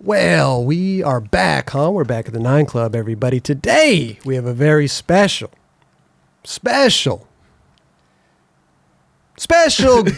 Well, we are back, huh? We're back at the 9 Club, everybody. Today, we have a very special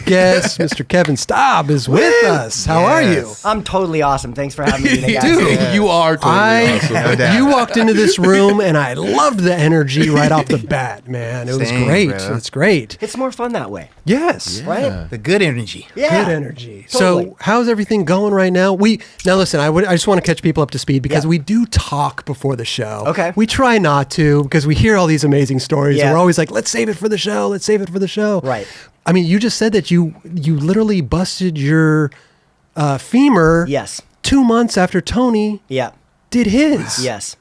guest. Mr. Kevin Staab is with us. How are you? I'm totally awesome. Thanks for having me today, guys. Dude, you are totally awesome. No doubt. You walked into this room, and I loved the energy right off the bat, man. It was great. Bro. It's great. It's more fun that way. Yes. Right? The good energy. Yeah. Good energy. Totally. So, how's everything going right now? Now listen. I just want to catch people up to speed because we do talk before the show. Okay. We try not to because we hear all these amazing stories, and Yeah. we're always like, "Let's save it for the show. Let's save it for the show." Right. I mean, you just said that you literally busted your femur. Yes. 2 months after Tony Yeah. did his. Yes.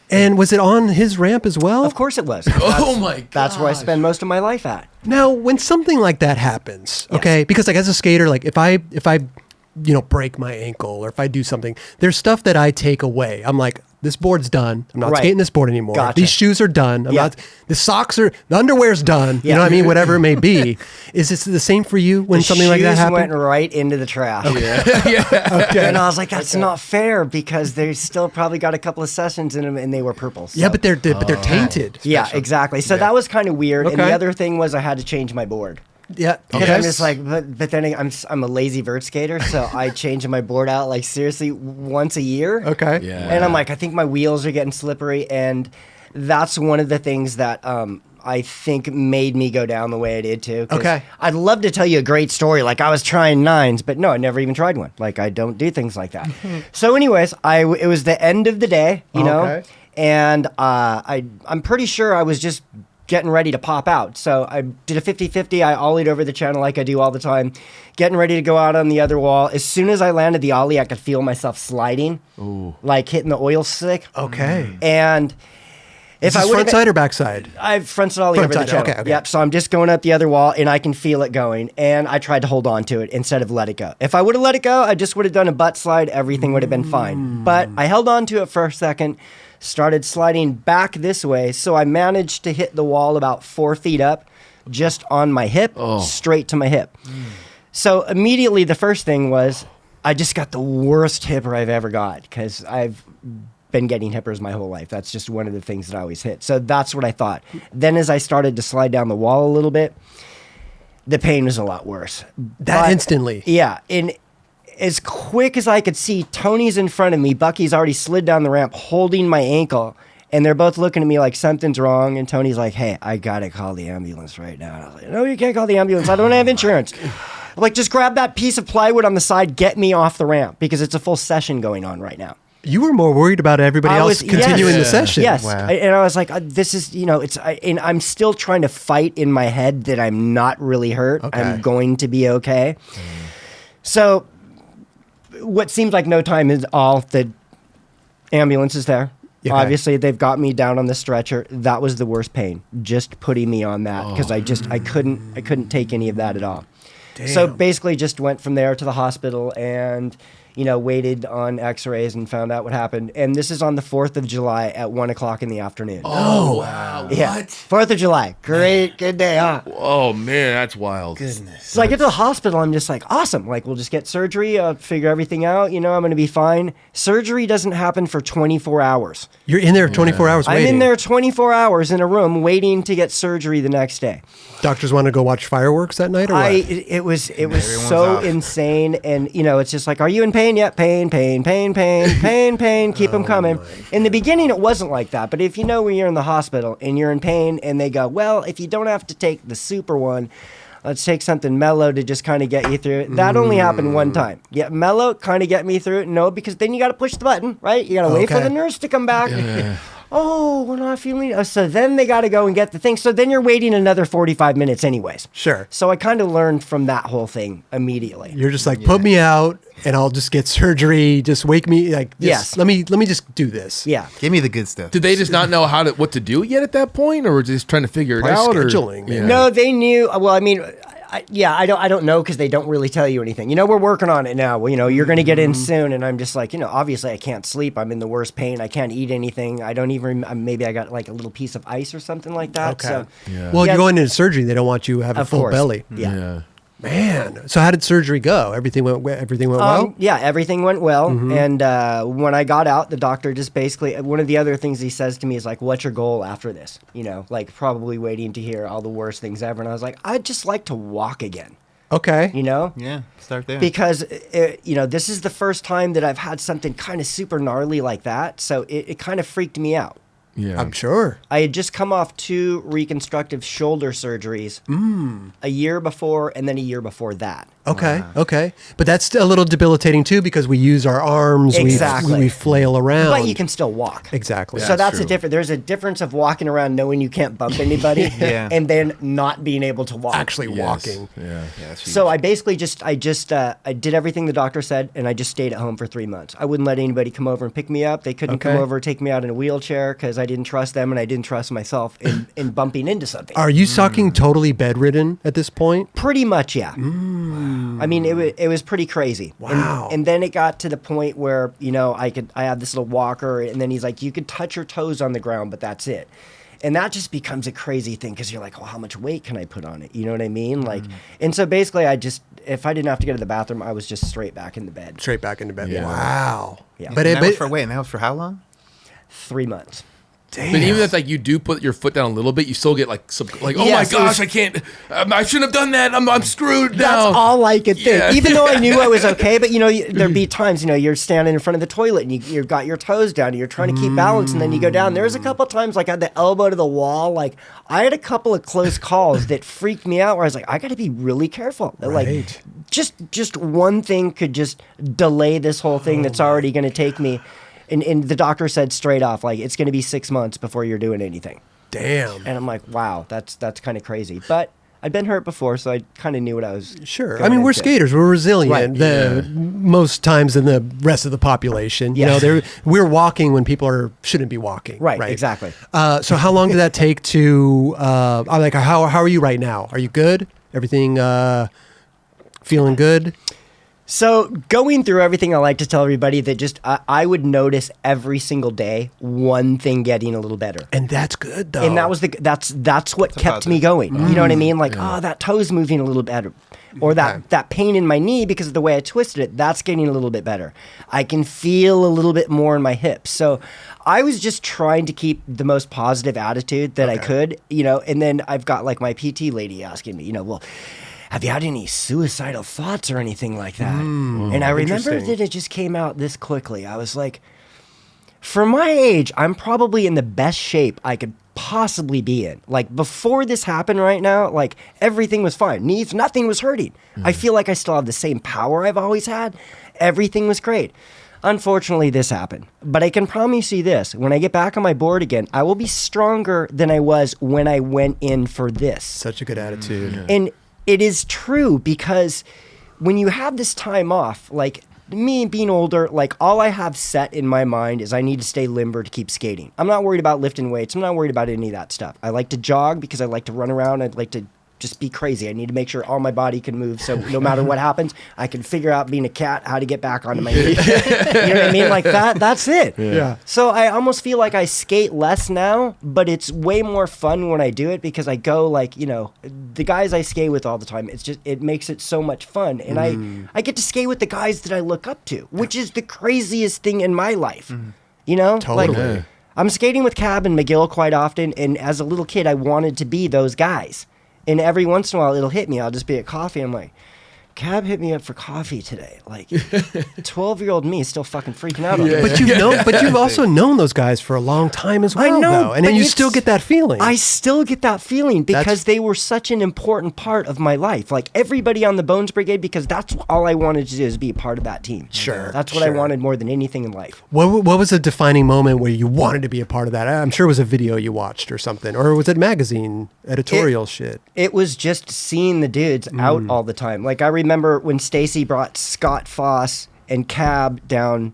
And was it on his ramp as well? Of course it was. Oh my god. That's where I spend most of my life at. Now, when something like that happens, Yes. okay, because like as a skater, like if I break my ankle or if I do something, there's stuff that I take away. I'm like, this board's done. I'm not Right. skating this board anymore. Gotcha. These shoes are done. Yeah. The underwear's done. You Yeah. know what I mean? Whatever it may be. Is this the same for you when something like that Shoes happens? went right into the trash. Okay. And I was like, that's not fair because they still probably got a couple of sessions in them and they were purple. So. Yeah, but they're tainted. Yeah, exactly. So that was kind of weird. And Okay. the other thing was I had to change my board. Yeah. Because Okay. I'm just like, but then I'm a lazy vert skater, so I change my board out like seriously once a year. Okay. Yeah. And I'm like, I think my wheels are getting slippery, and that's one of the things that I think made me go down the way I did too. 'Cause Okay. I'd love to tell you a great story, like I was trying 9s, but no, I never even tried one. Like I don't do things like that. So, anyways, it was the end of the day, you know, Okay. and I'm pretty sure I was just getting ready to pop out. So I did a 50-50. I ollied over the channel like I do all the time, getting ready to go out on the other wall. As soon as I landed the ollie, I could feel myself sliding, like hitting the oil slick. Okay. And Is if I this would front side or back side? I front ollie Front over the side, channel. okay. Yep. So I'm just going up the other wall, and I can feel it going. And I tried to hold on to it instead of let it go. If I would have let it go, I just would have done a butt slide. Everything would have been fine. But I held on to it for a second, started sliding back this way. So I managed to hit the wall about 4 feet up, just on my hip, straight to my hip. So immediately the first thing was I just got the worst hipper I've ever got because I've been getting hippers my whole life. That's just one of the things that I always hit. So that's what I thought. Then as I started to slide down the wall a little bit, the pain was a lot worse. That instantly. Yeah. And as quick as I could see, Tony's in front of me. Bucky's already slid down the ramp holding my ankle. And they're both looking at me like something's wrong. And Tony's like, hey, I got to call the ambulance right now. And I was like, no, you can't call the ambulance. I don't have insurance. I'm like, just grab that piece of plywood on the side. Get me off the ramp because it's a full session going on right now. You were more worried about everybody else continuing the session. Yes. Wow. And I was like, this is, and I'm still trying to fight in my head that I'm not really hurt. Okay. I'm going to be okay. So what seems like no time is all the ambulance is there. Okay. Obviously, they've got me down on the stretcher. That was the worst pain, just putting me on that because I couldn't take any of that at all. So basically just went from there to the hospital and, waited on x-rays and found out what happened. And this is on the 4th of July at 1:00 in the afternoon. Oh, wow. Yeah. What? 4th of July. Great. Good day, huh? Oh, man, that's wild. Goodness. So I get to the hospital. I'm just like, awesome. Like, we'll just get surgery. I'll figure everything out. I'm going to be fine. Surgery doesn't happen for 24 hours. You're in there 24 hours waiting. I'm in there 24 hours in a room waiting to get surgery the next day. Doctors want to go watch fireworks that night or what? It was Everyone's so off. insane. And, it's just like, are you in pain? Yeah, pain. Keep them coming. In the beginning, it wasn't like that. But if when you're in the hospital and you're in pain and they go, well, if you don't have to take the super one, let's take something mellow to just kind of get you through it. That only happened one time. Yeah, mellow kind of get me through it. No, because then you got to push the button, right? You got to wait for Okay. the nurse to come back. Yeah. Oh, we're not feeling. Oh, so then they got to go and get the thing. So then you're waiting another 45 minutes anyways. Sure. So I kind of learned from that whole thing immediately. You're just like, put me out and I'll just get surgery. Just wake me. Like, Yes. Let me just do this. Yeah. Give me the good stuff. Did they just not know what to do yet at that point, or were they just trying to figure it Probably out? scheduling, Or, man. No, they knew. Well, I mean, I don't know because they don't really tell you anything. We're working on it now. Well, you're going to get in soon, and I'm just like, obviously I can't sleep. I'm in the worst pain. I can't eat anything. I don't even. Maybe I got like a little piece of ice or something like that. Okay. So, Well, Yeah. you're going into surgery. They don't want you to have a of full course, belly. Yeah. Man, so how did surgery go? Everything went well? Yeah, everything went well. And when I got out, the doctor just basically, one of the other things he says to me is like, what's your goal after this? You know, like probably waiting to hear all the worst things ever. And I was like, I'd just like to walk again. Okay. You know? Yeah, start there. Because, you know, this is the first time that I've had something kind of super gnarly like that. So it kind of freaked me out. Yeah. I'm sure. I had just come off 2 reconstructive shoulder surgeries a year before and then a year before that. Okay. Okay. But that's a little debilitating too because we use our arms. Exactly. We flail around. But you can still walk. Exactly. So that's true. a different. There's a difference of walking around knowing you can't bump anybody, Yeah. and then not being able to walk. Actually walking. Yeah. So I basically I did everything the doctor said, and I just stayed at home for 3 months. I wouldn't let anybody come over and pick me up. They couldn't come Okay. over, take me out in a wheelchair because I didn't trust them, and I didn't trust myself in bumping into something. Are you talking totally bedridden at this point? Pretty much, yeah. I mean, it was pretty crazy. Wow. And then it got to the point where, you know, I had this little walker, and then he's like, you could touch your toes on the ground, but that's it. And that just becomes a crazy thing because you're like, well, how much weight can I put on it? You know what I mean? Like, and so basically if I didn't have to go to the bathroom, I was just straight back in the bed. Straight back into bed. Yeah. Wow. Yeah. But and that was but for that was for how long? 3 months. damn. But even if like you do put your foot down a little bit, you still get like oh Yes, my gosh, I can't. I shouldn't have done that. I'm screwed now. That's all I could think. Yeah. Even though I knew I was okay, but you know, there'd be times, you know, you're standing in front of the toilet and you've got your toes down and you're trying to keep balance and then you go down. There's a couple of times like I had the elbow to the wall. Like I had a couple of close calls that freaked me out where I was like, I got to be really careful. Like Right. just one thing could just delay this whole thing that's already going to take me. And the doctor said straight off, like, it's going to be 6 months before you're doing anything. Damn. And I'm like, wow, that's kind of crazy. But I'd been hurt before, so I kind of knew what I was. Sure. I going mean, we're into. skaters. We're resilient. Right. Most times than the rest of the population. You Yeah. know, we're walking when people shouldn't be walking. Right, exactly. So how long did that take to? Like, how are you right now? Are you good? Everything feeling good? So going through everything, I like to tell everybody that just I would notice every single day one thing getting a little better. And that's good though. And that was that's what kept me going. You know what I mean? Like, oh, that toe's moving a little better. Or that pain in my knee because of the way I twisted it, that's getting a little bit better. I can feel a little bit more in my hips. So I was just trying to keep the most positive attitude that I could, you know, and then I've got like my PT lady asking me, you know, well, have you had any suicidal thoughts or anything like that? And I remember interesting. that it just came out this quickly. I was like, for my age, I'm probably in the best shape I could possibly be in. Like before this happened right now, like everything was fine. Knees, nothing was hurting. I feel like I still have the same power I've always had. Everything was great. Unfortunately, this happened. But I can promise you this. When I get back on my board again, I will be stronger than I was when I went in for this. such a good attitude. And it is true because when you have this time off, like me being older, like all I have set in my mind is I need to stay limber to keep skating. I'm not worried about lifting weights. I'm not worried about any of that stuff. I like to jog because I like to run around. I'd like to just be crazy. I need to make sure all my body can move. So no matter what happens, I can figure out being a cat, how to get back onto my feet. You know what I mean? Like that's it. Yeah. So I almost feel like I skate less now, but it's way more fun when I do it because I go like, you know, the guys I skate with all the time, it makes it so much fun. And I get to skate with the guys that I look up to, which is the craziest thing in my life. You know? Totally. Like, I'm skating with Cab and McGill quite often, and as a little kid, I wanted to be those guys. And every once in a while, it'll hit me. I'll just be at coffee. I'm like, Cab hit me up for coffee today. Like, 12-year-old me is still fucking freaking out on it. But you've also known those guys for a long time as well. I know, though. And then but you it's- still get that feeling. I still get that feeling because That's- they were such an important part of my life. Like everybody on the Bones Brigade, because that's all I wanted to do is be a part of that team. Sure, That's what I sure. wanted more than anything in life. What was a defining moment where you wanted to be a part of that? I'm sure it was a video you watched or something, or was it magazine editorial shit? It was just seeing the dudes out all the time. Like I remember when Stacy brought Scott Foss and Cab down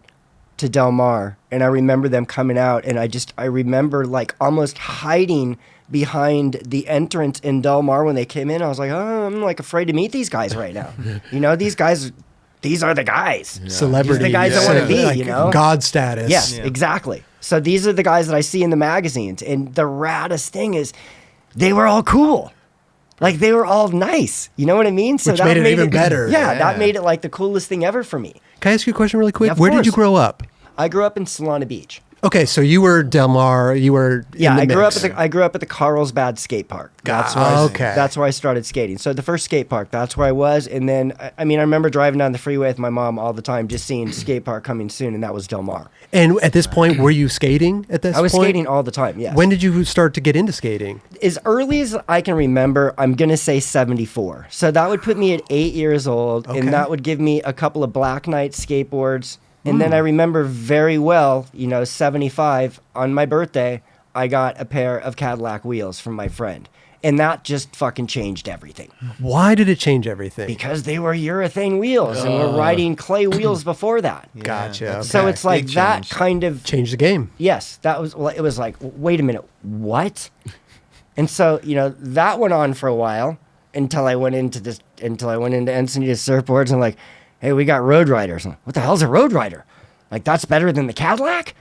to Del Mar, and I remember them coming out, and I remember like almost hiding behind the entrance in Del Mar when they came in. I was like, oh, I'm like afraid to meet these guys right now. You know, these are the guys. Celebrity, These are the guys I wanna be, you know? God status. Yes, exactly. So these are the guys that I see in the magazines, and the raddest thing is they were all cool. Like they were all nice. You know what I mean? So Which made it even better. Yeah, Yeah. that made it like the coolest thing ever for me. Can I ask you a question really quick? Yeah, of Where did you course. grow up? I grew up in Solana Beach. Okay, so you were Del Mar. You were Yeah, in the I mix. grew up at the Carlsbad skate park. Okay. That's where I started skating. So the first skate park, that's where I was. And then I mean, I remember driving down the freeway with my mom all the time, just seeing skate park coming soon, and that was Del Mar. And at this point, were you skating at this point? I was skating all the time. Yes. When did you start to get into skating? As early as I can remember, I'm gonna say 74. So that would put me at 8 years old, Okay. and that would give me a couple of Black Knight skateboards. And then I remember very well, 75 on my birthday, I got a pair of Cadillac wheels from my friend. And that just fucking changed everything Why did it change everything? because they were urethane wheels and we're riding clay wheels before that. Gotcha. So okay. it's like Big that change. kind of, Changed the game. yes, that was, it was like, wait a minute, what? And so, that went on for a while until I went into Encinitas surfboards and like, hey, we got Road Riders. I'm like, what the hell's a Road Rider? Like, that's better than the Cadillac?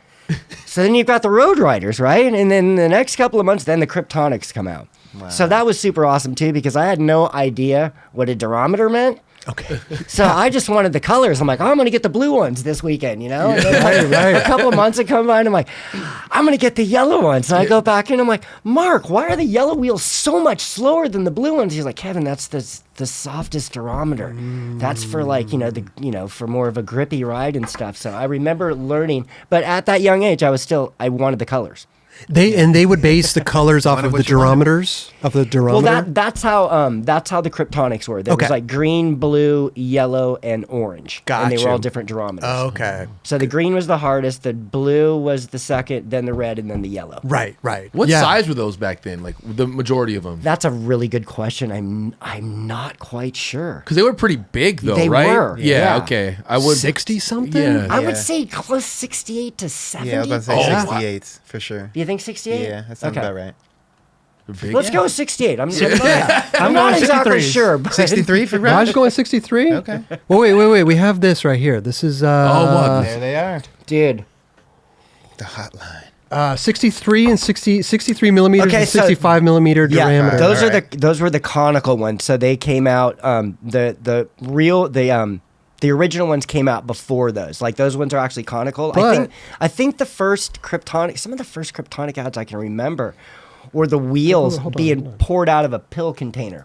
So then you've got the Road Riders, right? And then the next couple of months, then the Kryptonics come out. So that was super awesome too because I had no idea what a durometer meant. Okay. So I just wanted the colors. I'm like, I'm going to get the blue ones this weekend, And then right. a couple of months have come by and I'm like, I'm going to get the yellow ones. And I go back in, I'm like, Mark, why are the yellow wheels so much slower than the blue ones? He's like, Kevin, that's the softest durometer. That's for like, for more of a grippy ride and stuff. So I remember learning, but at that young age, I wanted the colors. They would base the colors off of the what you wanted. durometers of the durometer. Well, that's how the Kryptonics were. There Okay. was like green, blue, yellow, and orange. And they were Gotcha. all different durometers. Okay. So the green was the hardest, the blue was the second, then the red, and then the yellow. Right. What Yeah. size were those back then? Like the majority of them? That's a really good question. I'm not quite sure. Because they were pretty big, though, They right? were, Yeah. yeah. Okay. I would 60 something? Yeah. I Yeah. would say close 68 to 70. Yeah, I was about to say Oh, 68 for sure. Do you think 68? Yeah, that sounds about right. Big. Let's go with 68. I'm going not exactly 63. sure. But 63 for Raj Raj? going 63? Okay. Well, wait. We have this right here. This is what? There they are. Dude. The hotline. 63 and 63 millimeters Okay, and so- 65 millimeter diameter. Those are Alright. those were the conical ones. So they came out. The original ones came out before those. Like those ones are actually conical. But- I think the first Kryptonic, some of the first Kryptonic ads I can remember, were the wheels Hold on, being hold on. poured out of a pill container.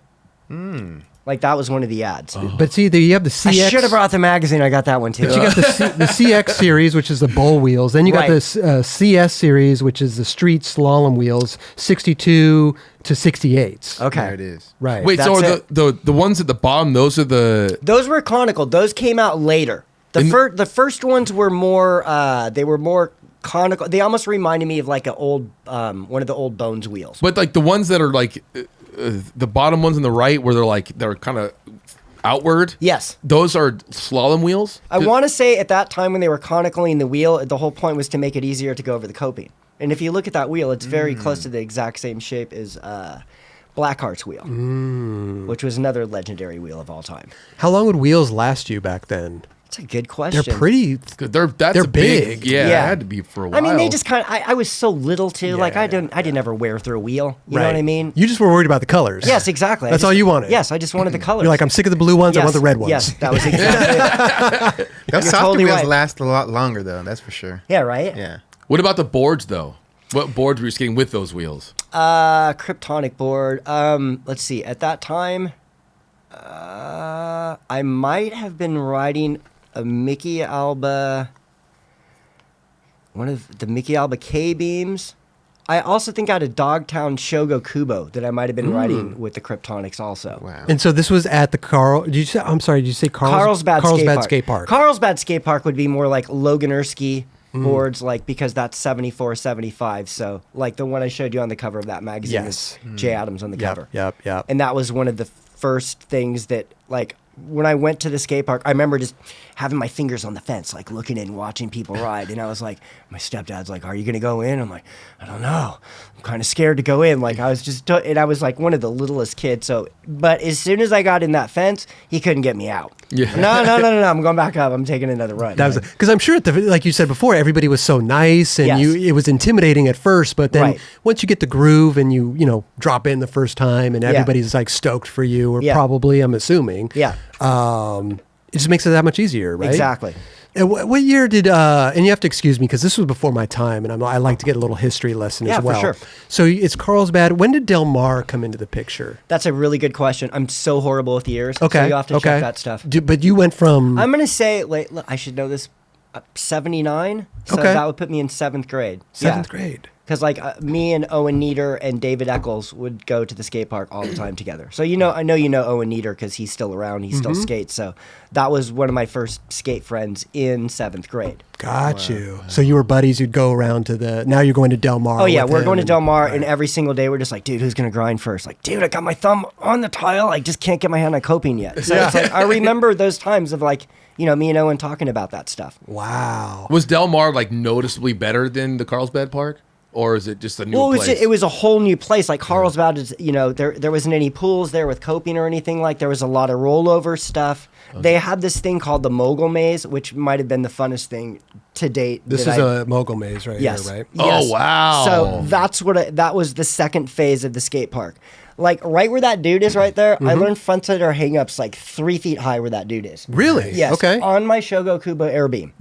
Like that was one of the ads. But see, you have the CX. I should have brought the magazine. I got that one too. You got the CX series, which is the bowl wheels. Then you got Right. the CS series, which is the street slalom wheels, 62 to 68s. Okay. There it is. Right. Wait, so That's are the ones at the bottom, those are the. Those were conical. Those came out later. The first ones were more. They were more conical. They almost reminded me of like an old one of the old Bones wheels. But like the ones that are like the bottom ones on the right where they're kind of outward. Yes. Those are slalom wheels. I want to say at that time when they were conically in the wheel, the whole point was to make it easier to go over the coping. And if you look at that wheel, it's very close to the exact same shape as Blackheart's wheel, which was another legendary wheel of all time. How long would wheels last you back then? That's a good question. They're pretty. That's They're a big. big. Yeah, Yeah. it had to be for a while. I mean, they just kind of. I was so little too. Like I Yeah. didn't ever wear through a wheel. You know what I mean? You just were worried about the colors. Yes, exactly. That's all you wanted. Yes, I just wanted the colors. You're like, I'm sick of the blue ones. I want the red ones. Yes, that was exactly. Those You're softer totally wheels right. last a lot longer, though. That's for sure. Yeah, right. Yeah. What about the boards though? What boards were you skating with those wheels? Kryptonic board. Let's see. At that time, I might have been riding a Mickey Alba. One of the Mickey Alba K beams. I also think I had a Dogtown Shogo Kubo that I might have been riding with the Kryptonics also. Wow. And so this was at the Carl. Did you say? I'm sorry. Did you say Carlsbad Skate Park? Carlsbad Skate Park would be more like Logan Erskine boards, like because that's 74, 75. So like the one I showed you on the cover of that magazine Yes. is Jay Adams on the cover. Yep. And that was one of the first things that like when I went to the skate park, I remember just having my fingers on the fence, like looking in, watching people ride. And I was like, my stepdad's like, are you going to go in? I'm like, I don't know. I'm kind of scared to go in. Like I was and I was like one of the littlest kids. So, but as soon as I got in that fence, he couldn't get me out. Yeah. No. I'm going back up. I'm taking another run. That was because I'm sure, like you said before, everybody was so nice, and Yes. it was intimidating at first, but then Right. once you get the groove and you drop in the first time, and everybody's like stoked for you, or probably, I'm assuming, Yeah. it just makes it that much easier, right? Exactly. And what year did? And you have to excuse me because this was before my time, and I like to get a little history lesson Yeah, as well. for sure. So it's Carlsbad. When did Del Mar come into the picture? That's a really good question. I'm so horrible with years. Okay, So you have to check that stuff. But you went from. I'm going to say, look, I should know this, 79. So Okay. that would put me in 7th grade. Seventh grade. Because me and Owen Nieder and David Eccles would go to the skate park all the time together. So I know you know Owen Nieder because he's still around. He still skates. So that was one of my first skate friends in 7th grade. Got you. So you were buddies. You'd go around to now you're going to Del Mar. Oh yeah, with we're him going to Del Mar, right. and every single day we're just like, dude, who's gonna grind first? Like, dude, I got my thumb on the tile. I just can't get my hand on coping yet. So it's like I remember those times of like, me and Owen talking about that stuff. Wow. Was Del Mar like noticeably better than the Carlsbad Park, or is it just a new place? It was a whole new place. Like Carlsbad is, there wasn't any pools there with coping or anything. Like there was a lot of rollover stuff. They had this thing called the Mogul Maze, which might have been the funnest thing to date. This is a mogul maze right Yes. here, right? Yes. Oh, wow. So that was the second phase of the skate park. Like right where that dude is right there, I learned frontside or hang-ups like 3 feet high where that dude is. Really? Yes. Okay. On my Shogo Kubo air beam.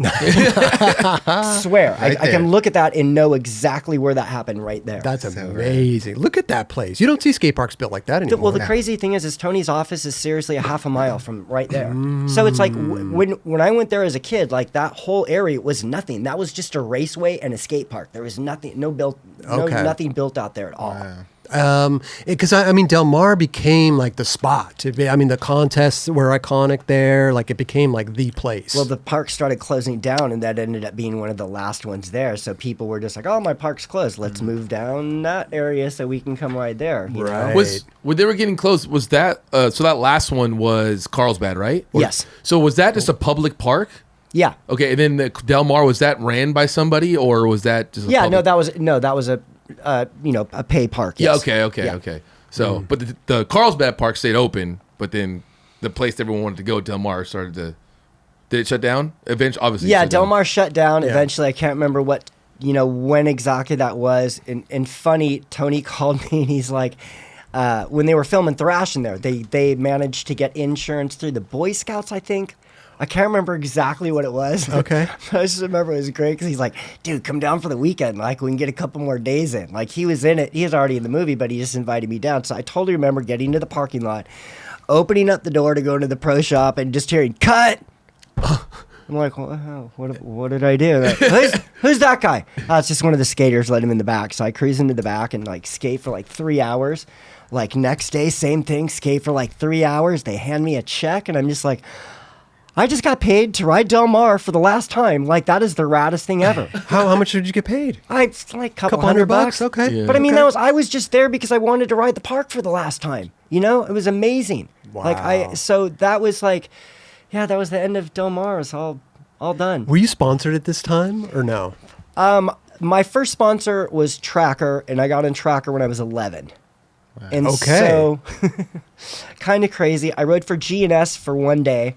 Swear. I there. can look at that and know exactly where that happened right there. That's amazing. Look at that place. You don't see skate parks built like that anymore. Well, the crazy thing is Tony's office is seriously a half a mile from right there. So it's like when I went there as a kid, like that whole area was nothing. That was just a raceway and a skate park. There was nothing, nothing built out there at all. Because Del Mar became like the spot. The contests were iconic there. Like it became like the place. Well, the park started closing down, and that ended up being one of the last ones there. So people were just like, "Oh, my park's closed. Let's move down that area so we can come ride there." You know? When they were getting close, was that so that last one was Carlsbad, right? Yes. So was that just a public park? Yeah. Okay, and then the Del Mar, was that ran by somebody, or was that just a Yeah. public? That was a pay park. Yes. Yeah. Okay. So, but the Carlsbad Park stayed open, but then the place everyone wanted to go, Del Mar, started to. Did it shut down? Eventually, obviously. Yeah, it shut Del down. Mar shut down. Yeah. Eventually, I can't remember when exactly that was. And funny, Tony called me and he's like, when they were filming Thrashin there, they managed to get insurance through the Boy Scouts, I think. I can't remember exactly what it was. Okay. I just remember it was great because he's like, dude, come down for the weekend. Like, we can get a couple more days in. Like, he was in it. He was already in the movie, but he just invited me down. So I totally remember getting to the parking lot, opening up the door to go into the pro shop, and just hearing, cut! I'm like, what the hell? What did I do? Like, who's that guy? Oh, it's just one of the skaters. Let him in the back. So I cruise into the back and, like, skate for, like, 3 hours. Like, next day, same thing. Skate for, like, 3 hours. They hand me a check, and I'm just like... I just got paid to ride Del Mar for the last time. Like, that is the raddest thing ever. How much did you get paid? It's like a couple $200 $100. Okay. Yeah. But I mean, Okay. I was just there because I wanted to ride the park for the last time. It was amazing. Wow. So that was like, that was the end of Del Mar. It's all done. Were you sponsored at this time or no? My first sponsor was Tracker, and I got in Tracker when I was 11. And Okay. so, kind of crazy. I rode for G&S for one day.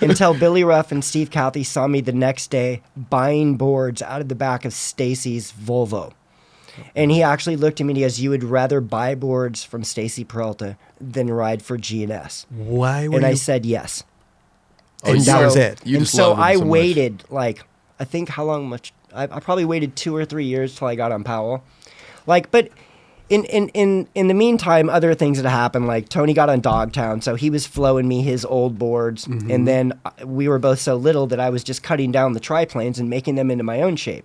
Until Billy Ruff and Steve Cathy saw me the next day buying boards out of the back of Stacy's Volvo. And he actually looked at me and he goes, "You would rather buy boards from Stacy Peralta than ride for G&S." Why were And you? I said yes. And that was it. You And just so loved him I so much. waited, like, I think how long much? I probably waited 2 or 3 years till I got on Powell. Like, but... In the meantime, other things had happened. Like Tony got on Dogtown, so he was flowing me his old boards, and then we were both so little that I was just cutting down the triplanes and making them into my own shape.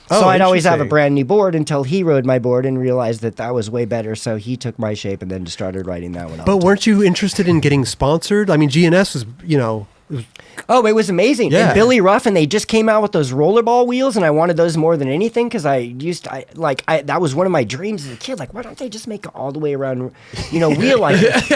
So Oh, I'd always have a interesting. brand new board until he rode my board and realized that was way better. So he took my shape and then just started riding that one. But weren't you interested in getting sponsored? I mean, GNS was, Oh, it was amazing. Yeah. And Billy Ruff, and they just came out with those rollerball wheels, and I wanted those more than anything because that was one of my dreams as a kid. Like, why don't they just make it all the way around, wheel like this?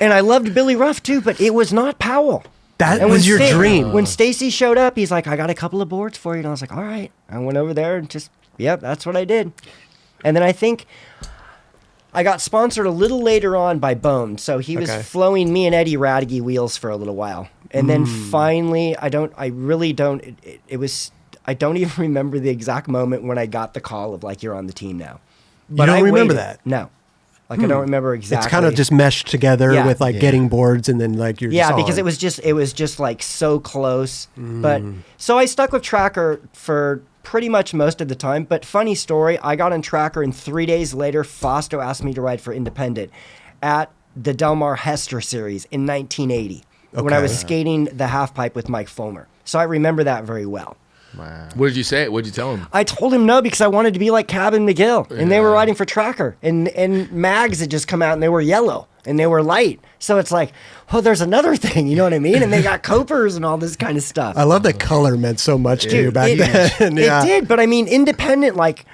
And I loved Billy Ruff too, but it was not Powell. that And was your dream. When Stacy showed up, he's like, "I got a couple of boards for you," and I was like, "All right." I went over there and just, that's what I did. And then I think I got sponsored a little later on by Bone, so he was flowing me and Eddie Radigi wheels for a little while, and then finally, I don't even remember the exact moment when I got the call of like, you're on the team now. But you don't remember waited. that? No. Like I don't remember exactly. It's kind of just meshed together with like getting boards and then like you're just because on. it was just like so close. But so I stuck with Tracker for pretty much most of the time. But funny story, I got on Tracker and 3 days later, Fausto asked me to ride for Independent at the Del Mar Hester Series in 1980 when I was skating the half pipe with Mike Fulmer. So I remember that very well. Wow. What did you say? What did you tell him? I told him no because I wanted to be like Cab and McGill, and they were riding for Tracker, and mags had just come out and they were yellow and they were light. So it's like, oh, there's another thing, you know what I mean? And they got copers and all this kind of stuff. I love that color meant so much to you back then. It did, but I mean, Independent, like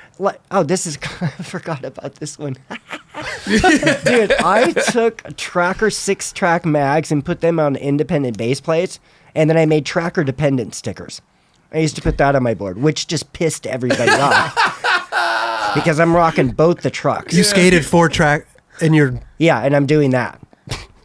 oh, this is I forgot about this one. Dude, I took Tracker 6-track mags and put them on Independent base plates, and then I made Tracker dependent stickers. I used to put that on my board, which just pissed everybody off because I'm rocking both the trucks. You skated 4-track and you're... Yeah, and I'm doing that.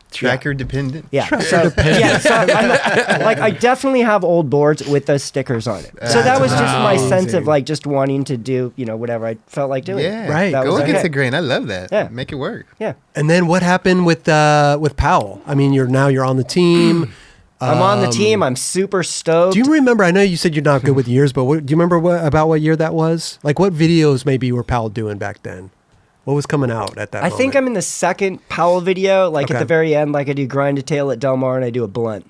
Tracker dependent? Yeah. So I definitely have old boards with those stickers on it. So that was just my sense of like just wanting to do, whatever I felt like doing. Yeah. Right. Go against the grain. I love that. Yeah. Make it work. Yeah. And then what happened with Powell? I mean, you're on the team. I'm on the team. I'm super stoked. Do you remember? I know you said you're not good with years, but do you remember what year that was? Like, what videos maybe were Powell doing back then? What was coming out at that I moment? think I'm in the second Powell video, like at the very end, like I do Grind a Tail at Del Mar and I do a blunt.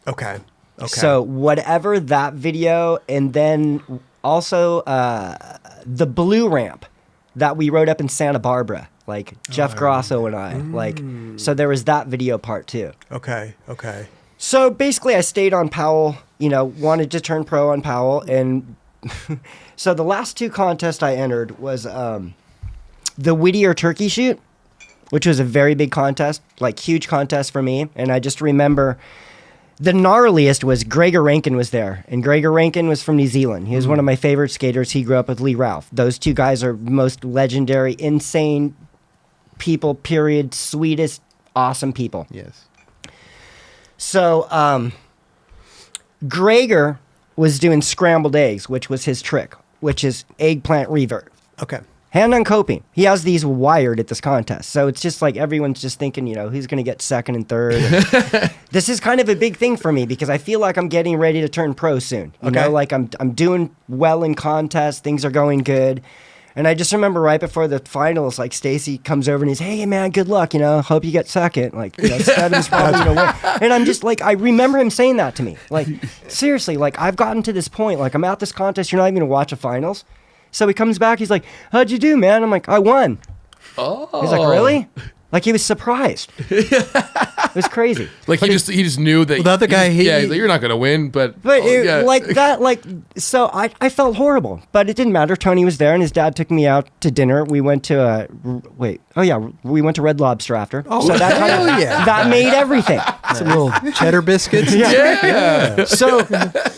Okay. So whatever that video, and then also the blue ramp that we rode up in Santa Barbara, like Jeff Grosso and I, like, so there was that video part too. Okay. So basically I stayed on Powell, wanted to turn pro on Powell. And so the last 2 contests I entered was the Whittier turkey shoot, which was a very big contest, like huge contest for me. And I just remember the gnarliest was Gregor Rankin was there. And Gregor Rankin was from New Zealand. He was one of my favorite skaters. He grew up with Lee Ralph. Those 2 guys are most legendary, insane people, period. Sweetest, awesome people. Yes. So Gregor was doing scrambled eggs, which was his trick, which is eggplant revert. Okay. Hand-on coping. He has these wired at this contest. So it's just like everyone's just thinking, who's going to get second and third. This is kind of a big thing for me because I feel like I'm getting ready to turn pro soon. You know, like I'm doing well in contests. Things are going good. And I just remember right before the finals, like Stacy comes over and he's, hey man, good luck, hope you get second. Like, Stedham's probably going to win. And I'm just like, I remember him saying that to me. Like, seriously, like I've gotten to this point, like I'm at this contest, you're not even going to watch a finals. So he comes back, he's like, how'd you do, man? I'm like, I won. Oh. He's like, really? Like he was surprised. It was crazy. Like he just knew that the other guy, he's like, you're not gonna win, but like that, like so I felt horrible, but it didn't matter. Tony was there, and his dad took me out to dinner. We went to we went to Red Lobster after. Oh, so that that made everything. Some little cheddar biscuits. Yeah. So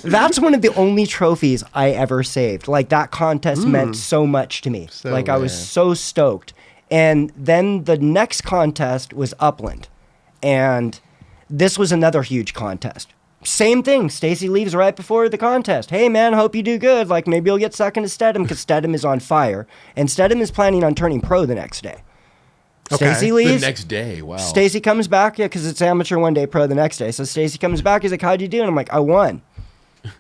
that's one of the only trophies I ever saved. Like that contest meant so much to me. So like I was so stoked. And then the next contest was Upland. And this was another huge contest. Same thing. Stacy leaves right before the contest. Hey, man, hope you do good. Like, maybe you'll get second to Stedham because Stedham is on fire. And Stedham is planning on turning pro the next day. Okay. Stacy leaves. The next day, wow. Stacy comes back, because it's amateur one day, pro the next day. So Stacy comes back. He's like, how'd you do? And I'm like, I won.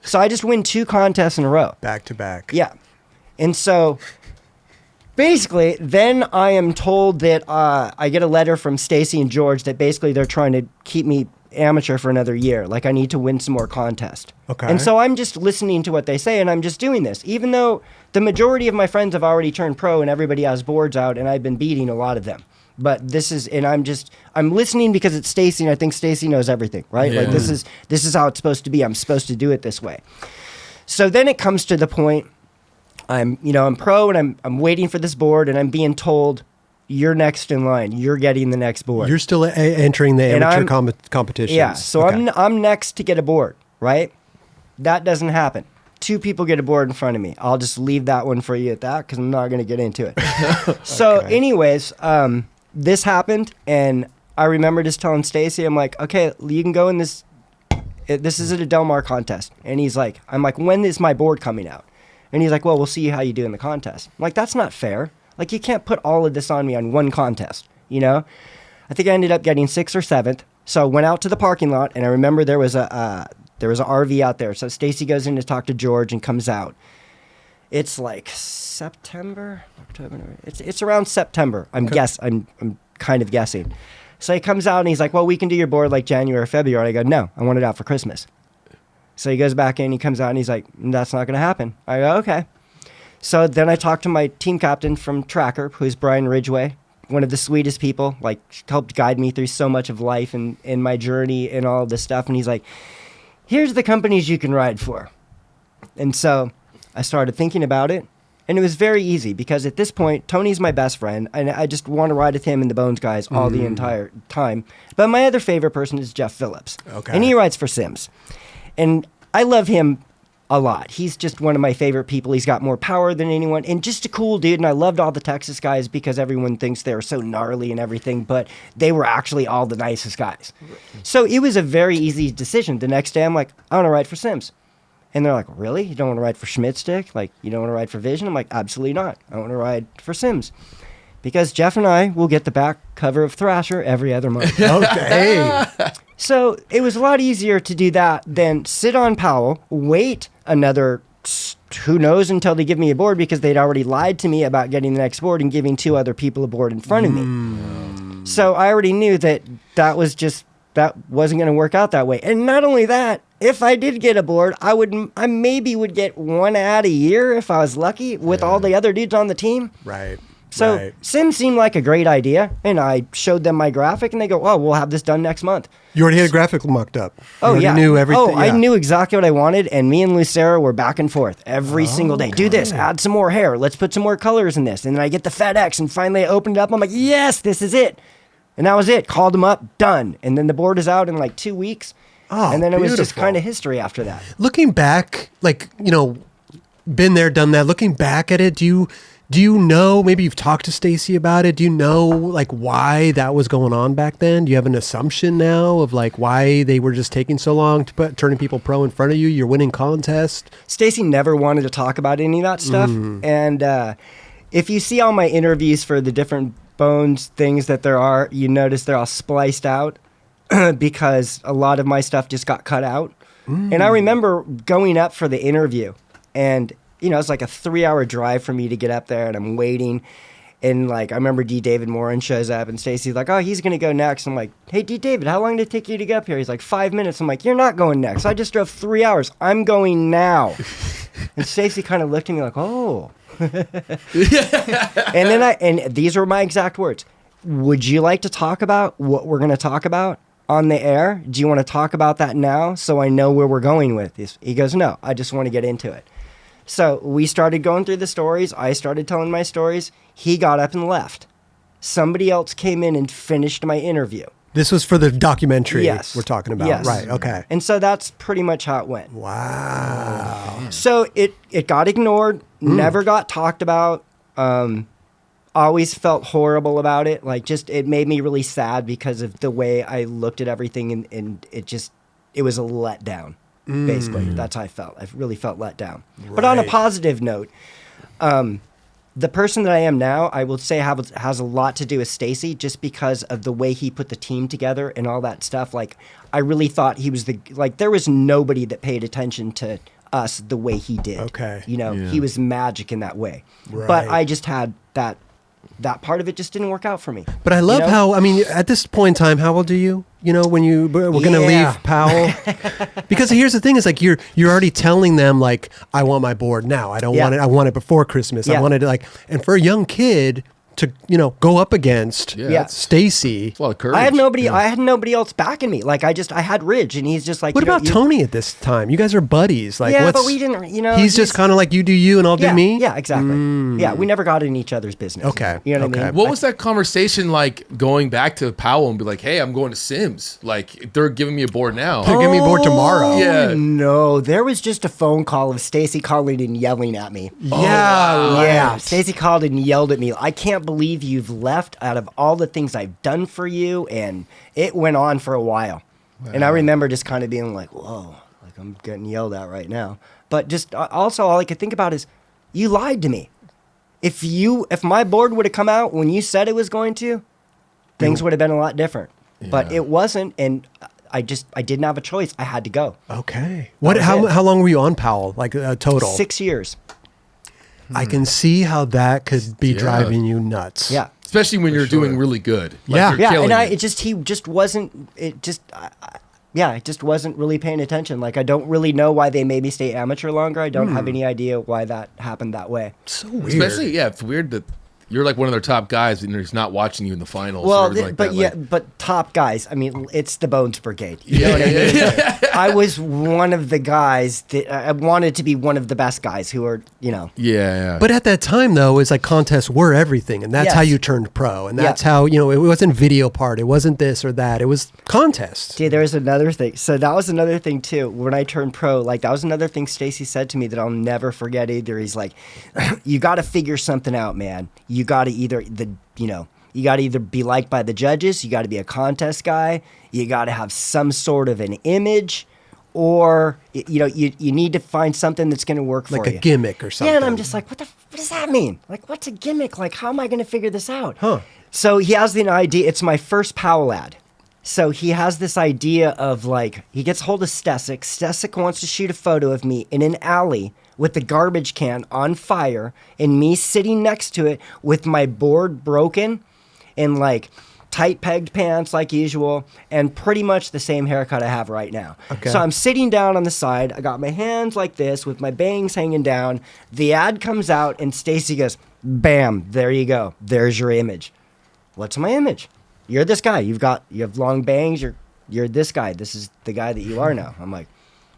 So I just win 2 contests in a row. Back to back. Yeah. And so... basically, then I am told that I get a letter from Stacy and George that basically they're trying to keep me amateur for another year. Like I need to win some more contests. Okay. And so I'm just listening to what they say and I'm just doing this. Even though the majority of my friends have already turned pro and everybody has boards out and I've been beating a lot of them. But this is, and I'm listening because it's Stacy and I think Stacy knows everything, right? Yeah. Like this is how it's supposed to be. I'm supposed to do it this way. So then it comes to the point I'm pro and I'm waiting for this board and I'm being told you're next in line. You're getting the next board. You're still entering the amateur competition. Yeah. So okay. I'm next to get a board, right? That doesn't happen. 2 people get a board in front of me. I'll just leave that one for you at that because I'm not going to get into it. So anyways, this happened, and I remember just telling Stacy, I'm like, okay, you can go in this. This is at a Del Mar contest. And he's like, I'm like, when is my board coming out? And he's like, well, we'll see how you do in the contest. I'm like, that's not fair. Like, you can't put all of this on me on one contest, you know? I think I ended up getting 6th or 7th. So I went out to the parking lot, and I remember there was an RV out there. So Stacy goes in to talk to George and comes out. It's like September, October. It's around September. I'm kind of guessing. So he comes out and he's like, well, we can do your board like January or February. I go, no, I want it out for Christmas. So he goes back in, he comes out and he's like, that's not going to happen. I go, okay. So then I talked to my team captain from Tracker, who's Brian Ridgway, one of the sweetest people, like helped guide me through so much of life and in my journey and all this stuff. And he's like, here's the companies you can ride for. And so I started thinking about it. And it was very easy because at this point, Tony's my best friend, and I just want to ride with him and the Bones guys all the entire time. But my other favorite person is Jeff Phillips. Okay. And he rides for Sims. And I love him a lot. He's just one of my favorite people. He's got more power than anyone, and just a cool dude. And I loved all the Texas guys because everyone thinks they're so gnarly and everything, but they were actually all the nicest guys. So it was a very easy decision. The next day, I'm like, I want to ride for Sims. And they're like, really? You don't want to ride for Schmidt Stick? Like, you don't want to ride for Vision? I'm like, absolutely not. I want to ride for Sims. Because Jeff and I will get the back cover of Thrasher every other month. Okay. So it was a lot easier to do that than sit on Powell, wait another, who knows, until they give me a board, because they'd already lied to me about getting the next board and giving 2 other people a board in front of me. So I already knew that that wasn't going to work out that way. And not only that, if I did get a board, I maybe would get 1 ad a year if I was lucky with all the other dudes on the team. Right. So Sim seemed like a great idea, and I showed them my graphic, and they go, "Oh, we'll have this done next month." You already had a graphic mocked up. You Knew everything. I knew exactly what I wanted, and me and Lucera were back and forth every single day. Do this, add some more hair, let's put some more colors in this, and then I get the FedEx, and finally I opened it up. I'm like, yes, this is it, and that was it. Called them up, done, and then the board is out in like 2 weeks. And then it was just kind of history after that. Looking back, like, been there, done that. Looking back at it, do you know, maybe you've talked to Stacy about it, do you know, like, why that was going on back then? Do you have an assumption now of, like, why they were just taking so long to turning people pro in front of you? You're winning contests. Stacy never wanted to talk about any of that stuff. And if you see all my interviews for the different Bones things that there are, you notice they're all spliced out. Because a lot of my stuff just got cut out. And I remember going up for the interview, and, it's like a 3-hour drive for me to get up there, and I'm waiting. And, like, I remember D. David Morin shows up, and Stacy's like, oh, he's going to go next. I'm like, hey, D. David, how long did it take you to get up here? He's like, 5 minutes. I'm like, you're not going next. I just drove 3 hours. I'm going now. And Stacy kind of looked at me like, oh. And these were my exact words. Would you like to talk about what we're going to talk about on the air? Do you want to talk about that now so I know where we're going with this? He goes, no, I just want to get into it. So we started going through the stories. I started telling my stories. He got up and left. Somebody else came in and finished my interview. This was for the documentary we're talking about. Yes. Right, okay. And so that's pretty much how it went. Wow. So it got ignored, never got talked about. Always felt horrible about it. Like, just, it made me really sad because of the way I looked at everything, and it was a letdown. Basically, that's how I felt. I really felt let down. Right. But on a positive note, the person that I am now, I will say has a lot to do with Stacy, just because of the way he put the team together and all that stuff. Like, I really thought he was there was nobody that paid attention to us the way he did. Okay. He was magic in that way. Right. But I just had that part of it just didn't work out for me. But I love how, at this point in time, how old are you? When you were going to leave Powell? Because here's the thing is, like, you're already telling them, like, I want my board now. I don't want it. I want it before Christmas. I wanted it, like, and for a young kid, to go up against Stacy. It's a lot of courage. I had nobody. I had nobody else backing me. Like I had Ridge, and he's just like. What about Tony at this time? You guys are buddies. Like, yeah, but we didn't. He's just kind of like, you do you, and I'll do me. Yeah, exactly. Yeah, we never got in each other's business. Okay. You know what I mean? What was that conversation like going back to Powell and be like, hey, I'm going to Sims. Like, they're giving me a board now. They're giving me a board tomorrow. Yeah. No, there was just a phone call of Stacy calling and yelling at me. Yeah, Stacy called and yelled at me. I can't believe you've left out of all the things I've done for you, and it went on for a while. Wow. And I remember just kind of being like, whoa, like I'm getting yelled at right now. But just also all I could think about is, you lied to me. If my board would have come out when you said it was going to, things would have been a lot different. Yeah. But it wasn't, and I didn't have a choice. I had to go. Okay. How long were you on Powell? Like total? 6 years. I can see how that could be driving you nuts. Yeah. Especially when you're doing really good. Like yeah. You're And killing he just wasn't. It just wasn't really paying attention. Like I don't really know why they made me stay amateur longer. I don't have any idea why that happened that way. So weird. Especially, it's weird that you're like one of their top guys and he's not watching you in the finals. Well, or but top guys. I mean, it's the Bones Brigade. You know what I mean? I was one of the guys that I wanted to be one of the best guys who are, Yeah. But at that time, though, it was like contests were everything, and that's how you turned pro, and that's how it wasn't video part, it wasn't this or that, it was contests. Dude, there's another thing. So that was another thing too. When I turned pro, like that was another thing Stacy said to me that I'll never forget either. He's like, "You got to figure something out, man. You got to either be liked by the judges, you got to be a contest guy, you got to have some sort of an image, or you need to find something that's going to work for you. Like a gimmick or something." Yeah, and I'm just like, what does that mean? Like, what's a gimmick? Like, how am I going to figure this out? Huh. So he has an idea. It's my first Powell ad. So he has this idea of like, he gets hold of Stesic. Stesic wants to shoot a photo of me in an alley with the garbage can on fire and me sitting next to it with my board broken and like tight pegged pants like usual and pretty much the same haircut I have right now. Okay. So I'm sitting down on the side. I got my hands like this with my bangs hanging down. The ad comes out and Stacy goes, bam, there you go. There's your image. What's my image? You're this guy. You have long bangs. You're this guy. This is the guy that you are now. I'm like,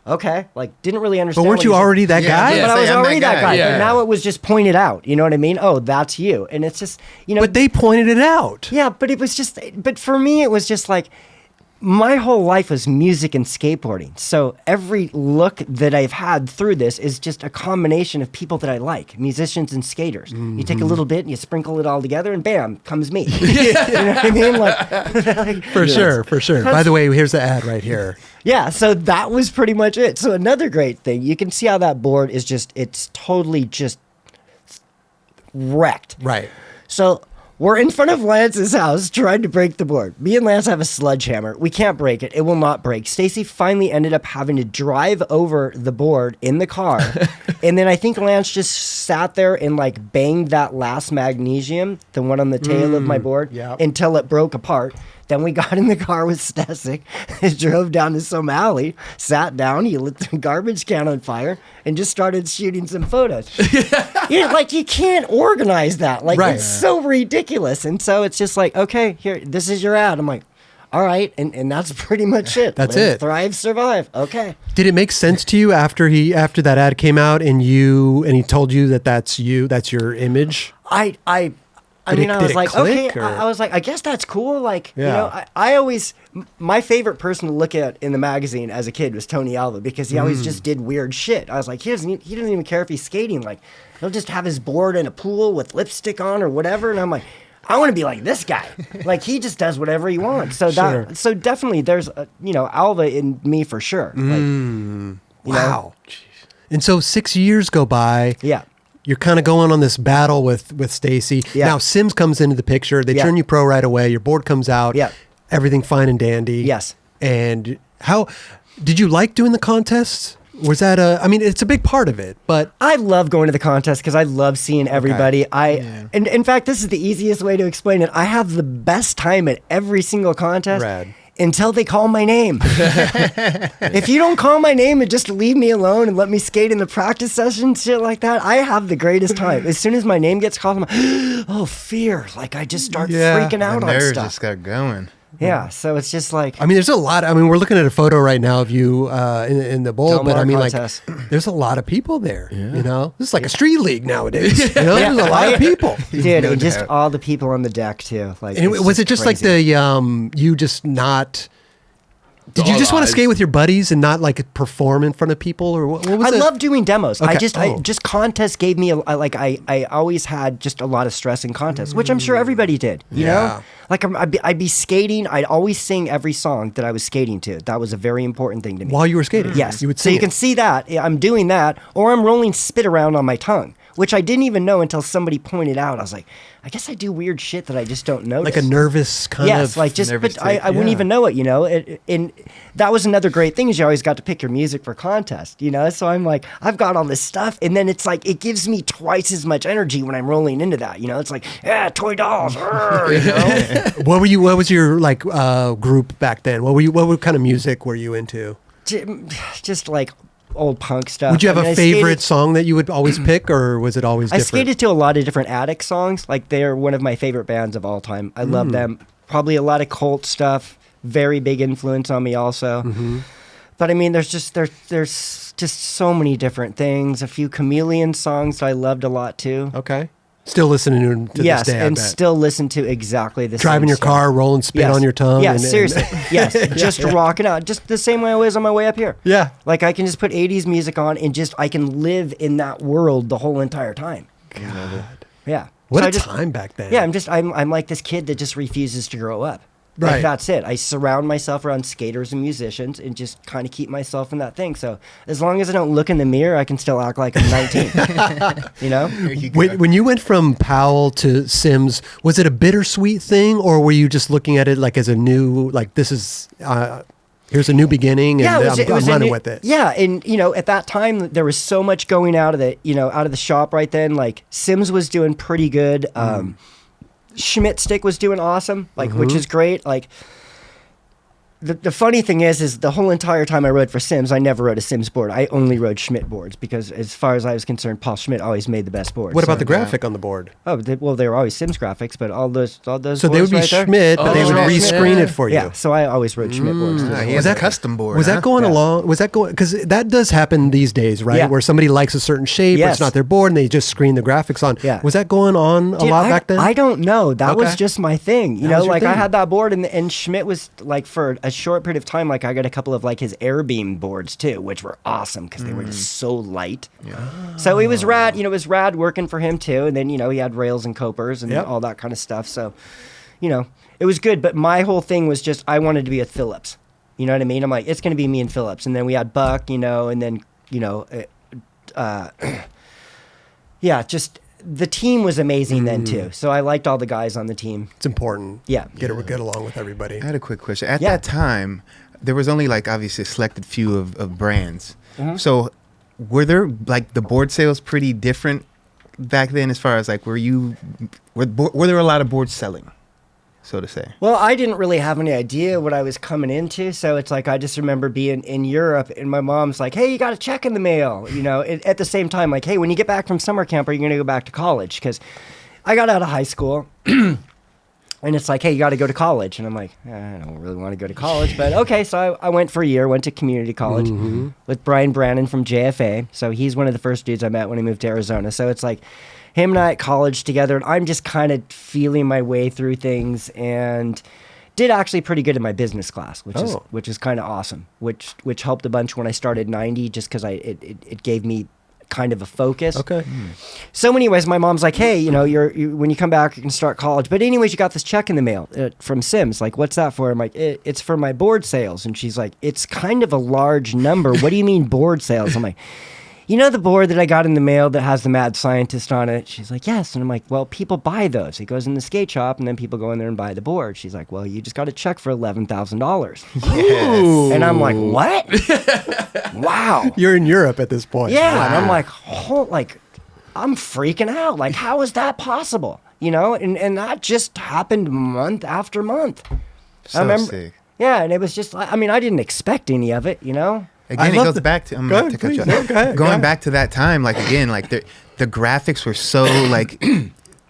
okay. Like, didn't really understand. But weren't you already that guy? But I was already that guy. Yeah. But now it was just pointed out. You know what I mean? Oh, that's you. And it's just, But they pointed it out. Yeah, but it was just, but for me, it was just like, my whole life was music and skateboarding. So every look that I've had through this is just a combination of people that I like, musicians and skaters. You take a little bit and you sprinkle it all together and bam, comes me. You know what I mean? Like, For sure. By the way, here's the ad right here. yeah, so that was pretty much it. So another great thing, you can see how that board is just, it's totally just wrecked. Right. So we're in front of Lance's house trying to break the board. Me and Lance have a sledgehammer. We can't break it. It will not break. Stacy finally ended up having to drive over the board in the car. And then I think Lance just sat there and like banged that last magnesium, the one on the tail of my board, until it broke apart. Then we got in the car with Stesic, drove down to some alley, sat down, he lit the garbage can on fire, and just started shooting some photos. Like you can't organize that. Like it's so ridiculous. And so it's just like, okay, here, this is your ad. I'm like, all right, and that's pretty much it. That's Live, it. Thrive, survive. Okay. Did it make sense to you after that ad came out and he told you that that's you, that's your image? I was like, click, okay, or? I was like, I guess that's cool. Like, I always, my favorite person to look at in the magazine as a kid was Tony Alva because he always just did weird shit. I was like, he doesn't even care if he's skating. Like, he'll just have his board in a pool with lipstick on or whatever. And I'm like, I want to be like this guy. Like, he just does whatever he wants. So so definitely there's, Alva in me for sure. Like, wow. And so 6 years go by. Yeah. You're kind of going on this battle with Stacy. Yeah. Now Sims comes into the picture. They turn you pro right away. Your board comes out. Yeah. Everything fine and dandy. Yes. And how did you like doing the contests? Was that it's a big part of it, but I love going to the contest because I love seeing everybody. And in fact, this is the easiest way to explain it. I have the best time at every single contest. Rad. until they call my name. If you don't call my name and just leave me alone and let me skate in the practice session, shit like that, I have the greatest time. As soon as my name gets called, I'm like, oh, fear. Like, I just start freaking out The on nerves stuff. just got going. Yeah, so it's just like... I mean, there's a lot. I mean, we're looking at a photo right now of you in the bowl, but I mean, contest. like, there's a lot of people there. You know, this is like a street league nowadays. You know, there's a lot of people. Dude, No and just doubt. all the people on the deck, too. Like, And it's was it just like crazy. the you just not? Did you All just want to eyes. skate with your buddies and not like perform in front of people, or what was I it? love doing demos. Okay. I just contests gave me I always had just a lot of stress in contests, which I'm sure everybody did. You Yeah. know, like I'd be skating. I'd always sing every song that I was skating to. That was a very important thing to me. While you were skating. Yes, you would so sing you can it. see that I'm doing that, or I'm rolling spit around on my tongue, which I didn't even know until somebody pointed out. I was like, I guess I do weird shit that I just don't notice. like a nervous kind Yes, of. like just, nervous but I tick, wouldn't yeah. even know it, you know. And that was another great thing is you always got to pick your music for contest, you know. So I'm like, I've got all this stuff, and then it's like it gives me twice as much energy when I'm rolling into that, you know. It's like, yeah, toy dolls, you know. What was your like group back then? What kind of music were you into? Just like old punk stuff. Would you have I mean, a I favorite skated- song that you would always pick, or was it always I different? skated to a lot of different Attic songs. Like they're one of my favorite bands of all time. I love them. Probably a lot of cult stuff. Very big influence on me also. But I mean, there's just so many different things. A few Chameleon songs that I loved a lot too. Okay. Still listening to Yes, this day, I and bet. still listen to exactly the same Driving your stuff. car, rolling spit Yes. on your tongue. Yeah, and- seriously. Yes, just rocking out, just the same way I was on my way up here. Yeah. Like I can just put 80s music on and just I can live in that world the whole entire time. Yeah. What So a I just- time back then. Yeah, I'm like this kid that just refuses to grow up. Right. Like that's it. I surround myself around skaters and musicians and just kind of keep myself in that thing. So as long as I don't look in the mirror, I can still act like I'm 19. You know? There you go. When you went from Powell to Sims, was it a bittersweet thing, or were you just looking at it like as a new, like this is, here's a new beginning, and Yeah, I'm a running new- with it? Yeah, and you know, at that time there was so much going out of the shop right then. Like Sims was doing pretty good. Schmidt Stick was doing awesome, like which is great. Like the funny thing is the whole entire time I rode for Sims, I never rode a Sims board. I only rode Schmidt boards because, as far as I was concerned, Paul Schmidt always made the best boards. What about So- the graphic on the board? Oh, they were always Sims graphics, but all those. So boards they would be right there, Schmidt, but Oh, they would Schmidt. rescreen it for you. Yeah, so I always rode Schmidt boards. Ah, as he well. has that- a custom board. Was that huh? going Yeah. along? Was that going? Because that does happen these days, right? Yeah. Where somebody likes a certain shape, or Yes. it's not their board, and they just screen the graphics on. Yeah. Was that going on a Dude, lot back then? I don't know. That was Okay. just my thing. You That know, was your like I thing. had that board, and Schmidt was like for a short period of time, like I got a couple of like his Airbeam boards too, which were awesome because they were just so light. So it was rad. You know, it was rad working for him too. And then he had rails and copers and Yep. all that kind of stuff. So, it was good. But my whole thing was just I wanted to be with Phillips. You know what I mean? I'm like, it's going to be me and Phillips, and then we had Buck. And then yeah, just the team was amazing then too. So I liked all the guys on the team. It's important. Yeah. Get along with everybody. I had a quick question. At Yeah. that time, there was only like obviously a selected few of brands. Mm-hmm. So were there like the board sales pretty different back then as far as like were there a lot of boards selling, so to say? Well, I didn't really have any idea what I was coming into, so it's like I just remember being in Europe, and my mom's like, "Hey, you got a check in the mail," At the same time, like, "Hey, when you get back from summer camp, are you going to go back to college?" Because I got out of high school, and it's like, "Hey, you got to go to college," and I'm like, "I don't really want to go to college," but okay, so I went for a year, went to community college with Brian Brannon from JFA. So he's one of the first dudes I met when I moved to Arizona. So it's like him and I at college together, and I'm just kind of feeling my way through things, and did actually pretty good in my business class, which is kind of awesome, which helped a bunch when I started 90, just because it gave me kind of a focus. Okay. So anyways, my mom's like, "Hey, when you come back, you can start college. But anyways, you got this check in the mail from Sims. Like, what's that for?" I'm like, "It's for my board sales." And she's like, "It's kind of a large number. What do you mean board sales?" I'm like, "The board that I got in the mail that has the mad scientist on it?" She's like, "Yes." And I'm like, "Well, people buy those. It goes in the skate shop, and then people go in there and buy the board." She's like, "Well, you just got a check for $11,000. Ooh. And I'm like, "What?" Wow. You're in Europe at this point. Yeah, and I'm like, I'm freaking out. Like, how is that possible? And that just happened month after month. So I remember, sick. Yeah, and it was just, I mean, I didn't expect any of it, you know? Again, it love goes back to. I'm Go not ahead, to cut you please. off. No, go ahead, go Going ahead. back to that time, like again, like the graphics were so like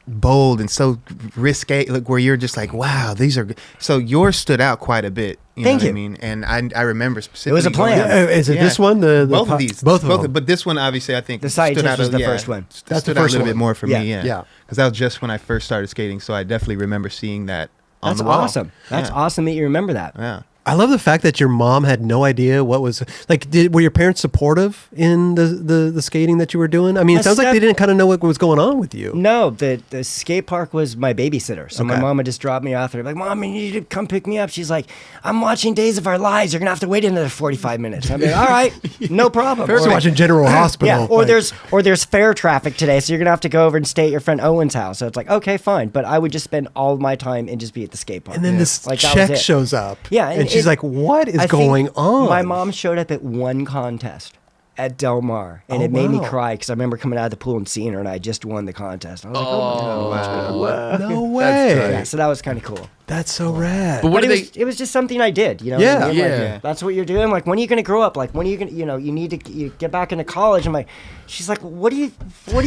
bold and so risque, like where you're just like, wow, these are. So yours stood out quite a bit. Thank know you. What I mean, and I remember specifically. It was a plan. Is it this one? The both of these, Both of them. But this one, obviously, I think The scientist stood out was a- the yeah, first one. That's the stood out first a little one. bit more for Yeah. me. Yeah, Yeah. because that was just when I first started skating, so I definitely remember seeing that on That's the wall. awesome. That's Yeah. awesome that you remember that. Yeah. I love the fact that your mom had no idea what was like. Were your parents supportive in the skating that you were doing? I mean, it My sounds like step- they didn't kind of know what was going on with you. No, the skate park was my babysitter. So my Okay. mom would just drop me off there. Like, Mom, you need to come pick me up. She's like, I'm watching Days of Our Lives. You're going to have to wait another 45 minutes. I'm like, all right, no problem. Parents Or- are watching General Hospital. Yeah, or like- there's fair traffic today, so you're gonna have to go over and stay at your friend Owen's house. So it's like, okay, fine, but I would just spend all of my time and just be at the skate park. and then this Like, that check was it. shows up. Yeah, and and she's it- like, "What is I think going on?" My mom showed up at one contest at Del Mar, and Oh, it made me wow. cry because I remember coming out of the pool and seeing her, and I just won the contest. I was like, oh, Wow. No way. yeah, so that was kind of cool. That's so rad. But what But do it was just something I did, you know? what Yeah. I mean? Like, Yeah. that's what you're doing. Like, when are you going to grow up? Like, when are you going to, you need to you get back into college. I'm like, she's like, what do you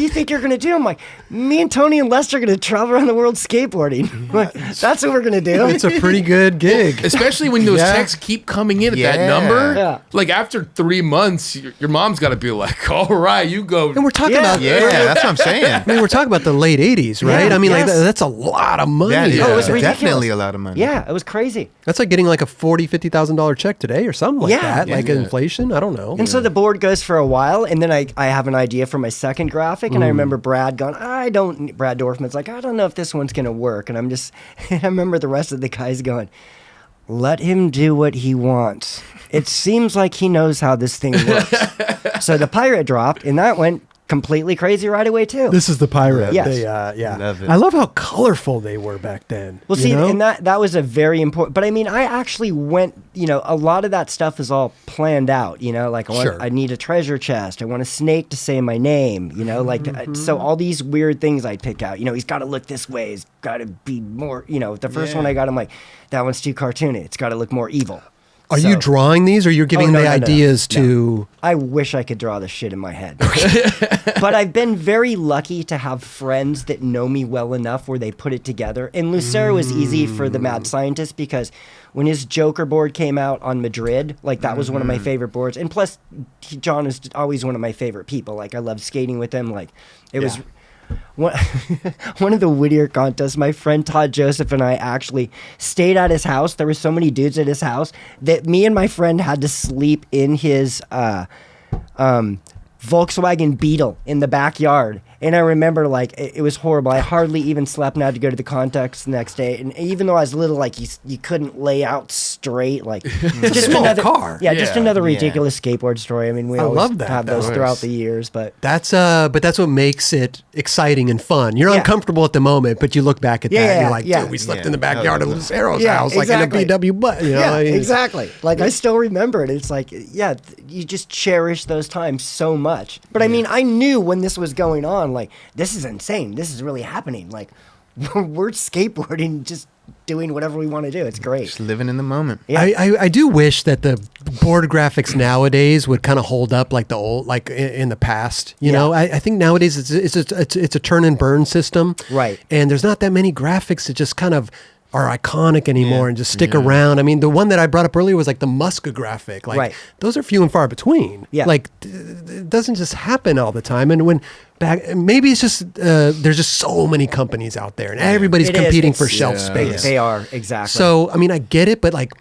think you're going to do? I'm like, me and Tony and Lester are going to travel around the world skateboarding. I'm like, that's what we're going to do. It's a pretty good gig. Especially when those Yeah. checks keep coming in at that Yeah. number. Yeah. Like after 3 months, your mom's got to be like, all right, you go. And we're talking Yeah. about Yeah, that's what I'm saying. I mean, we're talking about the late '80s, right? Yeah, I mean, like yes. that's a lot of money. That is Oh, it was ridiculous. definitely a lot of money. Yeah, it was crazy. That's like getting like a $40,000-$50,000 check today or something like Yeah. that. Yeah. Like inflation. I don't know. And so the board goes for a while, and then I have an idea for my second graphic, and I remember Brad going, Brad Dorfman's like, I don't know if this one's going to work. And I remember the rest of the guys going, let him do what he wants. It seems like he knows how this thing works. So the pirate dropped, and that went completely crazy right away, too. This is the pirate. Yes. They, yeah. Love it. I love how colorful they were back then. Well, you see, know? and that was a very important. But I mean, I actually went. A lot of that stuff is all planned out. Like Sure. I need a treasure chest. I want a snake to say my name. Like so all these weird things I pick out. He's got to look this way. He's got to be more. The first one I got, I'm like, that one's too cartoony. It's got to look more evil. Are you drawing these, or you're giving no, the no, no, no. ideas No. to? I wish I could draw this shit in my head. But I've been very lucky to have friends that know me well enough where they put it together. And Lucero was easy for the mad scientist because when his Joker board came out on Madrid, like that was one of my favorite boards. And plus, John is always one of my favorite people. Like I loved skating with him. Like it was one of the Whittier contests. My friend Todd Joseph and I actually stayed at his house. There were so many dudes at his house that me and my friend had to sleep in his Volkswagen Beetle in the backyard. And I remember, like, it was horrible. I hardly even slept and I had to go to the contest the next day. And even though I was little, like, you couldn't lay out straight. Like, just small another car. Yeah, just Yeah. another Yeah. ridiculous skateboard story. I mean, we I always love that, have those though. throughout the years. But But that's what makes it exciting and fun. You're Yeah. uncomfortable at the moment, but you look back at that Yeah, and you're like, yeah. dude, we slept Yeah. in the backyard of Lucero's Yeah, house, exactly. like in a VW bus. yeah, I mean, exactly. Like, I still remember it. It's like, yeah, you just cherish those times so much. But I mean, I knew when this was going on, like, this is insane. This is really happening. Like, we're skateboarding, just doing whatever we want to do. It's great. Just living in the moment. Yeah. I do wish that the board graphics nowadays would kind of hold up like the old, like in the past. You Yeah. know, I think nowadays it's a turn and burn system, Right. And there's not that many graphics that just kind of are iconic anymore Yeah. and just stick around. I mean, the one that I brought up earlier was like the Muska graphic. Like Right. those are few and far between. Yeah. Like it doesn't just happen all the time. And when back, maybe it's just there's just so many companies out there and everybody's It is. competing for It's- shelf Yeah. space. They are, exactly. So, I mean, I get it, but like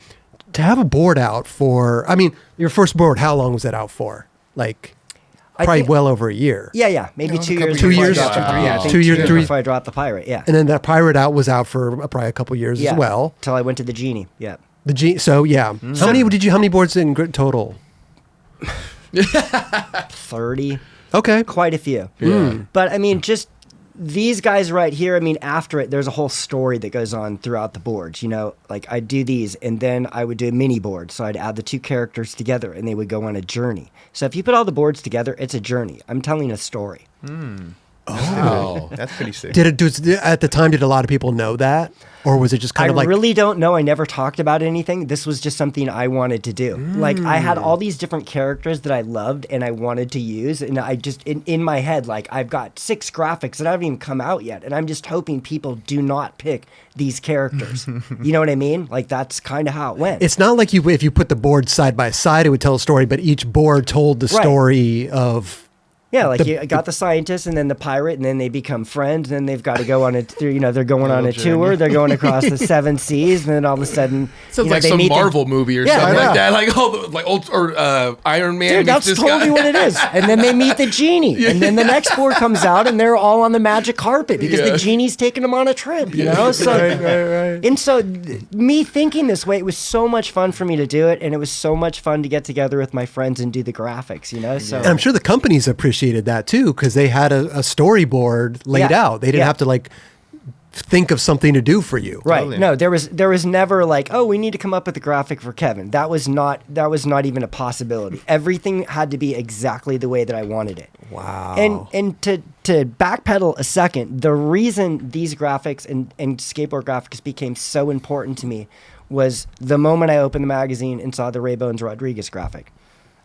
to have a board out for, I mean, your first board, how long was that out for? Like I probably think- well over a year. yeah, maybe No, 2 a couple years. Two before I years? dropped the- Wow. Yeah, I think 2 years, 2 years three- before I dropped the pirate. Yeah. And then that Pirate Out was out for probably a couple years Yeah. as well. Till I went to the Genie. Yeah. So yeah, how many boards in total? 30. Okay. Quite a few. Yeah. But I mean, just these guys right here, I mean, after it, there's a whole story that goes on throughout the boards. Like I'd do these and then I would do a mini board. So I'd add the two characters together and they would go on a journey. So if you put all the boards together, it's a journey. I'm telling a story. Wow. That's pretty sick. At the time, did a lot of people know that? Or was it just kind I of like... really don't know. I never talked about anything. This was just something I wanted to do. Like, I had all these different characters that I loved and I wanted to use. And I just, in my head, like, I've got 6 graphics that haven't even come out yet. And I'm just hoping people do not pick these characters. You know what I mean? Like, that's kind of how it went. It's not like if you put the boards side by side, it would tell a story, but each board told the story of... Yeah, like you got the scientist and then the pirate, and then they become friends, and then they've got to go on they're going on a tour, they're going across the 7 seas, and then all of a sudden, sounds like some Marvel movie or something like that, like Iron Man. Dude, that's totally what it is. And then they meet the genie, and then the next board comes out, and they're all on the magic carpet because the genie's taking them on a trip, you know. So, and so, me thinking this way, it was so much fun for me to do it, and it was so much fun to get together with my friends and do the graphics, you know. So, and I'm sure the companies appreciated that too, because they had a storyboard laid out. They didn't have to like think of something to do for you. Right. Totally. No, there was never like, oh, we need to come up with a graphic for Kevin. That was not even a possibility. Everything had to be exactly the way that I wanted it. Wow. And to backpedal a second, the reason these graphics and skateboard graphics became so important to me was the moment I opened the magazine and saw the Ray Bones Rodriguez graphic.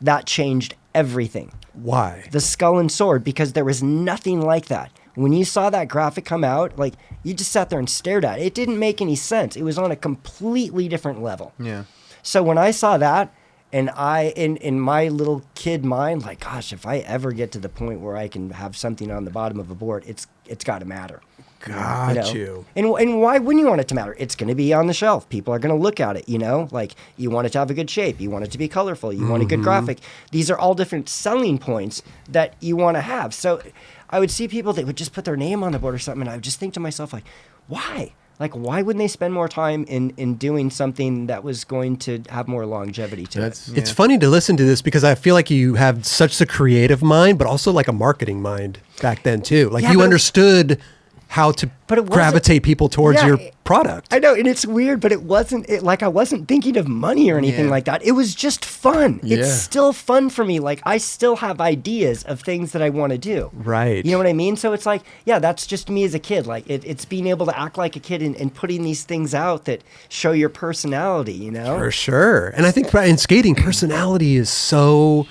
That changed everything. Why? The skull and sword, because there was nothing like that. When you saw that graphic come out, like, you just sat there and stared at it. It didn't make any sense. It was on a completely different level. Yeah. So when I saw that, and I, in my little kid mind, like, gosh, if I ever get to the point where I can have something on the bottom of a board, it's got to matter. Got you. And why wouldn't you want it to matter? It's going to be on the shelf. People are going to look at it, you know? Like, you want it to have a good shape. You want it to be colorful. You want a good graphic. These are all different selling points that you want to have. So I would see people that would just put their name on the board or something, and I would just think to myself, like, why? Like, why wouldn't they spend more time in doing something that was going to have more longevity to it? It's funny to listen to this because I feel like you have such a creative mind, but also like a marketing mind back then too. Like you understood how to gravitate people towards your product. I know, and it's weird, but it wasn't like I wasn't thinking of money or anything like that. It was just fun. Yeah. It's still fun for me. Like, I still have ideas of things that I want to do. Right. You know what I mean? So it's like, yeah, that's just me as a kid. Like, it's being able to act like a kid and putting these things out that show your personality, you know? For sure. And I think in skating, personality is so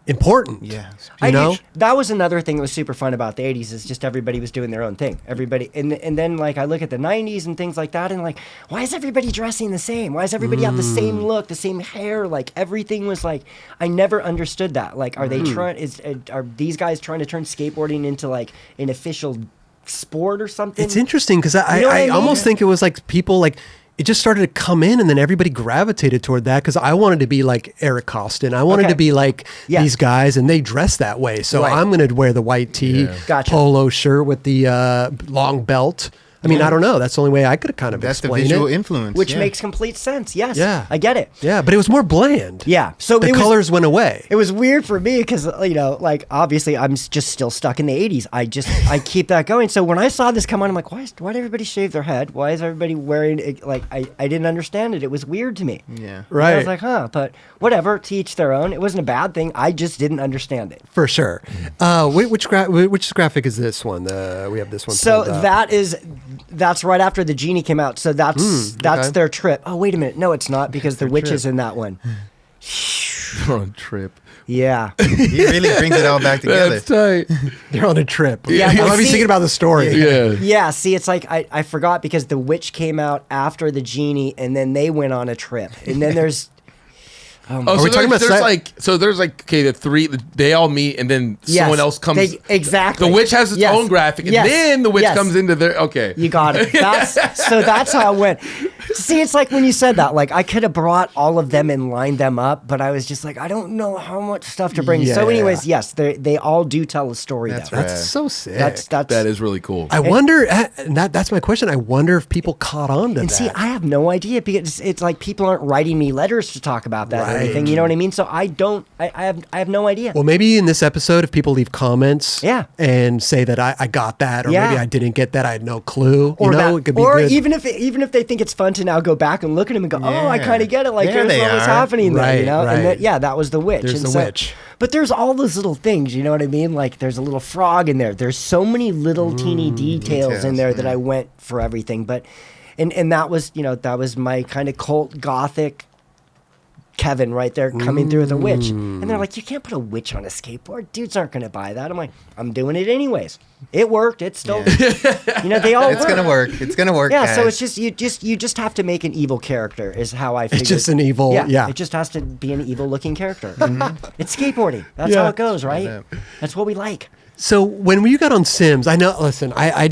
important. Yeah. You know? That was another thing that was super fun about the 80s is just everybody was doing their own thing. Everybody, and then like I look at the 90s and things like that and like, why is everybody dressing the same? Why does everybody have the same look, the same hair? Like, everything was like, I never understood that. Like, are they are these guys trying to turn skateboarding into like an official sport or something? It's interesting because I almost think it was like people like, it just started to come in and then everybody gravitated toward that because I wanted to be like Eric Costin. I wanted to be like these guys and they dress that way. So I'm going to wear the white tee, polo shirt with the long belt. I mean, I don't know. That's the only way I could have kind of explained it. That's the visual influence. Which makes complete sense. Yes. Yeah. I get it. Yeah, but it was more bland. Yeah. So the colors went away. It was weird for me because, you know, like, obviously I'm just still stuck in the 80s. I keep that going. So when I saw this come on, I'm like, why did everybody shave their head? Why is everybody wearing it? Like, I didn't understand it. It was weird to me. Yeah. Right. I was like, but whatever, to each their own. It wasn't a bad thing. I just didn't understand it. For sure. Which graphic is this one? We have this one. So that's right after the genie came out. So that's their trip. Oh, wait a minute. No, it's not because the witch is in that one. They're on a trip. Yeah. He really brings it all back together. That's tight. They're on a trip. Yeah. I was thinking about the story. Yeah. Yeah. See, it's like I forgot because the witch came out after the genie and then they went on a trip. And then there's... so there's like okay, the three they all meet and then someone else comes. Exactly. The witch has its own graphic and then the witch comes into their You got it. That's how it went. See, it's like when you said that, like I could have brought all of them and lined them up, but I was just like, I don't know how much stuff to bring. So anyways, yes, they all do tell a story. That's though. right. That's so sick. That is really cool. I wonder, and that's my question. I wonder if people caught on to that. See, I have no idea because it's like people aren't writing me letters to talk about that or anything. You know what I mean? So I have no idea. Well, maybe in this episode, if people leave comments and say that I got that or maybe I didn't get that, I had no clue. Or it could be or good. even if they think it's fun to now go back and look at them and go, oh, I kind of get it. Like, here's what was happening there, you know? Right. And that was the witch. There's the witch. But there's all those little things, you know what I mean? Like, there's a little frog in there. There's so many little teeny details in there that I went for everything. But And that was, that was my kind of cult gothic Kevin right there coming through with a witch. And they're like, you can't put a witch on a skateboard. Dudes aren't going to buy that. I'm like, I'm doing it anyways. It worked. It's still, they all It's going to work. It's going to work, Yeah, guys. so it's just, you just have to make an evil character is how I figured. It's just an evil, yeah. It just has to be an evil looking character. It's skateboarding. That's how it goes, right? That's what we like. So when you got on Sims, I know, listen, I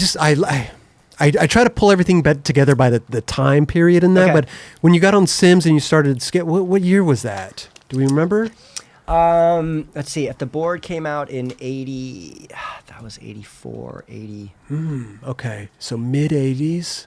try to pull everything together by the time period in that, but when you got on Sims and you started skate, what year was that? Do we remember? Let's see. If the board came out in 80, that was 84, 80. Okay. So mid 80s?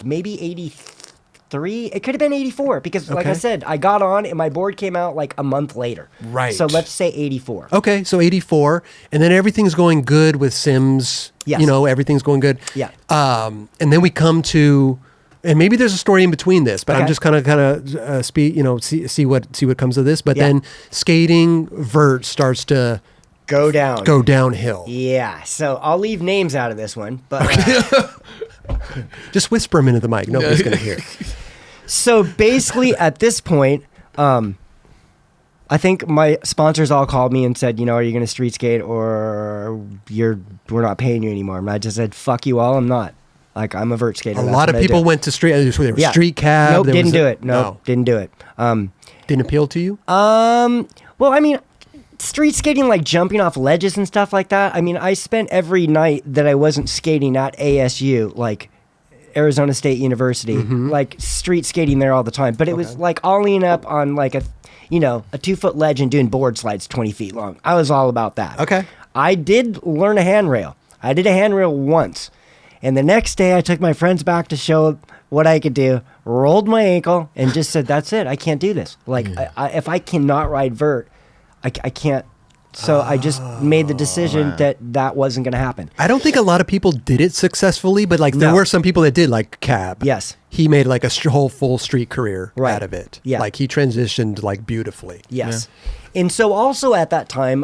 Maybe 83. It could have been 84 because, like I Okay. said, I got on and my board came out like a month later. Right. So let's say 84. Okay, so 84, and then everything's going good with Sims. Yes. Everything's going good. Yeah. And then we come to, and maybe there's a story in between this, but I'm Okay. just kind of see what comes of this. But Yeah. then skating vert starts to Go down. go downhill. Yeah. So I'll leave names out of this one, but Just whisper them into the mic. Nobody's going to hear. so basically at this point, I think my sponsors all called me and said, are you going to street skate or we're not paying you anymore? And I just said, fuck you all. I'm not. Like, I'm a vert skater. A That's lot of what I people do. went to street. They were Yeah. street cab. Nope, there didn't was do a- it. Nope, didn't do it. Didn't appeal to you. Well, I mean, street skating, like jumping off ledges and stuff like that. I mean, I spent every night that I wasn't skating at ASU, like Arizona State University, like street skating there all the time. But it was like ollieing up on like a 2-foot ledge and doing board slides 20 feet long. I was all about that. Okay. I did learn a handrail. I did a handrail once. And the next day I took my friends back to show what I could do, rolled my ankle, and just said, that's it. I can't do this. Like, if I cannot ride vert, I can't. So I just made the decision that wasn't going to happen. I don't think a lot of people did it successfully, but like there No. were some people that did, like Cab. Yes. He made like a whole full street career Right. out of it. Yeah. Like he transitioned like beautifully. Yes. And so also at that time,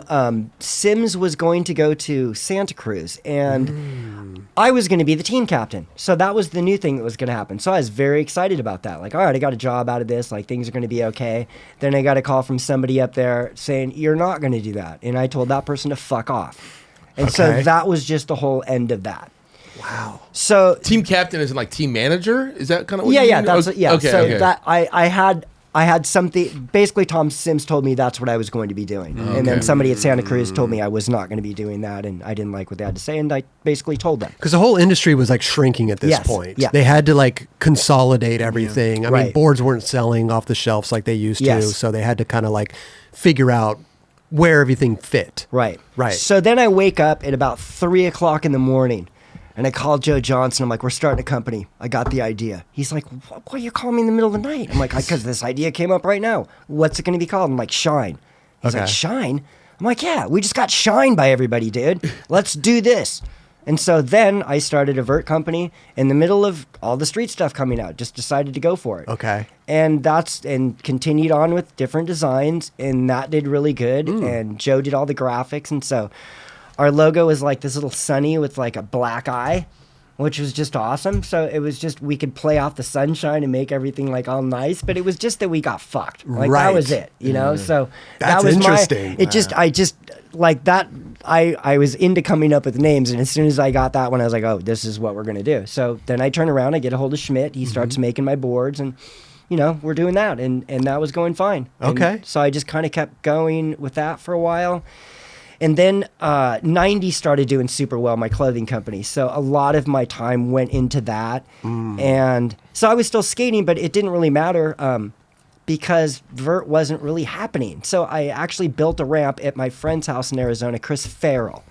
Sims was going to go to Santa Cruz, and I was going to be the team captain. So that was the new thing that was going to happen. So I was very excited about that. Like, all right, I got a job out of this. Like, things are going to be okay. Then I got a call from somebody up there saying, you're not going to do that. And I told that person to fuck off. And so Okay. that was just the whole end of that. Wow. So Team captain isn't like team manager? Is that kind of what yeah, you yeah, mean? that's Okay, yeah. okay, So okay. that I had something. Basically, Tom Sims told me that's what I was going to be doing, and then Okay. somebody at Santa Cruz told me I was not going to be doing that, and I didn't like what they had to say, and I basically told them. Because the whole industry was like shrinking at this Yes, point. yeah. They had to like consolidate everything. I mean, Right. boards weren't selling off the shelves like they used to. Yes. So they had to kind of like figure out where everything fit. Right. Right. So then I wake up at about 3:00 in the morning, and I call Joe Johnson. I'm like, we're starting a company. I got the idea. He's like, why are you calling me in the middle of the night? I'm like, because this idea came up right now. What's it going to be called? I'm like, Shine. He's Okay. like, Shine? I'm like, yeah, we just got shined by everybody, dude. Let's do this. And so then I started a vert company in the middle of all the street stuff coming out. Just decided to go for it. Okay. And continued on with different designs, and that did really good. And Joe did all the graphics, and so our logo was like this little sunny with like a black eye, which was just awesome. So it was just we could play off the sunshine and make everything like all nice, but it was just that we got fucked. Like Right. that was it, you know. So That's that was interesting. I just like that. I was into coming up with names, and as soon as I got that one, I was like, oh, this is what we're gonna do. So then I turn around, I get a hold of Schmidt. He starts making my boards, and we're doing that, and that was going fine. And Okay. so I just kind of kept going with that for a while. And then 90 started doing super well, my clothing company. So a lot of my time went into that. And so I was still skating, but it didn't really matter because vert wasn't really happening. So I actually built a ramp at my friend's house in Arizona, Chris Farrell.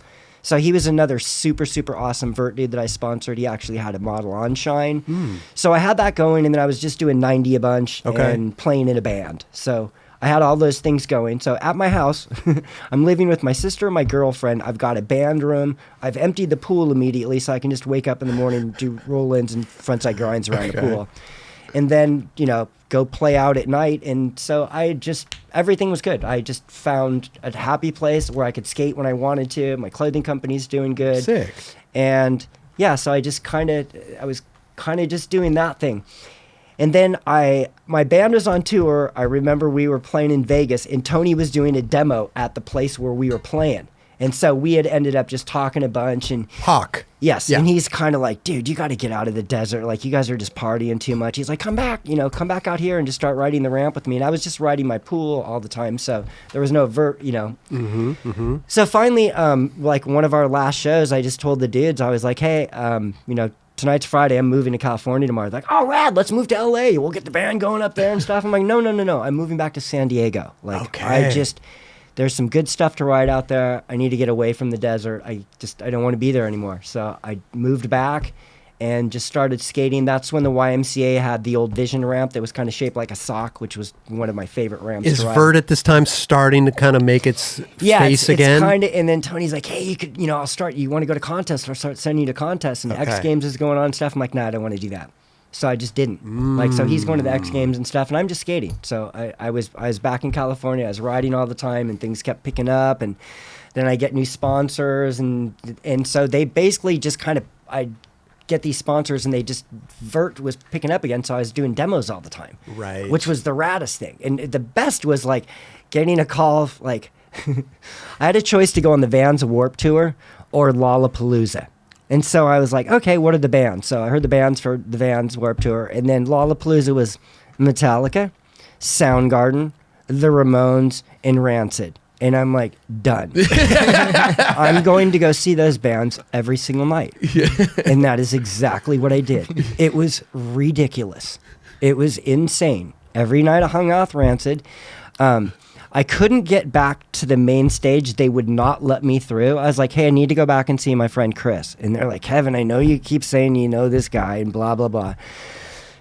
So he was another super, super awesome vert dude that I sponsored. He actually had a model on Shine. So I had that going, and then I was just doing 90 a bunch Okay. and playing in a band. So I had all those things going. So at my house, I'm living with my sister and my girlfriend. I've got a band room. I've emptied the pool immediately so I can just wake up in the morning and do roll-ins and frontside grinds around the pool. And then, go play out at night. And so everything was good. I just found a happy place where I could skate when I wanted to. My clothing company's doing good. Sick. And yeah, so I just I was kind of just doing that thing. And then my band was on tour. I remember we were playing in Vegas, and Tony was doing a demo at the place where we were playing. And so we had ended up just talking a bunch. And Hawk. yes, Yeah. and he's kind of like, dude, you got to get out of the desert. Like, you guys are just partying too much. He's like, come back out here and just start riding the ramp with me. And I was just riding my pool all the time, so there was no vert, So finally, like one of our last shows, I just told the dudes, I was like, hey, tonight's Friday. I'm moving to California tomorrow. They're like, oh, rad, let's move to LA. We'll get the band going up there and stuff. I'm like, no. I'm moving back to San Diego. Like, Okay. There's some good stuff to ride out there. I need to get away from the desert. I don't want to be there anymore. So I moved back and just started skating. That's when the YMCA had the old Vision ramp that was kind of shaped like a sock, which was one of my favorite ramps Is to ride. Vert at this time starting to kind of make its face again? It's kind of, and then Tony's like, hey, you could, I'll start, you want to go to contests? I'll start sending you to contests, and the X Okay. Games is going on and stuff. I'm like, nah, I don't want to do that. So I just didn't. Like, so he's going to the X Games and stuff, and I'm just skating. So I was back in California. I was riding all the time, and things kept picking up, and then I get new sponsors, and so they basically just kind of, I get these sponsors, and they just, Vert was picking up again, so I was doing demos all the time. Right. Which was the raddest thing. And the best was, like, getting a call, like, I had a choice to go on the Vans Warped Tour or Lalapalooza. And so I was like, okay, what are the bands? So I heard the bands for the Vans Warped Tour. And then Lalapalooza was Metallica, Soundgarden, The Ramones, and Rancid. And I'm like, done. I'm going to go see those bands every single night. And that is exactly what I did. It was ridiculous. It was insane. Every night I hung out with Rancid. I couldn't get back to the main stage. They would not let me through. I was like, hey, I need to go back and see my friend Chris. And they're like, Kevin, I know you keep saying you know this guy and blah, blah, blah.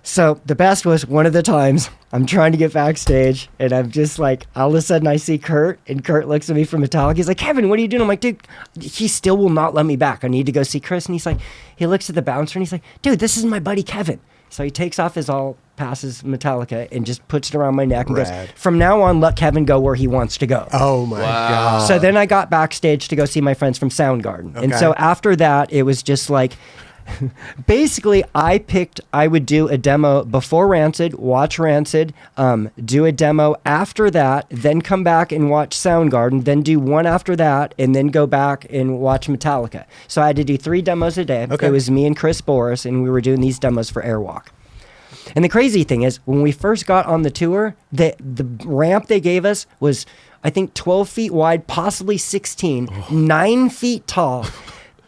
So the best was one of the times I'm trying to get backstage, and I'm just like, all of a sudden I see Kurt, and Kurt looks at me from Metallica. He's like, Kevin, what are you doing? I'm like, dude, he still will not let me back. I need to go see Chris. And he's like, he looks at the bouncer, and he's like, dude, this is my buddy Kevin. So he takes off his all passes Metallica and just puts it around my neck and Rad. goes, from now on, let Kevin go where he wants to go. Oh my God. So then I got backstage to go see my friends from Soundgarden. And Okay. so after that, it was just like, basically, I would do a demo before Rancid, watch Rancid, do a demo after that, then come back and watch Soundgarden, then do one after that, and then go back and watch Metallica. So I had to do 3 demos a day. Okay. It was me and Chris Boris, and we were doing these demos for Airwalk. And the crazy thing is, when we first got on the tour, the ramp they gave us was, I think, 12 feet wide, possibly 16, 9 feet tall,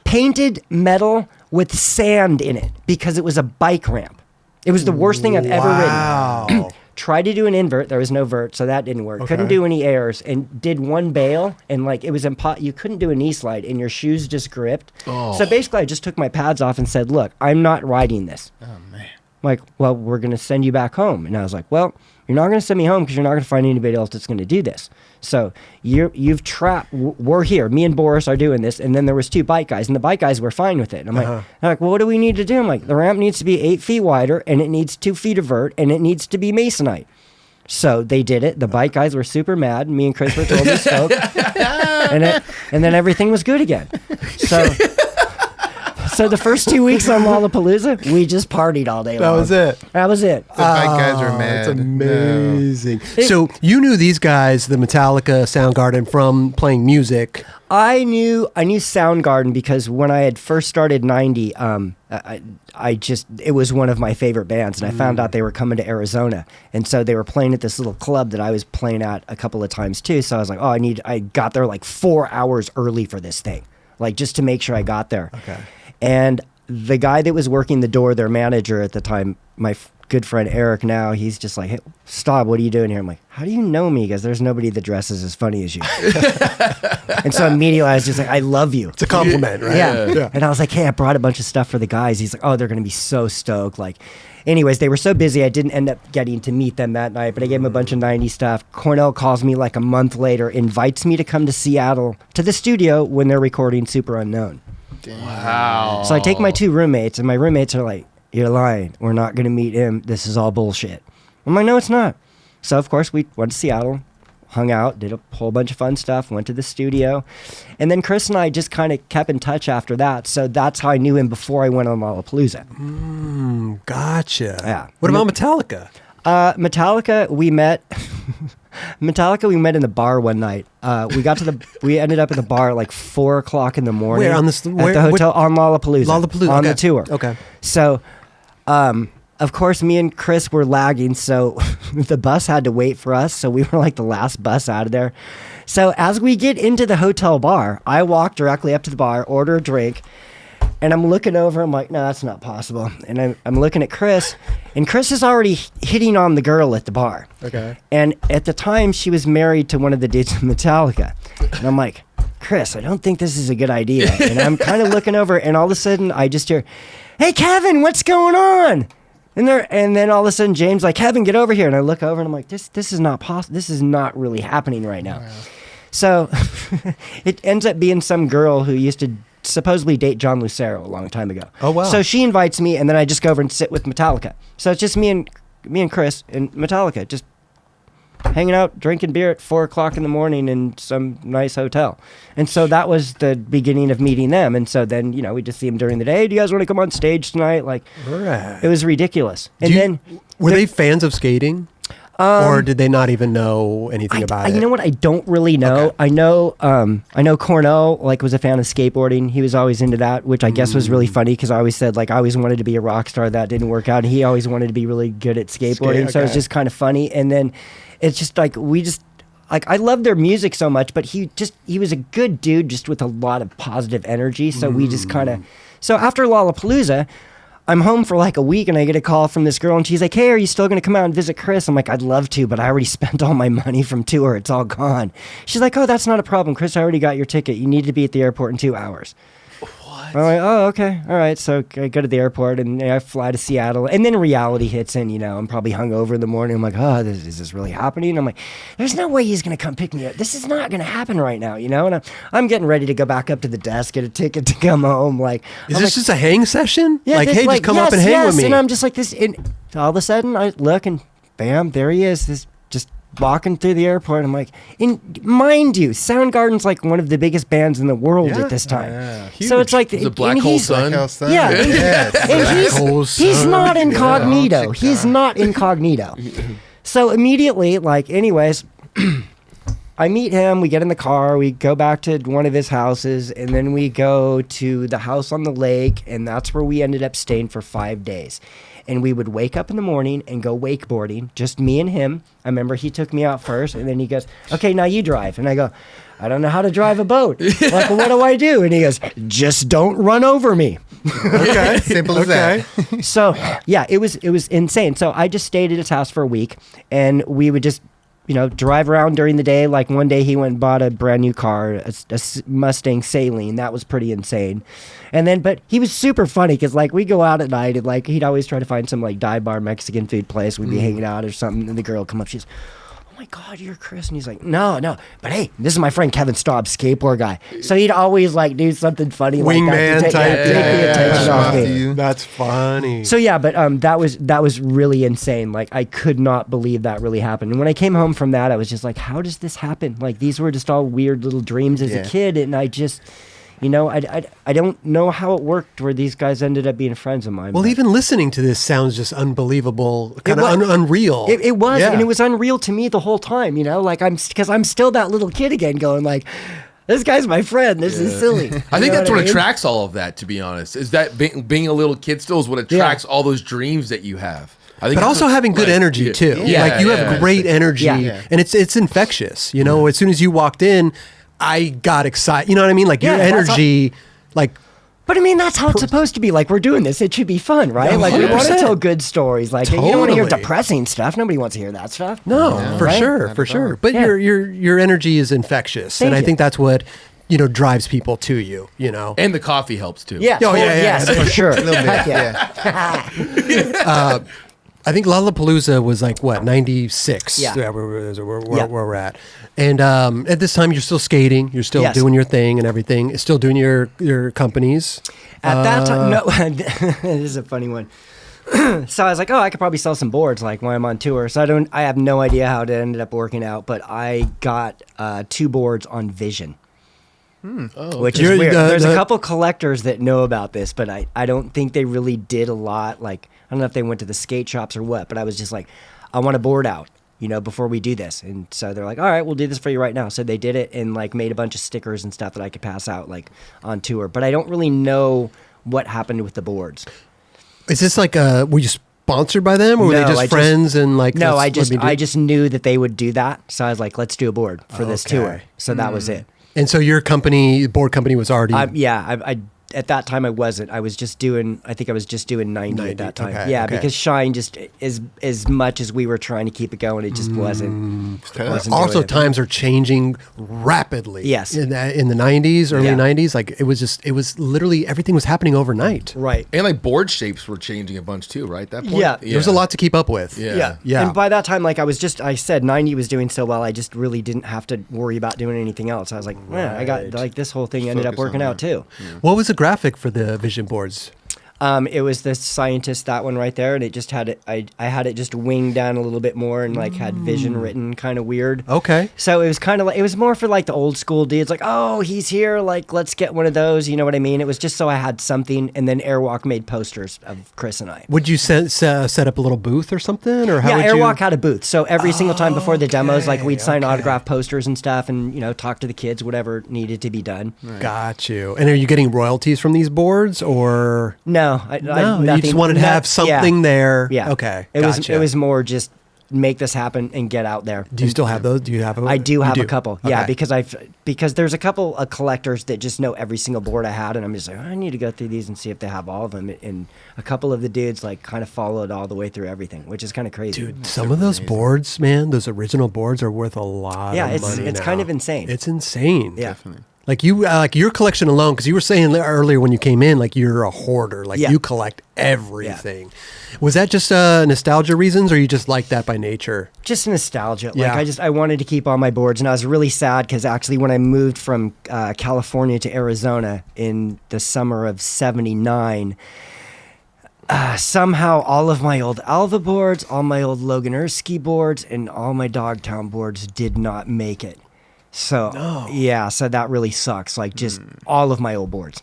painted metal with sand in it because it was a bike ramp. It was the worst thing I've ever ridden. Wow. Tried to do an invert. There was no vert, so that didn't work. Couldn't Okay. do any airs, and did one bail, and like it was you couldn't do a knee slide, and your shoes just gripped. So basically, I just took my pads off and said, "Look, I'm not riding this." Oh man. Like, well, we're going to send you back home. And I was like, well, you're not going to send me home because you're not going to find anybody else that's going to do this. So you've trapped, we're here. Me and Boris are doing this. And then there was 2 bike guys, and the bike guys were fine with it. And they're like, well, what do we need to do? I'm like, the ramp needs to be 8 feet wider, and it needs 2 feet of vert, and it needs to be masonite. So they did it. The bike guys were super mad. Me and Chris were totally stoked. And then everything was good again. So the first 2 weeks on Lalapalooza, we just partied all day long. That was it. That was it. The bike guys are mad. It's amazing. So you knew these guys, the Metallica, Soundgarden, from playing music. I knew Soundgarden because when I had first started 90, it was one of my favorite bands, and I found out they were coming to Arizona, and so they were playing at this little club that I was playing at a couple of times too. So I was like, I got there like 4 hours early for this thing, like just to make sure I got there. Okay. And the guy that was working the door, their manager at the time, my good friend Eric now, he's just like, hey, Staab, what are you doing here? I'm like, how do you know me? Because there's nobody that dresses as funny as you. And so immediately I was just like, I love you. It's a compliment, right? Yeah. And I was like, hey, I brought a bunch of stuff for the guys. He's like, oh, they're going to be so stoked. Like, anyways, they were so busy, I didn't end up getting to meet them that night, but I gave them a bunch of 90s stuff. Cornell calls me like a month later, invites me to come to Seattle to the studio when they're recording Super Unknown. Wow. So I take my 2 roommates, and my roommates are like, you're lying. We're not going to meet him. This is all bullshit. I'm like, no, it's not. So, of course, we went to Seattle, hung out, did a whole bunch of fun stuff, went to the studio. And then Chris and I just kind of kept in touch after that. So that's how I knew him before I went on Lalapalooza. Gotcha. Yeah. What about Metallica? Metallica, we met. Metallica, we met in the bar one night. We ended up at the bar at like 4 o'clock in the morning. Where on at the hotel on Lalapalooza. Lalapalooza on okay. the tour. Okay. So, of course, me and Chris were lagging, so the bus had to wait for us. So we were like the last bus out of there. So as we get into the hotel bar, I walk directly up to the bar, order a drink. And I'm looking over, I'm like, no, that's not possible. And I'm looking at Chris, and Chris is already hitting on the girl at the bar. Okay. And at the time, she was married to one of the dudes from Metallica. And I'm like, Chris, I don't think this is a good idea. And I'm kind of looking over, and all of a sudden, I just hear, hey, Kevin, what's going on? And then all of a sudden, James like, Kevin, get over here. And I look over, and I'm like, this is not possible. This is not really happening right now. Wow. So it ends up being some girl who used to supposedly date John Lucero a long time ago. Oh, wow. So she invites me, and then I just go over and sit with Metallica. So it's just me and Chris and Metallica just hanging out, drinking beer at 4 o'clock in the morning in some nice hotel. And so that was the beginning of meeting them. And so then, we just see them during the day. Hey, do you guys want to come on stage tonight? Like, right. It was ridiculous. And were they fans of skating? Or did they not even know anything about it? You know what? I don't really know. Okay. I know Cornell was a fan of skateboarding. He was always into that, which I guess was really funny because I always said I always wanted to be a rock star. That didn't work out. And he always wanted to be really good at skateboarding. Okay. So it was just kind of funny. And then it's just I love their music so much, but he was a good dude just with a lot of positive energy. So we just kind of, so after Lalapalooza, I'm home for a week, and I get a call from this girl, and she's like, hey, are you still going to come out and visit Chris? I'm like, I'd love to, but I already spent all my money from tour. It's all gone. She's like, oh, that's not a problem. Chris, I already got your ticket. You need to be at the airport in 2 hours. What? I'm like, oh, okay. All right. So I go to the airport, and I fly to Seattle, and then reality hits in. I'm probably hungover in the morning. I'm like, oh, is this really happening? I'm like, there's no way he's going to come pick me up. This is not going to happen right now, And I'm getting ready to go back up to the desk, get a ticket to come home. Is this just a hang session? Yeah, hey, just come up and hang with me. And I'm just like this. And all of a sudden, I look, and bam, there he is. This just walking through the airport. I'm like, and mind you, Soundgarden's one of the biggest bands in the world at this time. Yeah, it's so it's the Black Hole Sun. Yeah, and he's not incognito. Yeah. He's not incognito. So immediately, anyways, I meet him. We get in the car. We go back to one of his houses, and then we go to the house on the lake, and that's where we ended up staying for 5 days. And we would wake up in the morning and go wakeboarding, just me and him. I remember he took me out first, and then he goes, okay, now you drive. And I go, I don't know how to drive a boat. What do I do? And he goes, just don't run over me. Okay, simple as that. So, yeah, it was insane. So I just stayed at his house for a week, and we would just drive around during the day. One day he went and bought a brand new car, a Mustang Saline. That was pretty insane. And then, but he was super funny because we go out at night, and he'd always try to find some dive bar Mexican food place. We'd be hanging out or something, and the girl would come up. She's, oh my God, you're Chris. And he's like, no, but hey, this is my friend Kevin Staab, skateboard guy. So he'd always do something funny wingman like that. Take the attention off me. That's funny. So yeah, but that was really insane. I could not believe that really happened. And when I came home from that, I was just like, how does this happen? These were just all weird little dreams as a kid, and I just, I don't know how it worked where these guys ended up being friends of mine. Well, even listening to this sounds just unbelievable, kind of unreal. It was, and it was unreal to me the whole time. Because I'm still that little kid again, going this guy's my friend. This is silly. I think that's what attracts all of that, to be honest. Is that being a little kid still is what attracts all those dreams that you have. I think but also having good energy too. Yeah, you have great energy, and it's infectious. As soon as you walked in, I got excited. You know what I mean? Your energy, But I mean, that's how it's supposed to be. We're doing this. It should be fun, right? We want to tell good stories. You don't want to hear depressing stuff. Nobody wants to hear that stuff. No, for sure. But your energy is infectious. I think that's what, drives people to you, And the coffee helps too. Yeah. Yes, for sure. A little bit, I think Lalapalooza was 96. Yeah. Where we're at. And at this time, you're still skating. You're still doing your thing and everything. Still doing your companies. At that time, no. This is a funny one. So I was like, oh, I could probably sell some boards like when I'm on tour. So I have no idea how it ended up working out, but I got 2 boards on Vision. Which is weird. There's a couple collectors that know about this, but I don't think they really did a lot. Like, I don't know if they went to the skate shops or what, but I was just like, I want a board out, before we do this. And so they're like, all right, we'll do this for you right now. So they did it and like made a bunch of stickers and stuff that I could pass out like on tour. But I don't really know what happened with the boards. Is this like were you sponsored by them, or were they just friends and like? No, I just knew that they would do that. So I was like, let's do a board for this tour. So that was it. And so your board company was already... I at that time I wasn't. I was just doing 90 at that time. Okay. Because Shine just, as much as we were trying to keep it going, it just wasn't. Also, times are changing rapidly. Yes. In the 90s, early 90s, like it was literally, everything was happening overnight. Right. And like board shapes were changing a bunch too, right? That point? Yeah. There was a lot to keep up with. Yeah. And by that time, like I said 90 was doing so well, I just really didn't have to worry about doing anything else. I was like, man, I got like this whole thing ended up working out too. Yeah. What was the graphic for the Vision boards? It was the Scientist, that one right there, and it just had it. I had it just winged down a little bit more and like had Vision written kind of weird. Okay. So it was kind of like, it was more for like the old school dudes, like, oh, he's here, like let's get one of those. You know what I mean? It was just so I had something, and then Airwalk made posters of Chris and I. Would you set up a little booth or something, or how? Yeah, would Airwalk had a booth, so every single time before the demos, like we'd sign okay. autograph posters and stuff, and talk to the kids, whatever needed to be done. Right. Got you. And are you getting royalties from these boards, or No, you just wanted to have something there? Yeah. Okay. It was more just make this happen and get out there. Do you still have those? Do you have? I do have a couple. Yeah, Okay. because there's a couple of collectors that just know every single board I had, and I'm just like, I need to go through these and see if they have all of them. And a couple of the dudes like kind of followed all the way through everything, which is kind of crazy. Dude, some of those boards, man, those original boards are worth a lot. Yeah, of money it's now. kind of insane. It's insane. Yeah. Definitely. Like your collection alone, because you were saying earlier when you came in, like you're a hoarder, like you collect everything. Yeah. Was that just nostalgia reasons, or you just like that by nature? Just nostalgia. Yeah. Like I wanted to keep all my boards, and I was really sad because actually when I moved from California to Arizona in the summer of '79. Somehow all of my old Alva boards, all my old Logan Ersky boards, and all my Dogtown boards did not make it. So, so that really sucks. Like, just all of my old boards.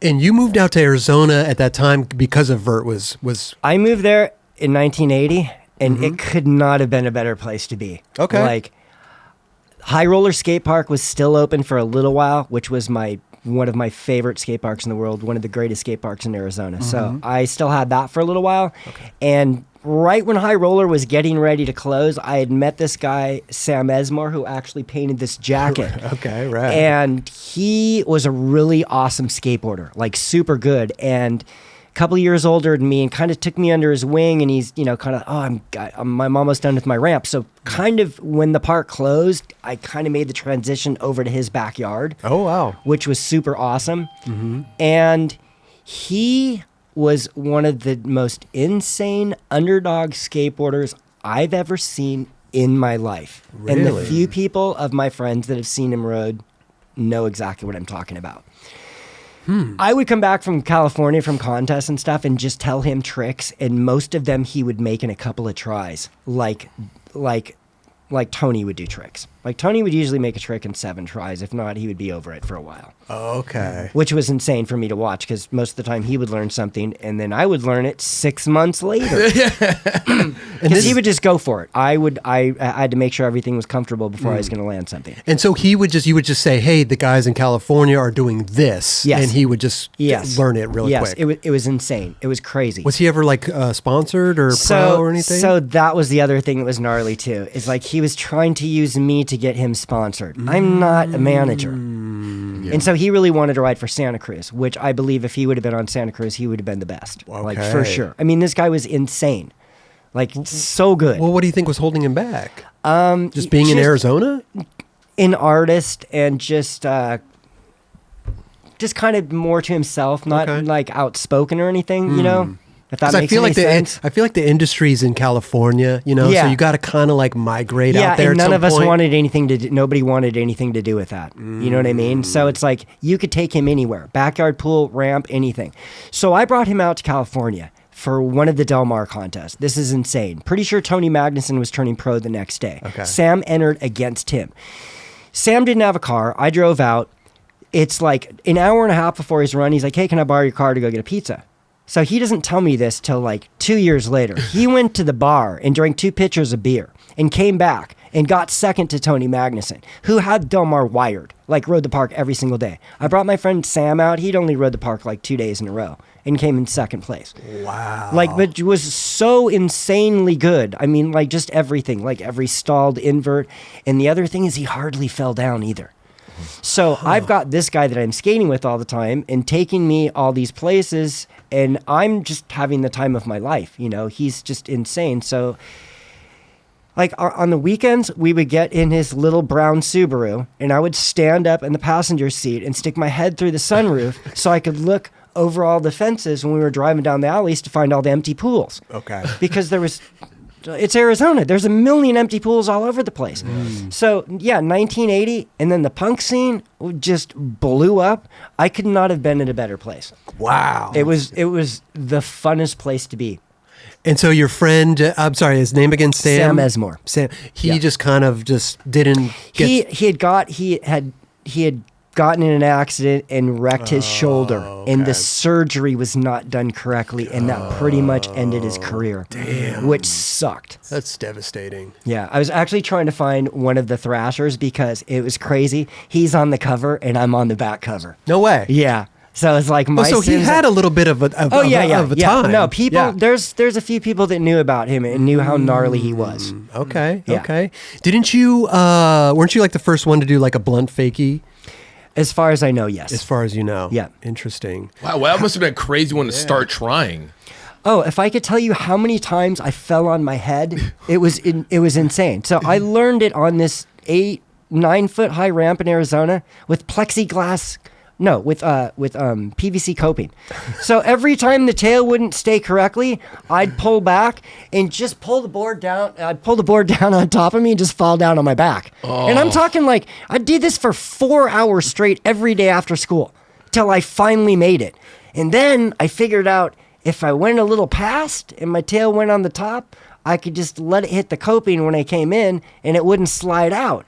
And you moved out to Arizona at that time because of Vert was... I moved there in 1980, and it could not have been a better place to be. Okay. Like, High Roller Skate Park was still open for a little while, which was one of my favorite skate parks in the world, one of the greatest skate parks in Arizona. So I still had that for a little while. Okay. And right when High Roller was getting ready to close, I had met this guy, Sam Esmore, who actually painted this jacket. Okay, right. And he was a really awesome skateboarder, like super good. And a couple of years older than me, and kind of took me under his wing, and he's, kind of, I'm almost done with my ramp. So kind of when the park closed, I kind of made the transition over to his backyard. Oh, wow. Which was super awesome. And he was one of the most insane underdog skateboarders I've ever seen in my life. Really? And the few people of my friends that have seen him rode know exactly what I'm talking about. I would come back from California from contests and stuff and just tell him tricks, and most of them he would make in a couple of tries, like Tony would do tricks. Like Tony would usually make a trick in 7 tries. If not, he would be over it for a while. Okay. Which was insane for me to watch, because most of the time he would learn something and then I would learn it 6 months later. Because he would just go for it. I had to make sure everything was comfortable before I was going to land something. And so you would just say, hey, the guys in California are doing this. Yes. And he would just learn it really quick. Yes, it was insane. It was crazy. Was he ever like sponsored or pro or anything? So that was the other thing that was gnarly too. Is like he was trying to use me to get him sponsored. I'm not a manager. And so he really wanted to ride for Santa Cruz, which I believe if he would have been on Santa Cruz, he would have been the best. Okay. Like for sure. I mean, this guy was insane. Like so good. Well, what do you think was holding him back? Just being in Arizona? An artist and just kind of more to himself, not like outspoken or anything, you know? If that makes any sense. I feel like the industry's in California, so you got to kind of like migrate out there. And at none some of us point. wanted anything to do, nobody wanted anything to do with that. You know what I mean? So it's like you could take him anywhere, backyard pool, ramp, anything. So I brought him out to California for one of the Del Mar contests. This is insane. Pretty sure Tony Magnuson was turning pro the next day. Okay. Sam entered against him. Sam didn't have a car. I drove out. It's like an hour and a half before his run. He's like, hey, can I borrow your car to go get a pizza? So he doesn't tell me this till like 2 years later. He went to the bar and drank 2 pitchers of beer and came back and got second to Tony Magnuson, who had Del Mar wired, like rode the park every single day. I brought my friend Sam out. He'd only rode the park like 2 days in a row and came in second place. Wow. Like, but it was so insanely good. I mean, like just everything, like every stalled invert. And the other thing is he hardly fell down either. So I've got this guy that I'm skating with all the time and taking me all these places, and I'm just having the time of my life. You know, he's just insane. So like on the weekends, we would get in his little brown Subaru, and I would stand up in the passenger seat and stick my head through the sunroof so I could look over all the fences when we were driving down the alleys to find all the empty pools. Okay. Because it's Arizona. There's a million empty pools all over the place. So yeah, 1980, and then the punk scene just blew up. I could not have been in a better place. Wow. It was the funnest place to be. And so your friend, I'm sorry, his name again, Sam? Sam Esmore. Sam. He Yeah. just kind of just didn't get... He had gotten in an accident and wrecked his shoulder, and the surgery was not done correctly, and that pretty much ended his career. Damn. Which sucked. That's devastating. Yeah, I was actually trying to find one of the Thrashers because it was crazy. He's on the cover and I'm on the back cover. No way. Yeah. So it's like my so he sins had a little bit of a time. No, people Yeah. there's a few people that knew about him and knew how gnarly he was. Okay. Yeah. Okay. Didn't you weren't you like the first one to do like a blunt fakie, As far as I know, yes. as far as you know? Yeah. Interesting. Wow, well, that must have been a crazy one to start trying. Oh, if I could tell you how many times I fell on my head, it was insane. So I learned it on this 8-9 foot high ramp in Arizona with plexiglass. No, with PVC coping. So every time the tail wouldn't stay correctly, I'd pull back and just pull the board down. I'd pull the board down on top of me and just fall down on my back. And I'm talking like I did this for 4 hours straight every day after school till I finally made it. And then I figured out if I went a little past and my tail went on the top, I could just let it hit the coping when I came in and it wouldn't slide out.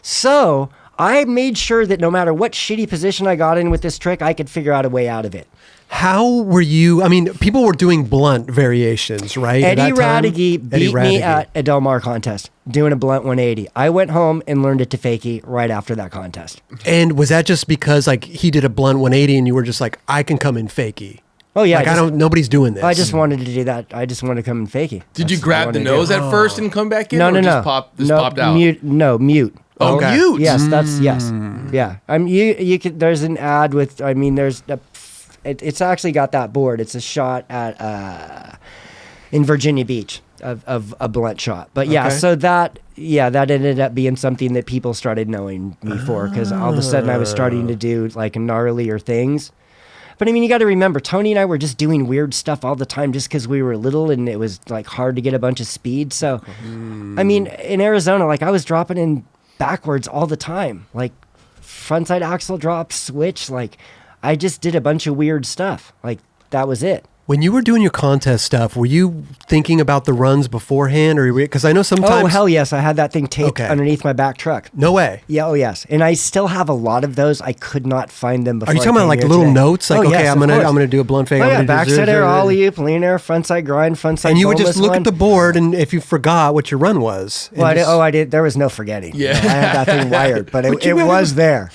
So I made sure that no matter what shitty position I got in with this trick, I could figure out a way out of it. How were you? I mean, people were doing blunt variations, right? at Eddie that time? Radke beat me at a Del Mar contest doing a blunt 180. I went home and learned it to fakie right after that contest. And was that just because like he did a blunt 180 and you were just like, I can come in fakie? Oh yeah, Like nobody's doing this. I just wanted to do that. I just wanted to come in fakie. Did you That's what I grab the wanted to do. nose at first and come back in? No, or no, no. Just popped out? Mute. No, mute. Oh, Okay. mute. Yes, that's yes. Yeah. You could. There's an ad with. I mean, it's actually got that board. It's a shot at in Virginia Beach of a blunt shot. But yeah, Okay. so that ended up being something that people started knowing me for because all of a sudden I was starting to do like gnarlier things. But I mean, you got to remember, Tony and I were just doing weird stuff all the time just because we were little and it was like hard to get a bunch of speed. So, I mean, in Arizona, like I was dropping in backwards all the time, like frontside axle drop, switch. Like I just did a bunch of weird stuff. Like that was it. When you were doing your contest stuff, were you thinking about the runs beforehand, or because I know sometimes? Oh hell yes, I had that thing taped Okay. underneath my back truck. No way. Yeah, oh yes, and I still have a lot of those. I could not find them before. Are you I talking about came like here little today. notes? Like, Oh, okay, yes, I'm of course. gonna do a blunt fake. Oh I'm yeah, gonna do backside air, zero, zero. ollie oop, lean air, frontside grind, frontside. And you would just boneless look one. at the board, and if you forgot what your run was, and Well, just- I did. There was no forgetting. Yeah. I had that thing wired, but But it you was there.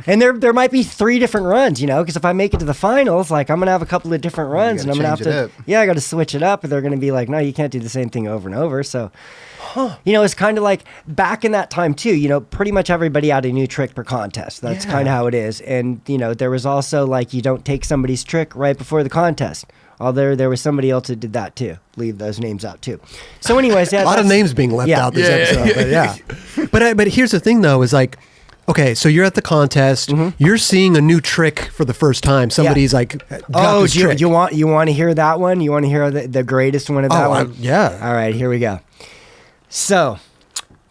And there might be 3 different runs, you know, because if I make it to the finals, like I'm gonna have a couple of different runs, and I'm gotta gonna have change it to, up. yeah, I got to switch it up. And they're gonna be like, no, you can't do the same thing over and over. So, you know, it's kind of like back in that time too. You know, pretty much everybody had a new trick per contest. That's kind of how it is. And you know, there was also like you don't take somebody's trick right before the contest. Although there was somebody else who did that too. Leave those names out too. So, anyways, yeah, a lot of that's- names being left yeah. out this Yeah. episode. But yeah, but here's the thing though: is like, okay, so you're at the contest, you're seeing a new trick for the first time. Somebody's like, got Oh, this do you, trick. you want to hear that one? You want to hear the greatest one of that one? yeah. All right, here we go. So,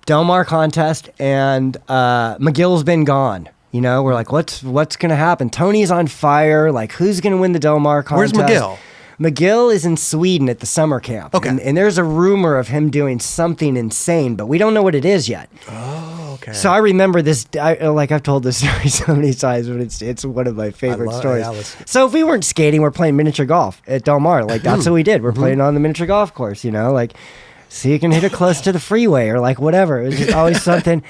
Del Mar contest, and McGill's been gone. You know, we're like, what's gonna happen? Tony's on fire. Like, who's gonna win the Del Mar Where's contest? McGill? McGill is in Sweden at the summer camp. Okay. And there's a rumor of him doing something insane, but we don't know what it is yet. Oh, okay. So I remember this, I've told this story so many times, but it's one of my favorite stories. So if we weren't skating, we're playing miniature golf at Del Mar. Like, that's what we did. We're playing on the miniature golf course, like, so you can hit it close to the freeway or like whatever. It was just always something.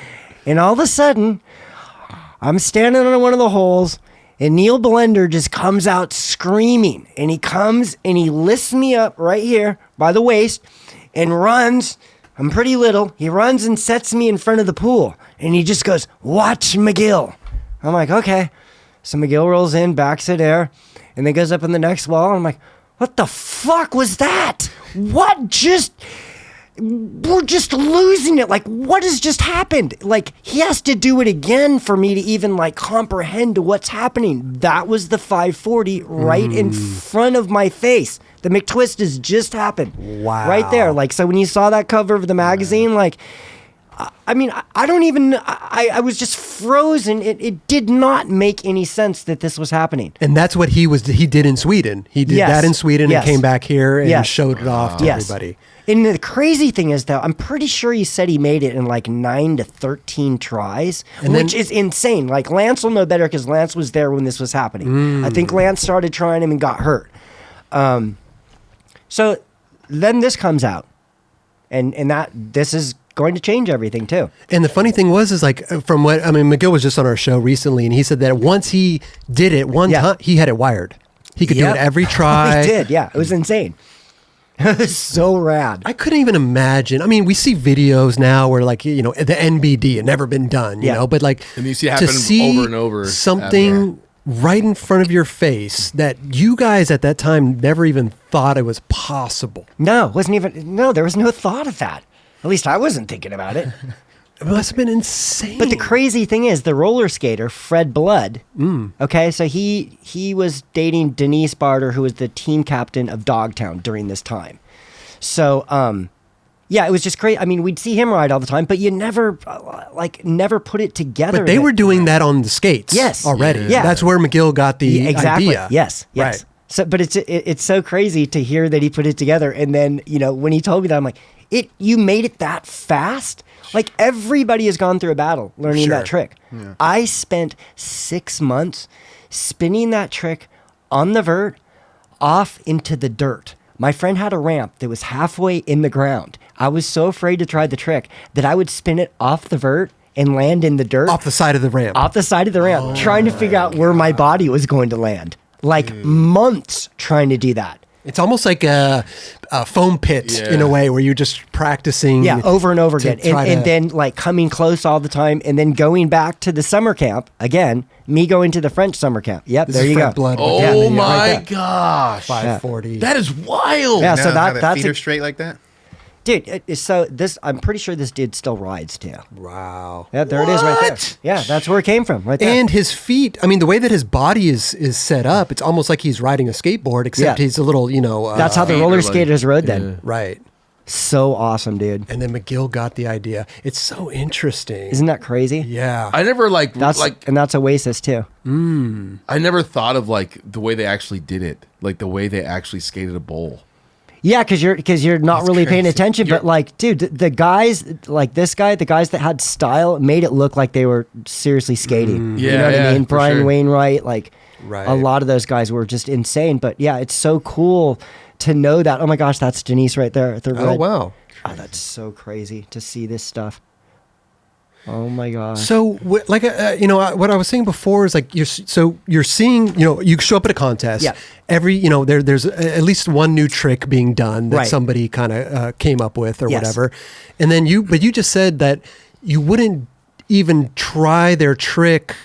And all of a sudden, I'm standing on one of the holes, and Neil Blender just comes out screaming. And he comes and he lifts me up right here by the waist and runs. I'm pretty little. He runs and sets me in front of the pool. And he just goes, "Watch McGill." I'm like, okay. So McGill rolls in, backs it air, and then goes up on the next wall. And I'm like, what the fuck was that? We're just losing it. Like, what has just happened? Like, he has to do it again for me to even like comprehend what's happening. That was the 540 right in front of my face. The McTwist has just happened. Wow. Right there. Like, so when you saw that cover of the magazine, like, I mean, I don't even, I was just frozen. It did not make any sense that this was happening. And that's what he did in Sweden. He did that in Sweden and came back here and showed it off to everybody. And the crazy thing is, though, I'm pretty sure he said he made it in like 9 to 13 tries, which is insane. Like, Lance will know better because Lance was there when this was happening. I think Lance started trying him and got hurt. So then this comes out, and this is going to change everything too. And the funny thing was like, from what, I mean, McGill was just on our show recently, and he said that once he did it one time, he had it wired. He could do it every try. He did, yeah. It was insane. It was so rad. I couldn't even imagine. I mean, we see videos now where, like, the NBD had never been done, you know, but like, and you see it happen over and over. Something right in front of your face that you guys at that time never even thought it was possible. No, there was no thought of that. At least I wasn't thinking about it. It must have been insane. But the crazy thing is, the roller skater, Fred Blood, okay, so he was dating Denise Barter, who was the team captain of Dogtown during this time. So, it was just great. I mean, we'd see him ride all the time, but you never put it together. But they were doing that on the skates already. Yeah. That's where McGill got the idea. Yes. Right. So, but it's so crazy to hear that he put it together. And then, when he told me that, I'm like, you made it that fast? Like, everybody has gone through a battle learning that trick. Yeah. I spent 6 months spinning that trick on the vert off into the dirt. My friend had a ramp that was halfway in the ground. I was so afraid to try the trick that I would spin it off the vert and land in the dirt. Off the side of the ramp. Trying to figure out where my body was going to land. Like, months trying to do that. It's almost like a foam pit in a way, where you're just practicing. Yeah, over and over again. And then, like, coming close all the time, and then going back to the summer camp. Again, me going to the French summer camp. Yep, this there you go. Blood. Oh, my gosh. 540. That is wild. Yeah, so that's feet are straight like that? Dude, I'm pretty sure this dude still rides too. Wow. Yeah, there it is right there. Yeah, that's where it came from, right there. And his feet, I mean, the way that his body is set up, it's almost like he's riding a skateboard, except he's a little, that's how the roller skaters rode then. Right. So awesome, dude. And then McGill got the idea. It's so interesting. Isn't that crazy? Yeah. I never and that's Oasis too. I never thought of like the way they actually did it, like the way they actually skated a bowl. Yeah, because you're not really paying attention. But like, dude, the guys like this guy, the guys that had style, made it look like they were seriously skating. You know what I mean? Brian Wainwright, like, a lot of those guys were just insane. But yeah, it's so cool to know that. Oh my gosh, that's Denise right there. Oh wow, that's so crazy to see this stuff. Oh my gosh. So, like, what I was saying before is like, you're seeing, you show up at a contest. Yeah. Every, there's at least one new trick being done that somebody kind of came up with or whatever. And then you just said that you wouldn't even try their trick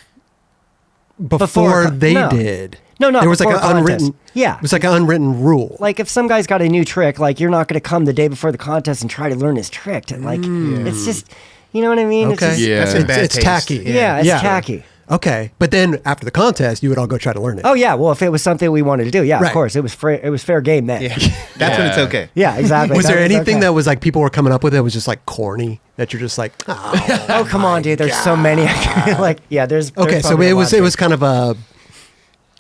before they did. No, there was like an unwritten. Yeah, it was like an unwritten rule. Like, if some guy's got a new trick, like, you're not going to come the day before the contest and try to learn his trick. It's just. You know what I mean? Okay. It's tacky. Yeah, it's tacky. Okay. But then after the contest, you would all go try to learn it. Oh, yeah. Well, if it was something we wanted to do, of course. It was fair game then. Yeah. That's when it's okay. Yeah, exactly. Was there anything that was like people were coming up with that was just like corny, that you're just like, oh come on, dude. There's so many. Like, there's okay, so it was kind of a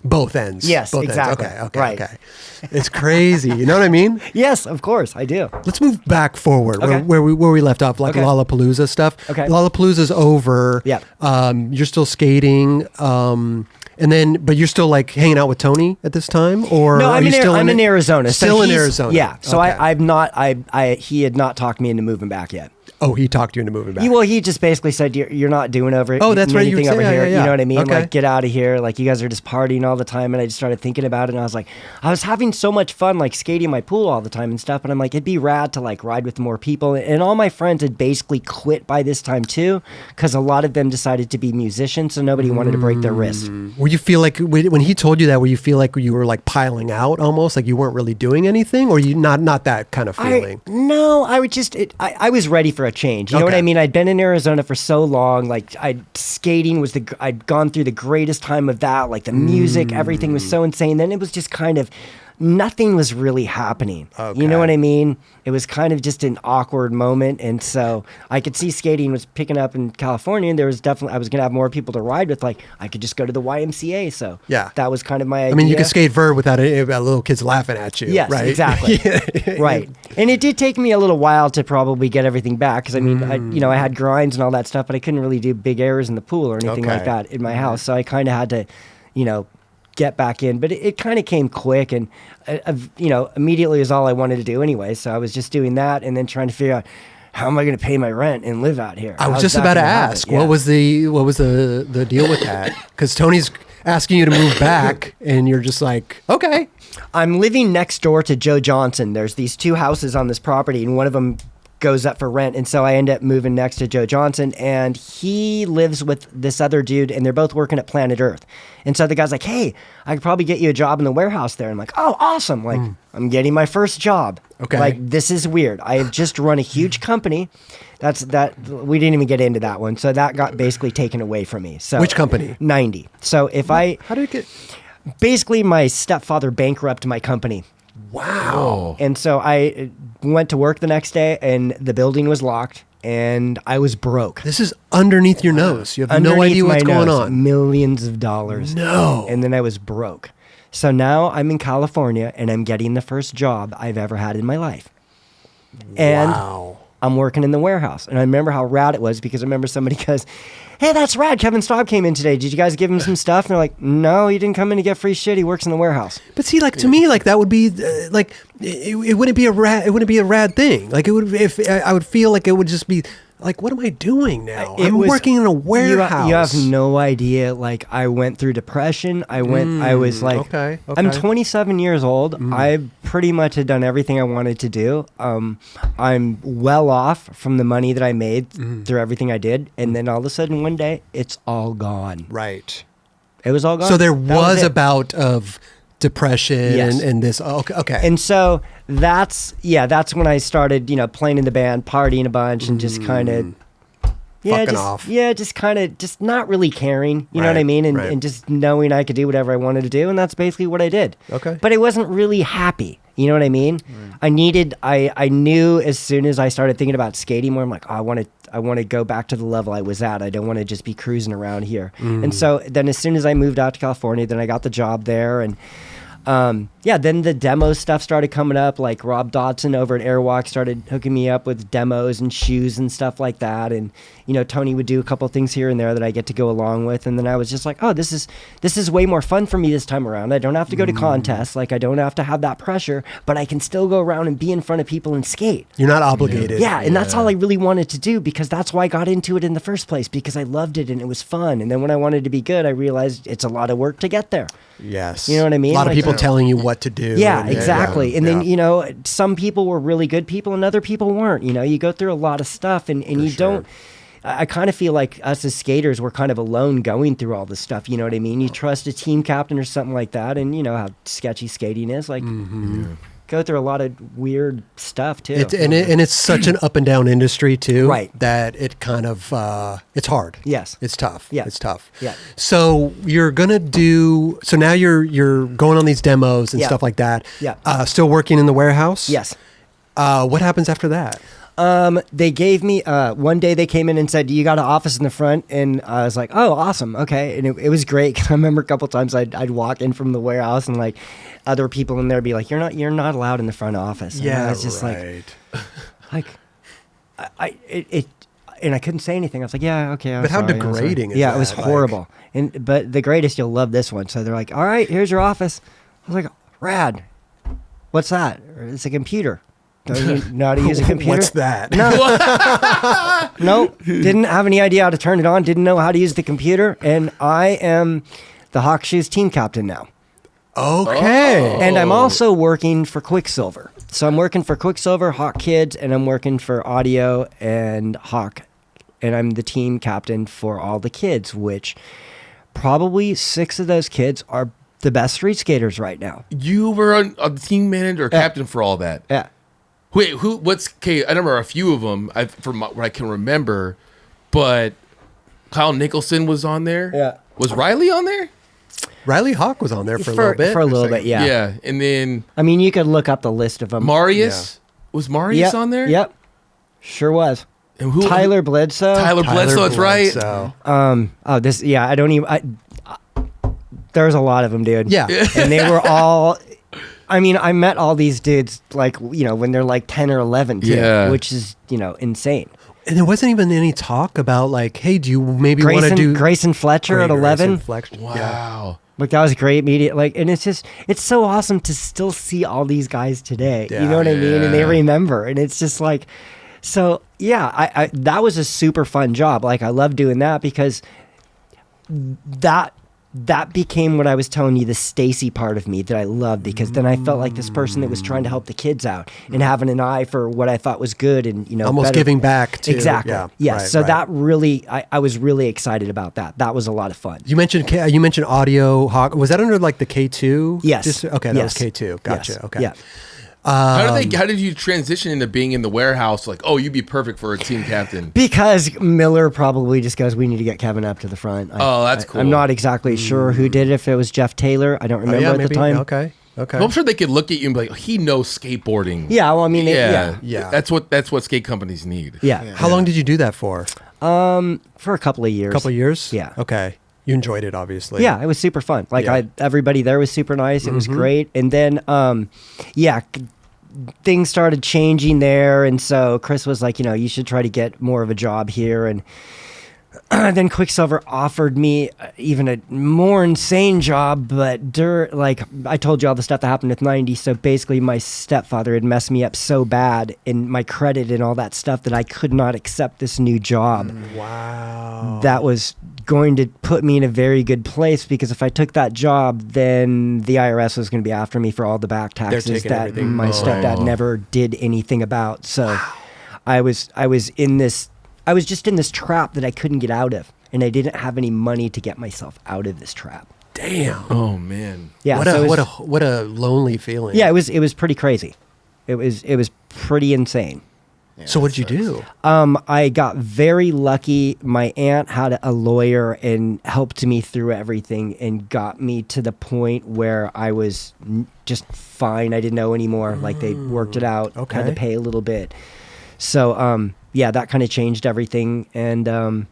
Both ends. Yes, Both exactly. Ends. Okay. Right. Okay. It's crazy. You know what I mean? Yes, of course, I do. Let's move back forward Okay. where we left off, like Okay. Lalapalooza stuff. Okay. Lollapalooza's over. Yeah. You're still skating. And then, but you're still like hanging out with Tony at this time, or No, are I'm you still in Arizona. Still in he's- Arizona. Yeah. So Okay. I've not. He had not talked me into moving back yet. Oh, he talked you into moving back. He just basically said you're not doing Oh, that's right, you anything would over say, here. yeah. You know what I mean? Okay. Like, get out of here. Like, you guys are just partying all the time. And I just started thinking about it, and I was like, I was having so much fun, like skating in my pool all the time and stuff. And I'm like, it'd be rad to like ride with more people. And all my friends had basically quit by this time too, because a lot of them decided to be musicians, so nobody wanted to break their wrist. Were you feel like when he told you that? Were you feel like you were like piling out almost, like you weren't really doing anything, or you not that kind of feeling? I was ready for a change. You know what Okay. I mean? I'd been in Arizona for so long. Like, skating was I'd gone through the greatest time of that. Like, the music, everything was so insane. Then it was just kind of, nothing was really happening. Okay. You know what I mean? It was kind of just an awkward moment. And so I could see skating was picking up in California, and there was definitely, I was going to have more people to ride with. Like, I could just go to the YMCA. So Yeah. that was kind of my idea. I mean, you could skate vert without little kids laughing at you. Yes, right? exactly. Right. And it did take me a little while to probably get everything back, because I mean, I had grinds and all that stuff, but I couldn't really do big errors in the pool or anything like Okay. that in my house. So I kind of had to, get back in. But it kind of came quick, and immediately was all I wanted to do anyway. So I was just doing that, and then trying to figure out, how am I going to pay my rent and live out here? I was How's just that about to gonna happen? ask, Yeah. what was the deal with that? Because Tony's asking you to move back, and you're just like, okay. I'm living next door to Joe Johnson. There's these two houses on this property, and one of them goes up for rent. And so I end up moving next to Joe Johnson, and he lives with this other dude, and they're both working at Planet Earth. And so the guy's like, hey, I could probably get you a job in the warehouse there. I'm like, oh, awesome. Like, I'm getting my first job. Okay. Like, this is weird. I have just run a huge company. We didn't even get into that one. So that got basically taken away from me. So Which company? 90. So How did it get? basically my stepfather bankrupted my company. Wow. And so I went to work the next day, and the building was locked, and I was broke. This is underneath your nose. You have no Underneath idea what's my going nose, on. Millions of dollars. No. And then I was broke. So now I'm in California, and I'm getting the first job I've ever had in my life. And Wow. I'm working in the warehouse. And I remember how rad it was, because I remember somebody goes, hey, that's rad. Kevin Staab came in today. Did you guys give him some stuff? And they're like, no, he didn't come in to get free shit. He works in the warehouse. But see, like to me, like that would be like it wouldn't be a rad. It wouldn't be a rad thing. Like it would, if I would feel like it would just be like, what am I doing now? I'm working in a warehouse. You have no idea. Like, I went through depression. I was like, okay. I'm 27 years old. I pretty much had done everything I wanted to do. I'm well off from the money that I made through everything I did. And then all of a sudden, one day, it's all gone. Right. It was all gone. So there That was it. a bout of depression Yes. and this. Oh, okay. And so that's when I started, playing in the band, partying a bunch, and just kind of, Fucking off. Yeah, just kind of, just not really caring. You know what I Right, mean? And, right. and just knowing I could do whatever I wanted to do, and that's basically what I did. Okay. But I wasn't really happy. You know what I mean? I knew as soon as I started thinking about skating more, I'm like, oh, I want to go back to the level I was at. I don't want to just be cruising around here. And so then as soon as I moved out to California, then I got the job there, and then the demo stuff started coming up. Like Rob Dodson over at Airwalk started hooking me up with demos and shoes and stuff like that. And, Tony would do a couple things here and there that I get to go along with. And then I was just like, oh, this is way more fun for me this time around. I don't have to go to contests. Like, I don't have to have that pressure, but I can still go around and be in front of people and skate. You're not obligated. Yeah, and that's all I really wanted to do, because that's why I got into it in the first place, because I loved it and it was fun. And then when I wanted to be good, I realized it's a lot of work to get there. Yes. You know what I mean? A lot of Like- people telling you what to do. Yeah, and- exactly. yeah, And then, yeah. some people were really good people and other people weren't. You go through a lot of stuff, and you sure. don't. I kind of feel like us as skaters, we're kind of alone going through all this stuff. You know what I mean? You trust a team captain or something like that, and you know how sketchy skating is. Like, go through a lot of weird stuff too. And it's such an up and down industry too, Right. That it kind of it's hard. Yes. it's tough. Yeah. It's tough. Yeah. So you're gonna do. So now you're going on these demos and Yeah. stuff like that. Yeah. Still working in the warehouse. Yes. What happens after that? They gave me one day. They came in and said, "You got an office in the front," and I was like, "Oh, awesome, okay." And it was great. 'Cause I remember a couple times I'd walk in from the warehouse and like other people in there be like, "You're not allowed in the front office." And I was just and I couldn't say anything. I was like, "Yeah, okay." But how degrading is yeah, that? it was horrible. But the greatest, you'll love this one. So they're like, "All right, here's your office." I was like, "Rad. What's that?" It's a computer. Don't you know how to use a computer? What's that? No. Nope. Didn't have any idea how to turn it on. Didn't know how to use the computer. And I am the Hawk Shoes team captain now. Okay. And I'm also working for Quicksilver. So I'm working for Quicksilver, Hawk Kids, and I'm working for Audio and Hawk. And I'm the team captain for all the kids, which probably 6 of those kids are the best street skaters right now. You were a team manager or captain for all that? Yeah. Wait, okay, I remember a few of them from what I can remember, but Kyle Nicholson was on there. Yeah. Was Riley on there? Riley Hawk was on there for a little bit. For a little bit, yeah. Yeah, and then I mean, you could look up the list of them. Marius? Was Marius on there? Yep. Sure was. And who? Tyler Bledsoe. Tyler Bledsoe, that's right. There's a lot of them, dude. Yeah. And they were all, I mean, I met all these dudes like, when they're like 10 or 11 too, Yeah. which is, insane. And there wasn't even any talk about like, hey, do you maybe want to do Grayson Fletcher at 11? Wow. Yeah. Like that was great media. Like, and it's so awesome to still see all these guys today. Yeah. You know what I mean? And they Yeah. remember, and it's just like, so yeah, I that was a super fun job. Like I love doing that because that became what I was telling you, the Stacy part of me that I loved, because then I felt like this person that was trying to help the kids out and having an eye for what I thought was good and, almost better. giving back to Exactly. Yeah. Yes. Right, So right. that really, I was really excited about that. That was a lot of fun. You mentioned Audio Hawk. Was that under like the K2? Yes. Okay, that Yes. was K2. Gotcha. Yes. Okay. Yeah. How did you transition into being in the warehouse? Like, oh, you'd be perfect for a team captain. Because Miller probably just goes, we need to get Kevin up to the front. Oh, that's cool. I'm not exactly sure who did it. If it was Jeff Taylor, I don't remember yeah, at maybe. the time. Okay. Well, I'm sure they could look at you and be like, he knows skateboarding. Yeah, well, I mean, Yeah. Yeah. That's what skate companies need. yeah. How long did you do that for? For a couple of years. A couple of years? Yeah. Okay. You enjoyed it, obviously. Yeah, it was super fun. Like Yeah. everybody there was super nice. It was great. And then, things started changing there, and so Chris was like, you should try to get more of a job here. And then Quicksilver offered me even a more insane job, but I told you all the stuff that happened with 90. So basically, my stepfather had messed me up so bad in my credit and all that stuff that I could not accept this new job. Wow. That was going to put me in a very good place, because if I took that job, then the IRS was going to be after me for all the back taxes taking that everything. my stepdad never did anything about. So I was just in this trap that I couldn't get out of, and I didn't have any money to get myself out of this trap. Damn. Oh man. Yeah. What a lonely feeling. Yeah, it was pretty crazy. It was pretty insane. So what did you do? I got very lucky. My aunt had a lawyer and helped me through everything and got me to the point where I was just fine. I didn't know anymore. Like they worked it out. Okay. Had to pay a little bit. So that kind of changed everything, and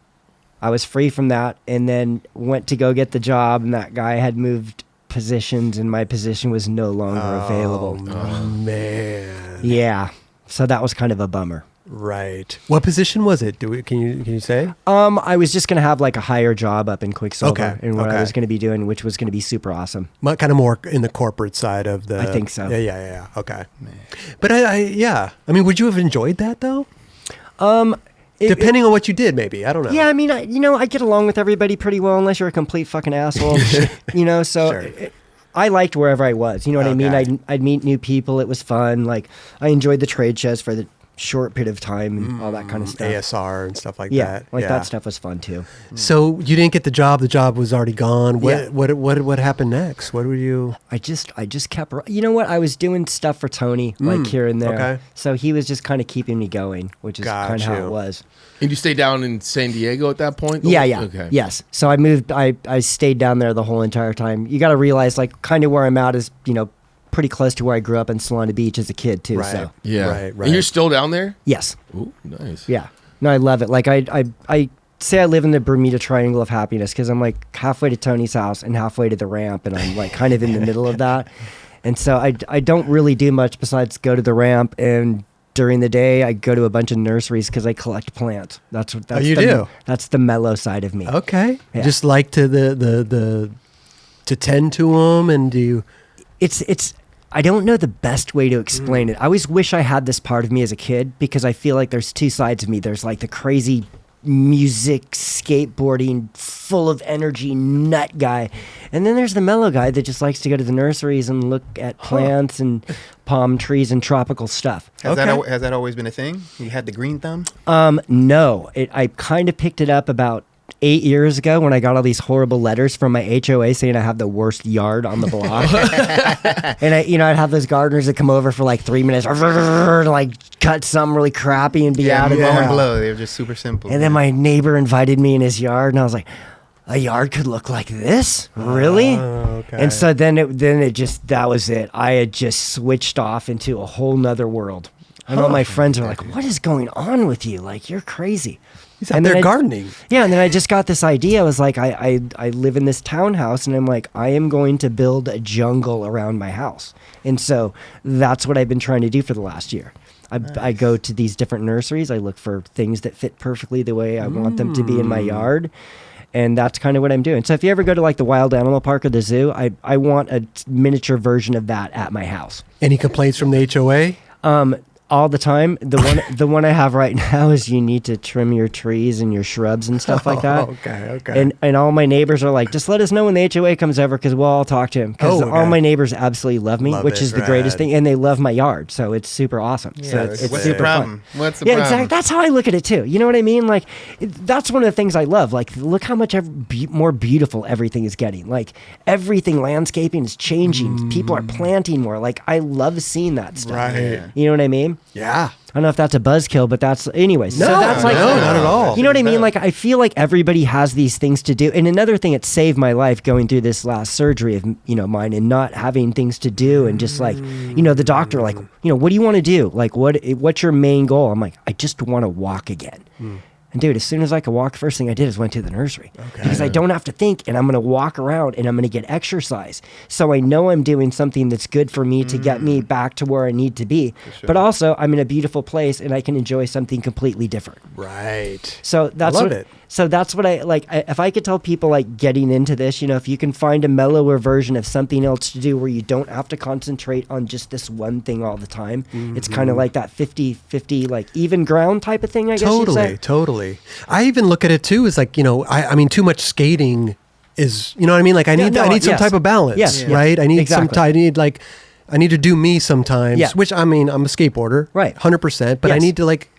I was free from that. And then went to go get the job, and that guy had moved positions, and my position was no longer available. Oh, man. Yeah. So that was kind of a bummer. Right. What position was it? Can you say? I was just going to have like a higher job up in Quicksilver and what I okay. was going to be doing, which was going to be super awesome. Kind of more in the corporate side of the. I think so. Yeah. Okay. But I mean, would you have enjoyed that though? Depending on what you did, maybe. I don't know. Yeah, I mean, I get along with everybody pretty well, unless you're a complete fucking asshole. So Sure. I liked wherever I was. You know what I mean? Okay. I'd meet new people. It was fun. Like I enjoyed the trade shows for the short period of time and all that kind of stuff. ASR and stuff like Yeah, that. that stuff was fun too. So you didn't get the job. The job was already gone. Yeah. What happened next? What were you? I just kept. You know what? I was doing stuff for Tony, like here and there. okay. So he was just kind of keeping me going, which is Got kind of how you. it was. And you stayed down in San Diego at that point? Yeah. Okay. Yes. So I moved. I stayed down there the whole entire time. You got to realize, like, kind of where I'm at is, pretty close to where I grew up in Solana Beach as a kid too. Right. So Yeah. Right. And you're still down there? yes, Ooh, nice. yeah, no, I love it. Like I say I live in the Bermuda Triangle of happiness because I'm like halfway to Tony's house and halfway to the ramp, and I'm like kind of in the middle of that. And so I don't really do much besides go to the ramp, and during the day I go to a bunch of nurseries because I collect plants. That's you do? That's the mellow side of me. Okay. Yeah. Just like to tend to them, and do you? It's I don't know the best way to explain it. I always wish I had this part of me as a kid because I feel like there's two sides of me. There's like the crazy music, skateboarding, full of energy nut guy, and then there's the mellow guy that just likes to go to the nurseries and look at plants and palm trees and tropical stuff. Has Okay. that always been a thing? You had the green thumb? No, I kind of picked it up about 8 years ago when I got all these horrible letters from my HOA saying I have the worst yard on the block. And I'd have those gardeners that come over for like 3 minutes, to like cut something really crappy and be out of Moment there. blow. They were just super simple. And then my neighbor invited me in his yard, and I was like, a yard could look like this? Really? Okay. And so then it just, that was it. I had just switched off into a whole nother world. And all my friends are like, what is going on with you? Like, you're crazy. He's out And then there I- gardening. Yeah, and then I just got this idea. I was like, I live in this townhouse, and I'm like, I am going to build a jungle around my house. And so that's what I've been trying to do for the last year. I go to these different nurseries. I look for things that fit perfectly the way I want them to be in my yard. And that's kind of what I'm doing. So if you ever go to like the wild animal park or the zoo, I want a miniature version of that at my house. Any complaints from the HOA? All the time. The one I have right now is you need to trim your trees and your shrubs and stuff like that. Okay. And all my neighbors are like, just let us know when the HOA comes over because we'll all talk to him. Because Oh, all okay. my neighbors absolutely love me, Love which it. is the greatest Rad. thing. And they love my yard. So it's super awesome. So it's What's super the problem? fun. What's the Yeah, problem? exactly. That's how I look at it too. You know what I mean? Like, that's one of the things I love. Like, look how much more beautiful everything is getting. Like, everything landscaping is changing. People are planting more. Like, I love seeing that stuff. Right. You know what I mean? Yeah. I don't know if that's a buzzkill, but that's anyways. No, so that's like, no, not at all. You know what I mean? Like, I feel like everybody has these things to do. And another thing that saved my life going through this last surgery of mine and not having things to do and just like, the doctor like, what do you want to do? Like, what's your main goal? I'm like, I just want to walk again. And dude, as soon as I could walk, first thing I did is went to the nursery because I don't have to think, and I'm going to walk around and I'm going to get exercise. So I know I'm doing something that's good for me to get me back to where I need to be. sure. But also, I'm in a beautiful place and I can enjoy something completely different. Right. So that's love what, it. So that's what I like. If I could tell people like getting into this, if you can find a mellower version of something else to do where you don't have to concentrate on just this one thing all the time, it's kind of like that 50-50, like even ground type of thing, I guess you'd say. Totally. I even look at it too as like, I mean, too much skating is, you know what I mean? Like I need some yes. type of balance, Yes, yes. right? I need Exactly. I need to do me sometimes, Yeah. which I mean, I'm a skateboarder, Right. 100%, but I Yes. need to like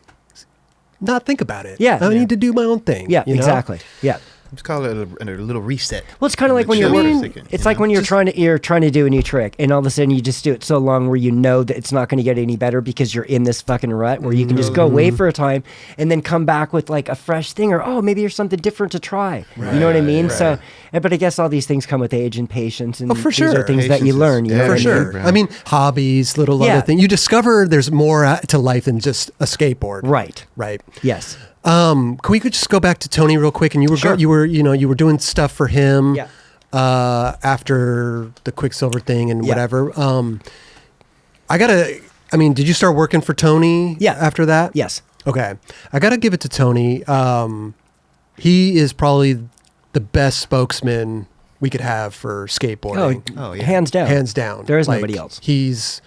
not think about it. Yeah. I need to do my own thing. Yeah, you know? exactly. Yeah. Let's call it a little reset. Well, it's kind of like when you're Chill for a working. second, It's you like know? when you're trying to do a new trick, and all of a sudden you just do it so long where you know that it's not going to get any better because you're in this fucking rut where you can just go away for a time and then come back with like a fresh thing, or maybe there's something different to try. You know what I mean? So, but I guess all these things come with age and patience, and for these sure. are things that you Patience is- learn. You know yeah, what For I mean? sure. Right. I mean, hobbies, little Yeah. other things. You discover there's more to life than just a skateboard. Right. Right. Yes. Can we could just go back to Tony real quick? And you were Sure. you were doing stuff for him. Yeah. After the Quicksilver thing and Yeah. whatever. Did you start working for Tony? Yeah. After that? Yes. Okay. I gotta give it to Tony. He is probably the best spokesman we could have for skateboarding. Oh, yeah. Hands down. Hands down. There is Like, nobody else. He's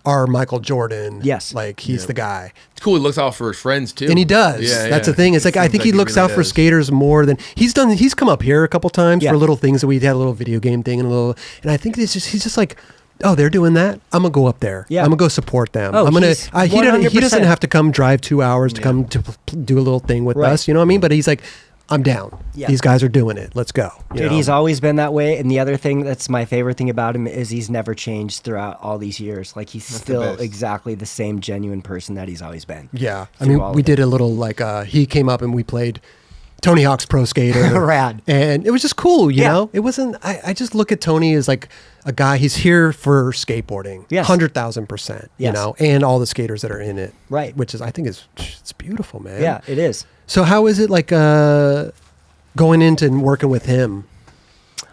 our Michael Jordan. Yes. Like he's the guy. It's cool. He looks out for his friends too. And he does. Yeah, That's yeah. the thing. It's like I seems think like he he looks really out for does. skaters more than he's come up here a couple times Yeah. for little things that we had a little video game thing and I think he's just like, oh, they're doing that. I'm gonna go up there. Yeah. I'm gonna go support them. Oh, I'm gonna. he's He doesn't 100%. have to come drive 2 hours to come to do a little thing with Right. us. You know what I mean? But he's like, I'm down. Yeah. These guys are doing it. Let's go. You Dude, know? he's always been that way. And the other thing that's my favorite thing about him is he's never changed throughout all these years. Like he's the still best. exactly the same genuine person that he's always been. Yeah, I through mean, all we of did a little like he came up and we played Tony Hawk's pro skater. Rad. And it was just cool, you Yeah. know? It wasn't, I just look at Tony as like a guy, he's here for skateboarding. Yes. 100,000%, you Yes. know, and all the skaters that are in it. Right. Which is, I think it's beautiful, man. Yeah, it is. So how is it like going into and working with him?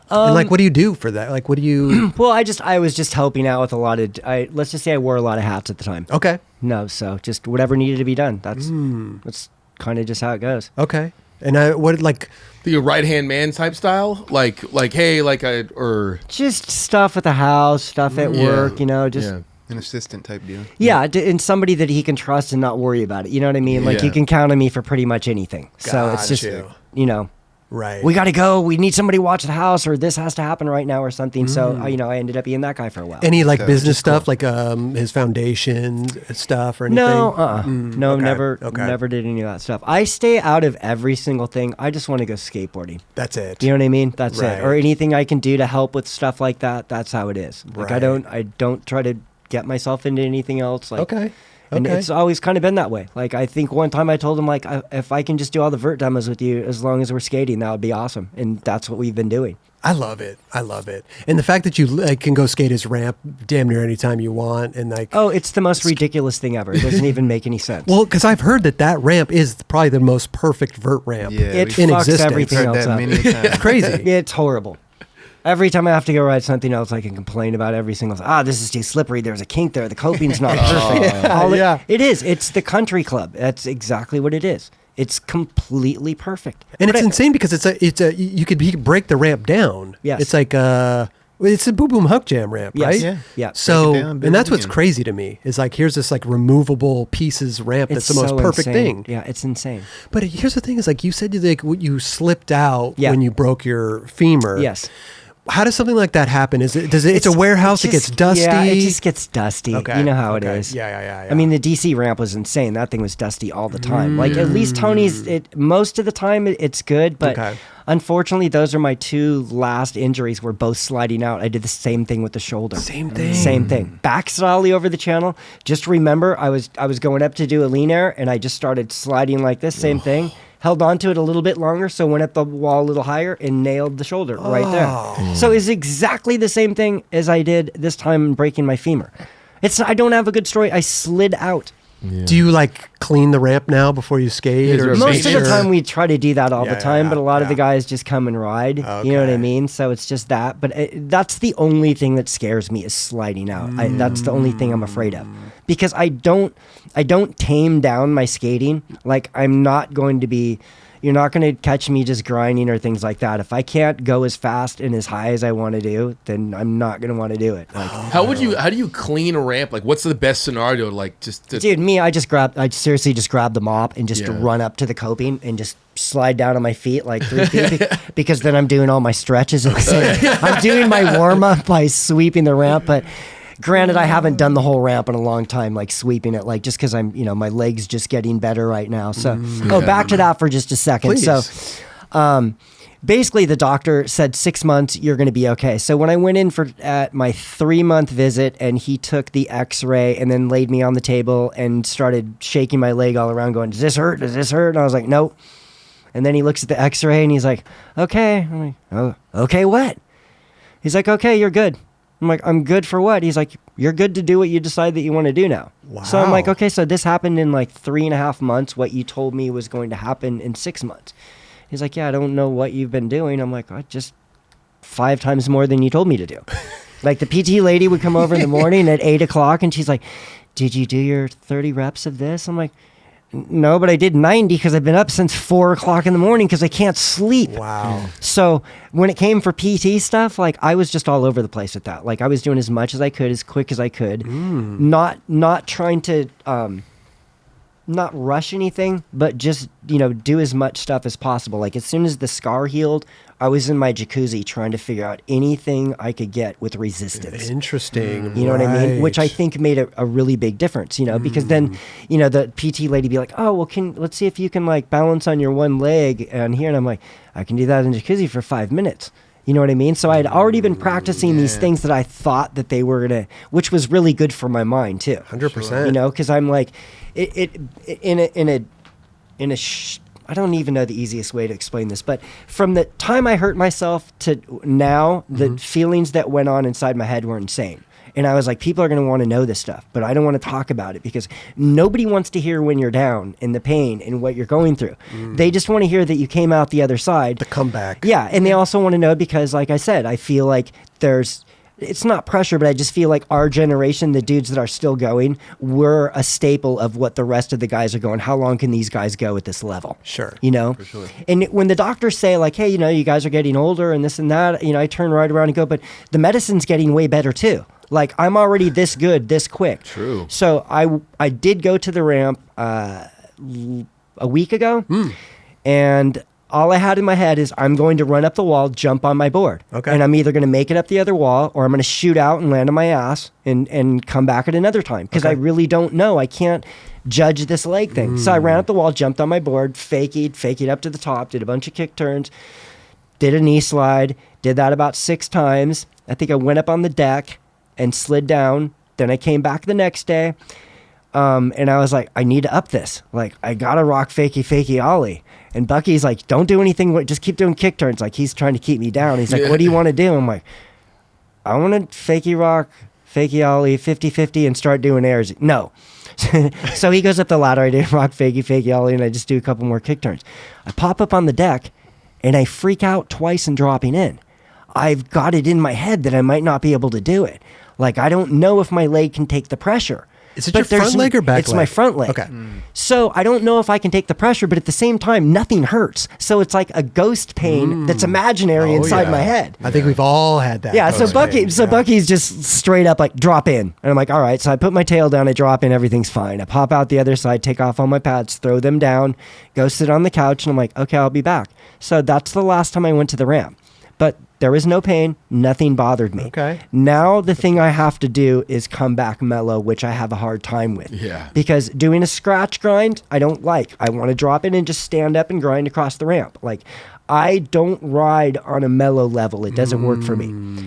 And like, what do you do for that? Like, what do you? Well, I was just helping out with a lot of. Let's just say I wore a lot of hats at the time. Okay. No, so just whatever needed to be done. That's kind of just how it goes. Okay. And what like? The right hand man type style, like hey, or Just stuff at the house, stuff at work. You know, just. yeah. An assistant type deal. Yeah, and somebody that he can trust and not worry about it. You know what I mean? Like Yeah. you can count on me for pretty much anything. So it's just, Got you know, Right. we got to go. We need somebody to watch the house, or this has to happen right now, or something. So you know, I ended up being that guy for a while. Any like So, business which is cool. stuff, like his foundation stuff or anything? No, no, okay, never, okay. never did any of that stuff. I stay out of every single thing. I just want to go skateboarding. That's it. You know what I mean? That's Right. it. Or anything I can do to help with stuff like that. That's how it is. Like Right. I don't try to get myself into anything else. Like, Okay. And Okay. it's always kind of been that way. Like, I think one time I told him, like, if I can just do all the vert demos with you as long as we're skating, that would be awesome. And that's what we've been doing. I love it. I love it. And the fact that you like, can go skate his ramp damn near anytime you want, and like, Oh, it's the most ridiculous thing ever. It doesn't even make any sense. well, because I've heard that ramp is probably the most perfect vert ramp. Yeah, it in fucks existence. everything Heard else that up. many times. It's crazy. It's horrible. Every time I have to go ride something else, I can complain about every single. This is too slippery. There's a kink there. The coping's not perfect. Yeah. It is. It's the country club. That's exactly what it is. It's completely perfect. And But it's insane because he could break the ramp down. Yes. It's like it's a boom boom hug jam ramp, Yes. right? Yeah. Yeah. So, Break it down, and build that's it what's in. crazy to me is like, here's this like removable pieces ramp that's the most so perfect insane. thing. Yeah, it's insane. But here's the thing is like, you said you slipped out Yeah. when you broke your femur. Yes. How does something like that happen? It's a warehouse, it gets dusty? Yeah, it just gets dusty. Okay, You know how okay. it is. Yeah. I mean, the DC ramp was insane. That thing was dusty all the time. Like, at least Tony's, most of the time, it's good. But Okay. unfortunately, those are my two last injuries were both sliding out. I did the same thing with the shoulder. Same thing. Same thing. Back ollie over the channel. Just remember, I was going up to do a lean air, and I just started sliding like this. Same thing. Held on to it a little bit longer, so went up the wall a little higher and nailed the shoulder right Oh. there. So it's exactly the same thing as I did this time breaking my femur. I don't have a good story. I slid out. Do you like clean the ramp now before you skate? Is there a Most of the Sure. time we try to do that all Yeah, the time, yeah, but a lot of the yeah. guys just come and ride. You know what I Okay. mean? So it's just that. But that's the only thing that scares me is sliding out. That's the only thing I'm afraid of because I don't tame down my skating. Like I'm not going to be. You're not going to catch me just grinding or things like that. If I can't go as fast and as high as I want to do, then I'm not going to want to do it. Like, How do you clean a ramp? Like, what's the best scenario? Like, just to, dude, I seriously just grabbed the mop and just Yeah. run up to the coping and just slide down on my feet like 3 feet because then I'm doing all my stretches at the same. I'm doing my warm up by sweeping the ramp, but granted, I haven't done the whole ramp in a long time, like sweeping it, like just because I'm, my legs just getting better right now. So, back to that for just a second. Please. So, basically, the doctor said 6 months, you're going to be okay. So when I went in for my 3-month visit, and he took the X-ray and then laid me on the table and started shaking my leg all around, going, "Does this hurt? Does this hurt?" And I was like, "Nope." And then he looks at the X-ray and he's like, "Okay." I'm like, "Oh, okay, what?" He's like, "Okay, you're good." I'm like, "I'm good for what?" He's like, "You're good to do what you decide that you want to do now." So I'm like, Wow. "Okay, so this happened in like 3.5 months, what you told me was going to happen in 6 months." He's like, "Yeah, I don't know what you've been doing." I'm like, "I just 5 times more than you told me to do." Like the PT lady would come over in the morning at 8 o'clock and she's like, "Did you do your 30 reps of this?" I'm like, "No, but I did 90 because I've been up since 4 o'clock in the morning because I can't sleep." Wow. So when it came for PT stuff, like I was just all over the place with that. Like I was doing as much as I could, as quick as I could, not trying to not rush anything, but just do as much stuff as possible. Like as soon as the scar healed, I was in my jacuzzi trying to figure out anything I could get with resistance. Interesting. You know what I mean? Which I Right. think made a really big difference, because then, the PT lady be like, "Oh, well, let's see if you can like balance on your one leg on here." And I'm like, "I can do that in the jacuzzi for 5 minutes." You know what I mean? So I'd already been practicing these things that I thought that they were going to, which was really good for my mind too. 100%. Because I'm like, I don't even know the easiest way to explain this, but from the time I hurt myself to now, the feelings that went on inside my head were insane. And I was like, people are going to want to know this stuff, but I don't want to talk about it because nobody wants to hear when you're down and the pain and what you're going through. They just want to hear that you came out the other side. The comeback. Yeah. And they also want to know because, like I said, I feel like it's not pressure, but I just feel like our generation, the dudes that are still going, we're a staple of what the rest of the guys are going. How long can these guys go at this level? Sure. You know? For sure. And when the doctors say like, hey, you know, you guys are getting older and this and that, you know, I turn right around and go, but the medicine's getting way better too. Like I'm already this good, this quick. True. So I did go to the ramp a week ago, and all I had in my head is I'm going to run up the wall, jump on my board. Okay. And I'm either going to make it up the other wall or I'm going to shoot out and land on my ass and come back at another time because I really don't know. I can't judge this leg thing. So I ran up the wall, jumped on my board, faked up to the top, did a bunch of kick turns, did a knee slide, did that about 6 times. I think I went up on the deck and slid down. Then I came back the next day. And I was like, I need to up this. Like, I got to rock fakie ollie. And Bucky's like, don't do anything. Just keep doing kick turns. Like, he's trying to keep me down. He's like, what do you want to do? I'm like, I want to fakie rock, fakie ollie, 50-50 and start doing airs. No. So he goes up the ladder. I do rock, fakie ollie, and I just do a couple more kick turns. I pop up on the deck, and I freak out twice in dropping in. I've got it in my head that I might not be able to do it. Like, I don't know if my leg can take the pressure. Is it your front leg or back leg? It's my front leg. Okay. So I don't know if I can take the pressure, but at the same time, nothing hurts. So it's like a ghost pain that's imaginary inside my head. I think we've all had that. Yeah, so Bucky's just straight up like drop in. And I'm like, all right. So I put my tail down, I drop in, everything's fine. I pop out the other side, take off all my pads, throw them down, go sit on the couch, and I'm like, okay, I'll be back. So that's the last time I went to the ramp. But there was no pain. Nothing bothered me. Okay. Now the thing I have to do is come back mellow, which I have a hard time with. Yeah. Because doing a scratch grind, I don't like. I want to drop in and just stand up and grind across the ramp. Like, I don't ride on a mellow level. It doesn't work for me.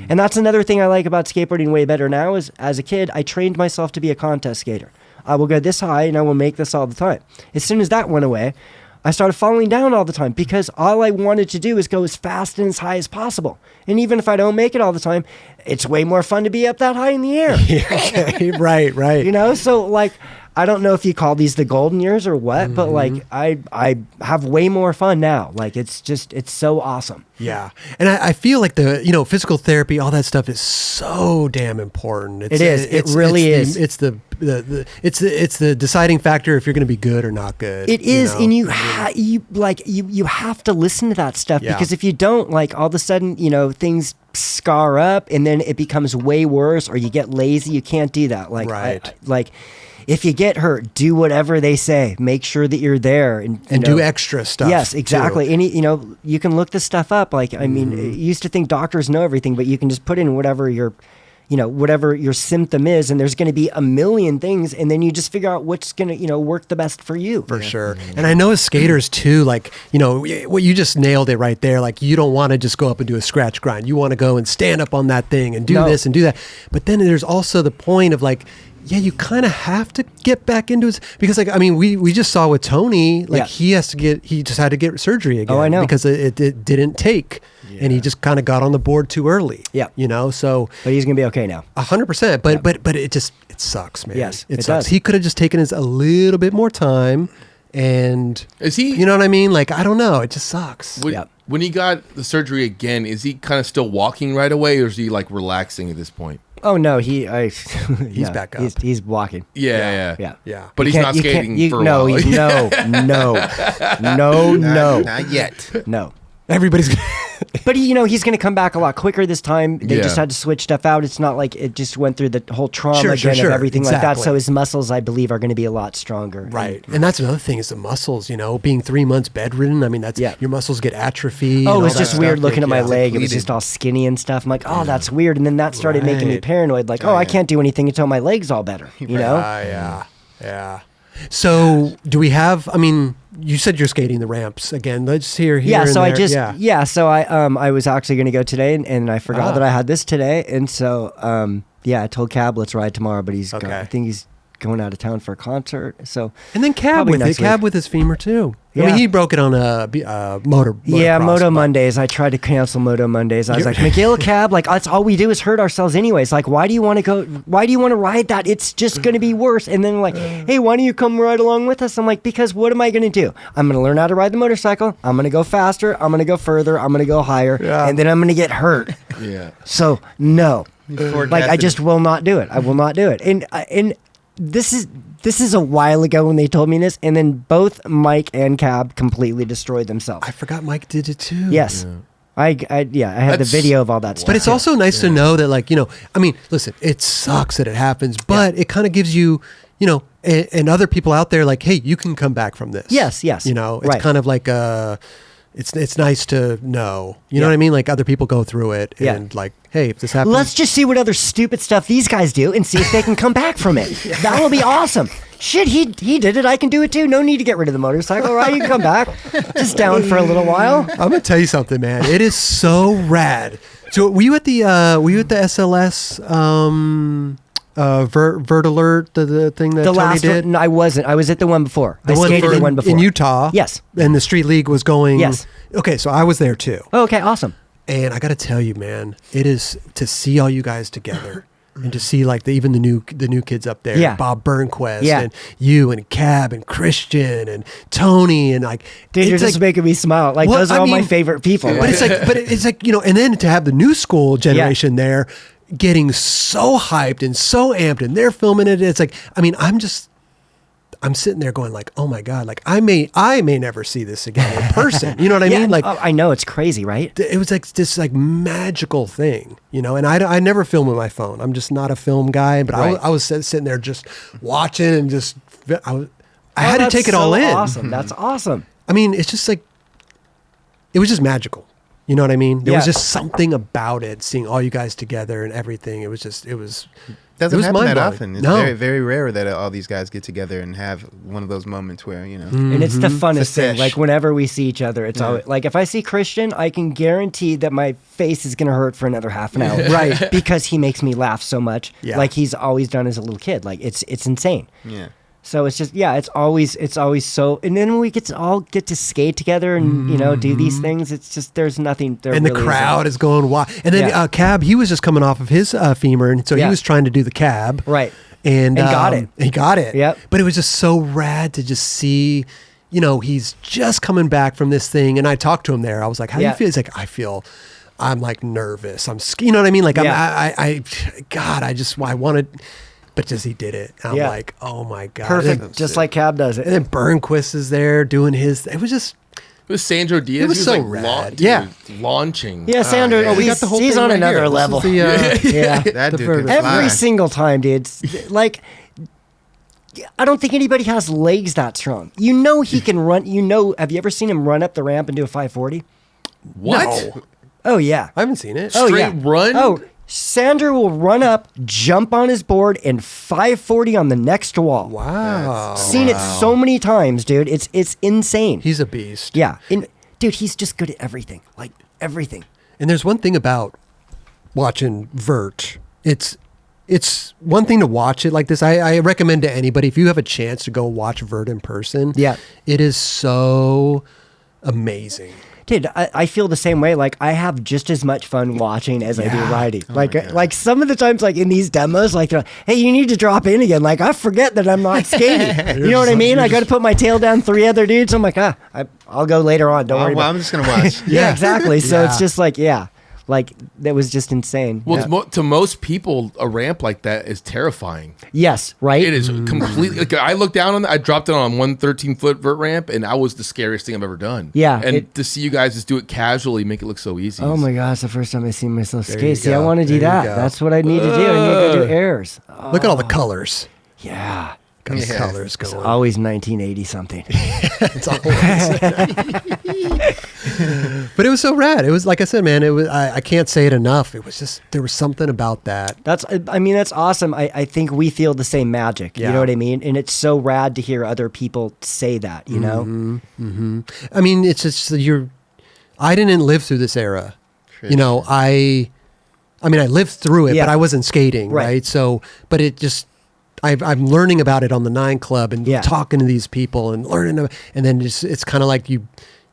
And that's another thing I like about skateboarding way better now is, as a kid, I trained myself to be a contest skater. I will go this high and I will make this all the time. As soon as that went away, I started falling down all the time because all I wanted to do is go as fast and as high as possible. And even if I don't make it all the time, it's way more fun to be up that high in the air. Okay. Right. You know, so like, I don't know if you call these the golden years or what, but like I have way more fun now. Like it's so awesome. Yeah. And I feel like the, physical therapy, all that stuff is so damn important. It really is. It's the deciding factor if you're going to be good or not good. It is. And you have to listen to that stuff because if you don't, like all of a sudden, things scar up and then it becomes way worse or you get lazy. You can't do that. Like, right. If you get hurt, do whatever they say. Make sure that you're there and do extra stuff. Yes, exactly. Too. You can look this stuff up. Like, I mean, you used to think doctors know everything, but you can just put in whatever your symptom is, and there's going to be a million things, and then you just figure out what's going to, work the best for you. For sure. And I know as skaters too, like, what you just nailed it right there. Like, you don't want to just go up and do a scratch grind. You want to go and stand up on that thing and do this and do that. But then there's also the point of like, yeah, you kind of have to get back into it because, like, I mean, we just saw with Tony, like he just had to get surgery again. Oh, I know. Because it didn't take, and he just kind of got on the board too early. Yeah, so. But he's gonna be okay now. 100%. But it sucks, man. Yes, it sucks. does. He could have just taken a little bit more time, and is he? You know what I mean? Like, I don't know. It just sucks. When he got the surgery again, is he kind of still walking right away, or is he like relaxing at this point? Oh no, he's back up. He's walking. Yeah. But But he's not skating for a while. No, not yet. No. Everybody's. But he's going to come back a lot quicker this time. They just had to switch stuff out. It's not like it just went through the whole trauma of everything like that. So his muscles, I believe, are going to be a lot stronger. Right. And that's another thing is the muscles, being 3 months bedridden. I mean, that's your muscles get atrophy. Oh, it was just weird looking at my leg. It was just all skinny and stuff. I'm like, oh, that's weird. And then that started making me paranoid. Like, I can't do anything until my leg's all better. Yeah. So do we have, I mean, you said you're skating the ramps again. Let's hear here. So there. So I was actually going to go today and I forgot that I had this today. And so, I told Cab, let's ride tomorrow, but he's gone. I think he's going out of town for a concert. So And then Cab Probably with it. next Cab week. with his femur too. I Yeah. mean, he broke it on a motor. yeah, motocross, Moto but- Mondays. I tried to cancel Moto Mondays. I was You're- like, McGill Cab, like that's all we do is hurt ourselves anyways. Like, why do you want to go? Why do you want to ride that? It's just going to be worse. And then like, hey, why don't you come ride along with us? I'm like, because what am I going to do? I'm going to learn how to ride the motorcycle. I'm going to go faster. I'm going to go further. I'm going to go higher, Yeah. and then I'm going to get hurt. Yeah. So no, Forecasted- like I just will not do it. I will not do it. And this is a while ago when they told me this, and then both Mike and Cab completely destroyed themselves. I forgot Mike did it too. Yes. I had That's- the video of all that stuff. But it's also nice to know that, like, I mean, listen, it sucks that it happens, but it kind of gives you, and other people out there, like, hey, you can come back from this. Yes. It's Right. kind of like, it's nice to know, you know Yeah. what I mean? Like, other people go through it, Yeah. and like, hey, if this happens, Let's just see what other stupid stuff these guys do and see if they can come back from it. That will be awesome. Shit, he did it. I can do it too. No need to get rid of the motorcycle, right? You can come back. Just down for a little while. I'm gonna tell you something, man. It is so rad. So were you at the SLS Vert Alert, the thing that The Tony last did? one, no, I wasn't. I was at the one before. The I skated the in, one before. in Utah. Yes. And the Street League was going. Yes. Okay, so I was there too. Oh, okay, awesome. And I got to tell you, man, it is to see all you guys together and to see like even the new kids up there, Yeah. Bob Burnquist Yeah. and you and Cab and Christian and Tony and like, Dude, you're it's just like, making me smile. Like, Well, those are I all my mean- favorite people. but it's like, and then to have the new school generation there getting so hyped and so amped and they're filming it. It's like, I mean, I'm sitting there going like, oh my God, like I may never see this again in person. You know what I Yeah, mean? Like, I know, it's crazy, right? it was like this like magical thing, and I never film with my phone. I'm just not a film guy, but Right. I was sitting there just watching and just I had to that's take it so all in. Awesome. That's awesome. I mean, it's just like it was just magical. You know what I mean? There was Yeah. just something about it, seeing all you guys together and everything. It was Doesn't it was happen that mind-blowing. often. It's No. very, very rare that all these guys get together and have one of those moments where, And it's the funnest It's a thing. sesh. Like whenever we see each other, it's always like if I see Christian, I can guarantee that my face is gonna hurt for another half an hour, right? Because he makes me laugh so much, Yeah. like he's always done as a little kid. Like it's insane. Yeah. So it's just it's always so. And then when we get to skate together and do these things, it's just there's nothing there. and the really crowd is going wild. And then Yeah. Cab, he was just coming off of his femur, and so he Yeah. was trying to do the cab, Right. And got it. He got it. Yep. But it was just so rad to just see. He's just coming back from this thing, and I talked to him there. I was like, "How do you Yeah. feel?" He's like, I'm like nervous. You know what I mean? Like Yeah. God, I wanted, but just he did it. And I'm Yeah. like, oh my God, Perfect, And just like Cab does it. then Burnquist is there doing his. It was just. It was Sandro Diaz. It was He so like rad. dude, Yeah. launching. Yeah, Sandra. yeah. We got the whole he's thing on right another here. This is level. the, yeah. That The dude further- can fly. Every single time, dude. Like, I don't think anybody has legs that strong. He can run. Have you ever seen him run up the ramp and do a 540? What? No. Oh yeah. I haven't seen it. Oh Straight yeah. run? Oh, Sandra will run up, jump on his board, and 540 on the next wall. Wow. Seen it so many times, dude. It's insane. He's a beast. Yeah. And dude, he's just good at everything. Like everything. And there's one thing about watching Vert. It's one thing to watch it like this. I recommend to anybody, if you have a chance to go watch Vert in person. Yeah. It is so amazing. Dude, I feel the same way. Like I have just as much fun watching as I do riding. Like some of the times, like in these demos, like they're like, hey, you need to drop in again. Like I forget that I'm not skating. You know what I mean? I got to put my tail down 3 other dudes. I'm like, I'll go later on. Don't worry. Well, About I'm just going to watch. Yeah, exactly. So Yeah. it's just like, like that was just insane. Well, Yeah. to most people, a ramp like that is terrifying. Yes, right. It is completely. Like, I looked down on it. I dropped it on one 13-foot vert ramp, and that was the scariest thing I've ever done. Yeah, and to see you guys just do it casually, make it look so easy. Oh my gosh, the first time I seen myself There skate. you See, I go. want to do There you that. go. That's what I need to do. I need to go do airs. Look at all the colors. Yeah. Got the Yeah. colors It's going. always 1980 something. It's always. But it was so rad. It was, like I said, man, it was, I can't say it enough. It was just, there was something about that. That's awesome. I think we feel the same magic. You Yeah. know what I mean? And it's so rad to hear other people say that, you know? I mean, it's just, I didn't live through this era. You know, I lived through it, Yeah. but I wasn't skating, Right. right? So, but it just, I'm learning about it on the 9 Club and Yeah. talking to these people and learning, and then it's kind of like you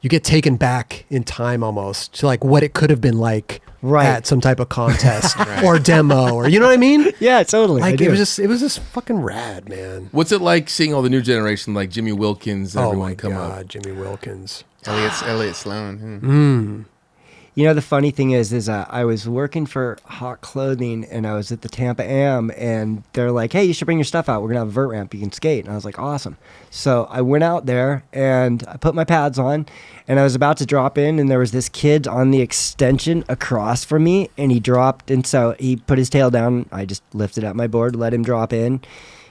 get taken back in time almost to like what it could have been like Right. at some type of contest or demo, or you know what I mean? Yeah, totally. I Like do. it was just fucking rad, man. What's it like seeing all the new generation, like Jimmy Wilkins, and Oh everyone my come god, up? Jimmy Wilkins. Elliot Sloan. You know, the funny thing is I was working for Hot Clothing, and I was at the Tampa Am, and they're like, hey, you should bring your stuff out. We're going to have a vert ramp. You can skate. And I was like, awesome. So I went out there, and I put my pads on, and I was about to drop in, and there was this kid on the extension across from me, and he dropped, and so he put his tail down. I just lifted up my board, let him drop in.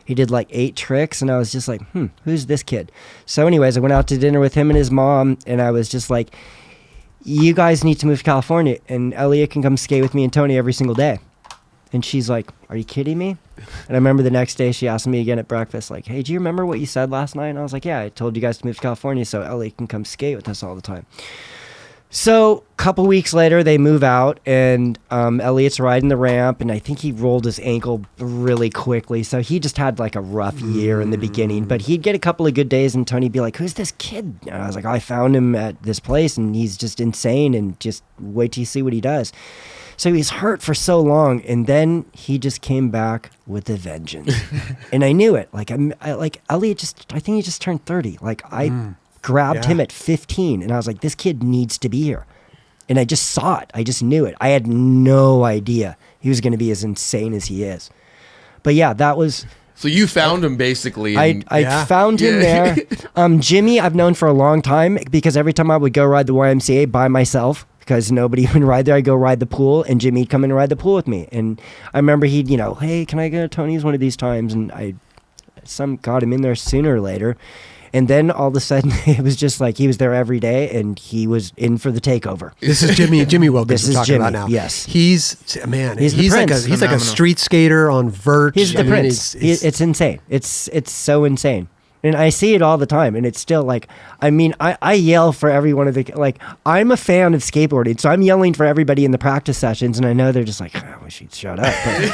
He did like 8 tricks, and I was just like, who's this kid? So anyways, I went out to dinner with him and his mom, and I was just like, you guys need to move to California, and Elliot can come skate with me and Tony every single day. And she's like, are you kidding me? And I remember the next day she asked me again at breakfast, like, hey, do you remember what you said last night? And I was like, yeah, I told you guys to move to California so Elliot can come skate with us all the time. So a couple weeks later, they move out, and Elliot's riding the ramp, and I think he rolled his ankle really quickly. So he just had like a rough year in the beginning, but he'd get a couple of good days, and Tony'd be like, who's this kid? And I was like, I found him at this place, and he's just insane, and just wait till you see what he does. So he was hurt for so long, and then he just came back with a vengeance. And I knew it. Like, like Elliot I think he just turned 30. Like, I grabbed him at 15, and I was like, this kid needs to be here. And I just saw it. I just knew it. I had no idea he was going to be as insane as he is. But yeah, that was... So you found him basically. I found him Yeah. there. Jimmy, I've known for a long time, because every time I would go ride the YMCA by myself, because nobody would ride there, I'd go ride the pool, and Jimmy'd come in and ride the pool with me. And I remember he'd, hey, can I go to Tony's one of these times? And I got him in there sooner or later. And then all of a sudden, it was just like he was there every day, and he was in for the takeover. This is Jimmy Wilkins This we're is talking Jimmy, about now. yes. He's the prince. he's like a Phenomenal. street skater on vert. He's the I mean, prince. It's insane. It's so insane. And I see it all the time, and it's still like, I mean, I yell for every one of the, like, I'm a fan of skateboarding, so I'm yelling for everybody in the practice sessions, and I know they're just like, I wish he'd shut up.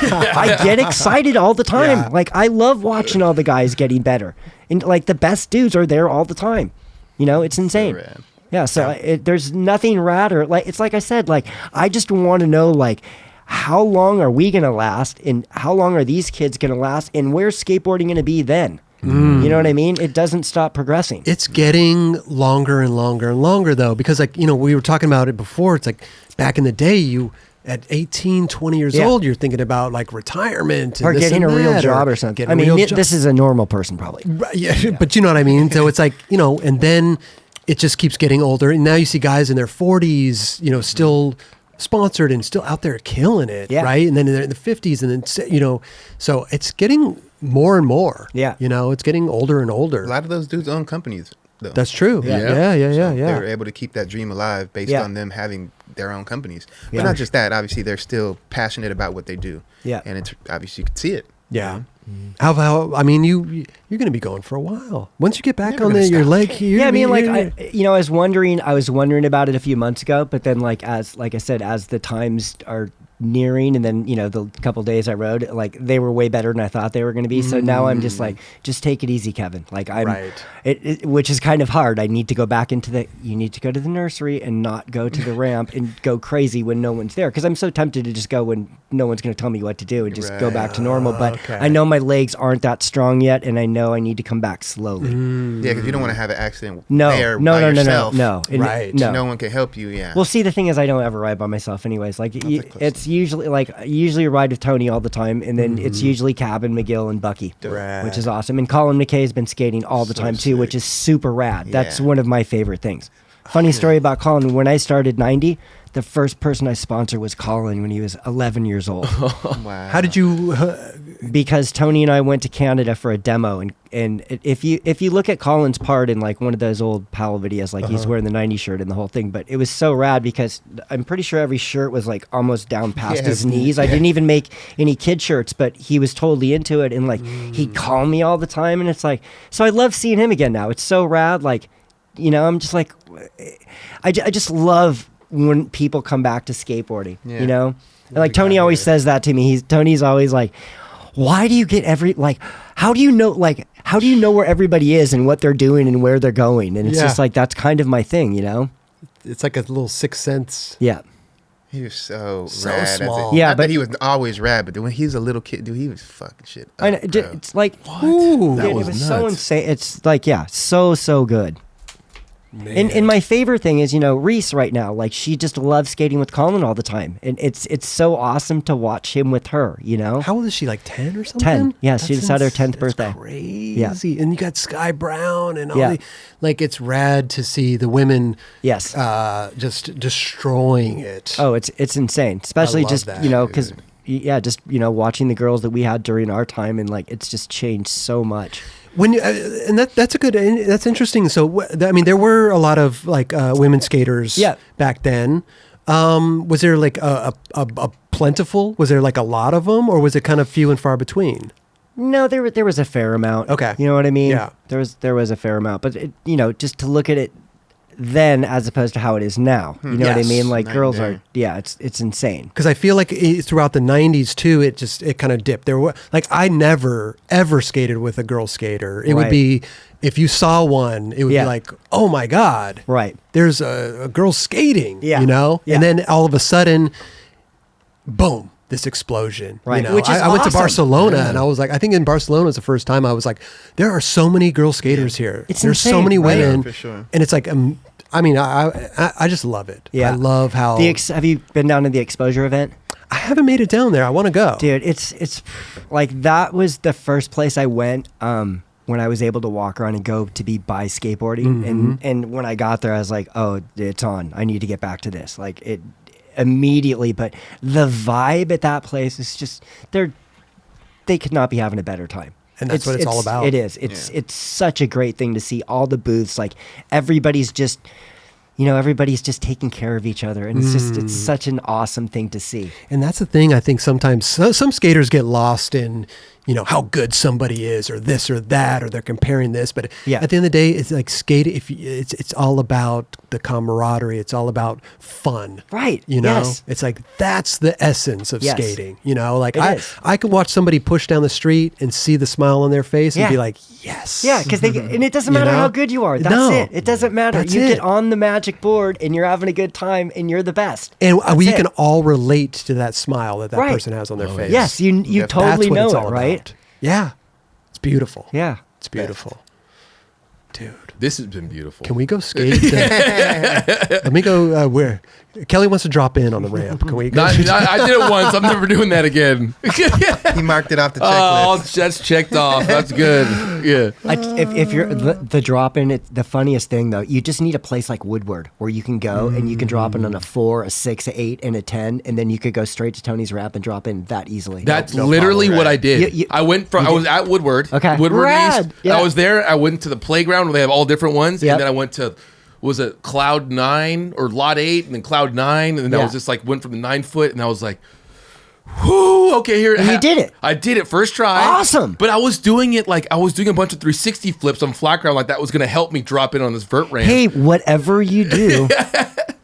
But I get excited all the time. Yeah. Like, I love watching all the guys getting better. And, like, the best dudes are there all the time. It's insane. rad. Yeah, so there's nothing radder. Like, it's like I said, like, I just want to know, like, how long are we going to last, and how long are these kids going to last, and where's skateboarding going to be then? You know what I mean? It doesn't stop progressing. It's getting longer and longer and longer, though, because, like, we were talking about it before. It's like back in the day, at 18, 20 years old, you're thinking about, like, retirement. And Or this getting and a real that, job or something. getting I a mean, real job. this is a normal person probably. Right, yeah, but you know what I mean? So it's like, and then it just keeps getting older. And now you see guys in their 40s, still sponsored and still out there killing it, Yeah. right? And then they're in the 50s, and then, so it's getting more and more. Yeah. It's getting older and older. A lot of those dudes own companies, though. That's true. Yeah. Yeah. They're able to keep that dream alive based Yeah. on them having their own companies. But Yeah. not just that. Obviously, they're still passionate about what they do. Yeah. And it's obviously you can see it. Yeah. How I mean, you're going to be going for a while. Once you get back Never on gonna your stop. leg, Yeah, I mean, like, I was wondering about it a few months ago, but then, like I said, as the times are nearing, and then the couple days I rode, like, they were way better than I thought they were going to be. So now I'm just like, just take it easy, Kevin. Like, I'm Right. which is kind of hard. I need to go back you need to go to the nursery and not go to the ramp and go crazy when no one's there, because I'm so tempted to just go when no one's going to tell me what to do and just go back to normal. But Okay. I know my legs aren't that strong yet, and I know I need to come back slowly. Yeah, because you don't want to have an accident No, there no, by no, yourself. no. And Right. no. No one can help you, yeah. Well, see, the thing is, I don't ever ride by myself, anyways. Like, a close it's usually a ride with Tony all the time, and then it's usually Cabin, McGill, and Bucky, Rad. which is awesome. And Colin McKay has been skating all the time too, which is super rad. That's Yeah. one of my favorite things. Funny story about Colin: when I started 90, the first person I sponsored was Colin when he was 11 years old. Wow. How did you? Because Tony and I went to Canada for a demo, and if you look at Colin's part in like one of those old Powell videos, like he's wearing the 90s shirt and the whole thing, but it was so rad because I'm pretty sure every shirt was like almost down past Yeah, his knees. I didn't even make any kid shirts, but he was totally into it, and like he'd call me all the time, and it's like, so I love seeing him again now. It's so rad. Like, I'm just like, I just love when people come back to skateboarding, Yeah. And like Tony always says that to me. Tony's always like, why do you get how do you know where everybody is and what they're doing and where they're going? And it's Yeah. just like, that's kind of my thing, you know? It's like a little sixth sense. Yeah. He was so So rad. as a- small. Yeah, Not but- that he was always rad, but when he was a little kid, dude, he was fucking shit up, I know, bro. it's like, Ooh, dude, it was so insane. It's like, yeah, so good. Man. And my favorite thing is, Reese right now, like she just loves skating with Colin all the time. And it's so awesome to watch him with her, How old is she? Like 10 or something? 10. Yeah, she just had her 10th that's birthday. Crazy. And you got Sky Brown and all Yeah. like it's rad to see the women Yes. just destroying it. Oh, it's insane. Especially love just, that, because, watching the girls that we had during our time, and like it's just changed so much. When you, and that's interesting. So there were a lot of like women skaters Yeah. back then. Was there like a plentiful? Was there like a lot of them, or was it kind of few and far between? No, there was a fair amount. Okay. You know what I mean? Yeah. There was a fair amount, but just to look at it then as opposed to how it is now. You know what I Yes. mean? Like Night girls and day. are, it's insane. Because I feel like throughout the 90s too, it kind of dipped. There were like I never ever skated with a girl skater. It would Right. be if you saw one, it would Yeah. be like, oh my god, Right. there's a girl skating. Yeah. Yeah. Yeah. And then all of a sudden, boom, this explosion. Right. You know? Which is I went to awesome. Barcelona and I was like, I think in Barcelona was the first time I was like, there are so many girl skaters here. It's There's so insane, many right? women, For sure. and it's like, I just love it. Yeah. I love how Have you been down to the exposure event? I haven't made it down there. I want to go. Dude, it's like that was the first place I went when I was able to walk around and go to be by skateboarding. And when I got there, I was like, oh, it's on. I need to get back to this. Like it immediately. But the vibe at that place is just they could not be having a better time. And that's what it's all about. It is. It's such a great thing to see all the booths. Like everybody's just taking care of each other, and it's such an awesome thing to see. And that's the thing. I think sometimes some skaters get lost in, how good somebody is, or this or that, or they're comparing this. But Yeah. at the end of the day, it's like skating. It's all about the camaraderie. It's all about fun. Right. It's like that's the essence of Yes. skating. Like It is. I can watch somebody push down the street and see the smile on their face and Yeah. be like, yes. Yeah, because and it doesn't You matter know? how good you are. That's No. it. It doesn't matter. That's You it. get on the magic board and you're having a good time and you're the best. And That's we it. can all relate to that smile that Right. person has on their face. Yes, you That's totally what know it's it, all right? about. Yeah. It's beautiful. Yeah. It's beautiful. Dude, This has been beautiful. can we go skate? Let me go where? Kelly wants to drop in on the ramp. Can we go? I did it once. I'm never doing that again. He marked it off the Oh, checklist. that's checked off. That's good. Yeah. If you're the drop in, the funniest thing though, you just need a place like Woodward where you can go and you can drop in on a 4, a 6, a 8, and a 10, and then you could go straight to Tony's ramp and drop in that easily. That's No literally problem, what right. I did. You- I was at Woodward. Okay. Woodward Rad. East. Yeah. I was there. I went to the playground where they have all different ones. Yep. And then I went to, was it Cloud 9 or Lot 8 and then Cloud 9. And then I Yeah. was just like, went from the 9 foot and I was like, whoo, okay, here. And you did it. I did it first try. Awesome. But I was doing it like, I was doing a bunch of 360 flips on flat ground like that was going to help me drop in on this vert ramp. Hey, whatever you do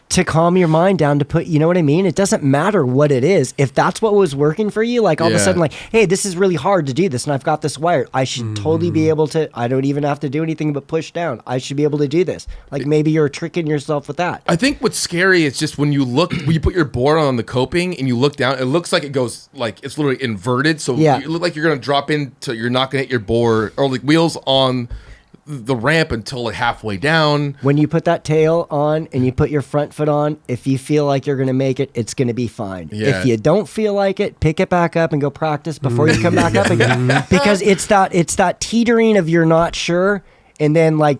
to calm your mind down, to put, you know what I mean? It doesn't matter what it is. If that's what was working for you, like all of a Yeah. sudden, like, hey, this is really hard to do this, and I've got this wired. I should totally be able to, I don't even have to do anything but push down. I should be able to do this. Like maybe you're tricking yourself with that. I think what's scary is just when you put your board on the coping and you look down, it looks like it goes like it's literally inverted. So Yeah. you look like you're gonna drop into, you're not gonna hit your board or like wheels on the ramp until like halfway down. When you put that tail on and you put your front foot on, if you feel like you're going to make it, it's going to be fine. Yeah. If you don't feel like it, pick it back up and go practice before you come back up again. Because it's that teetering of you're not sure and then like,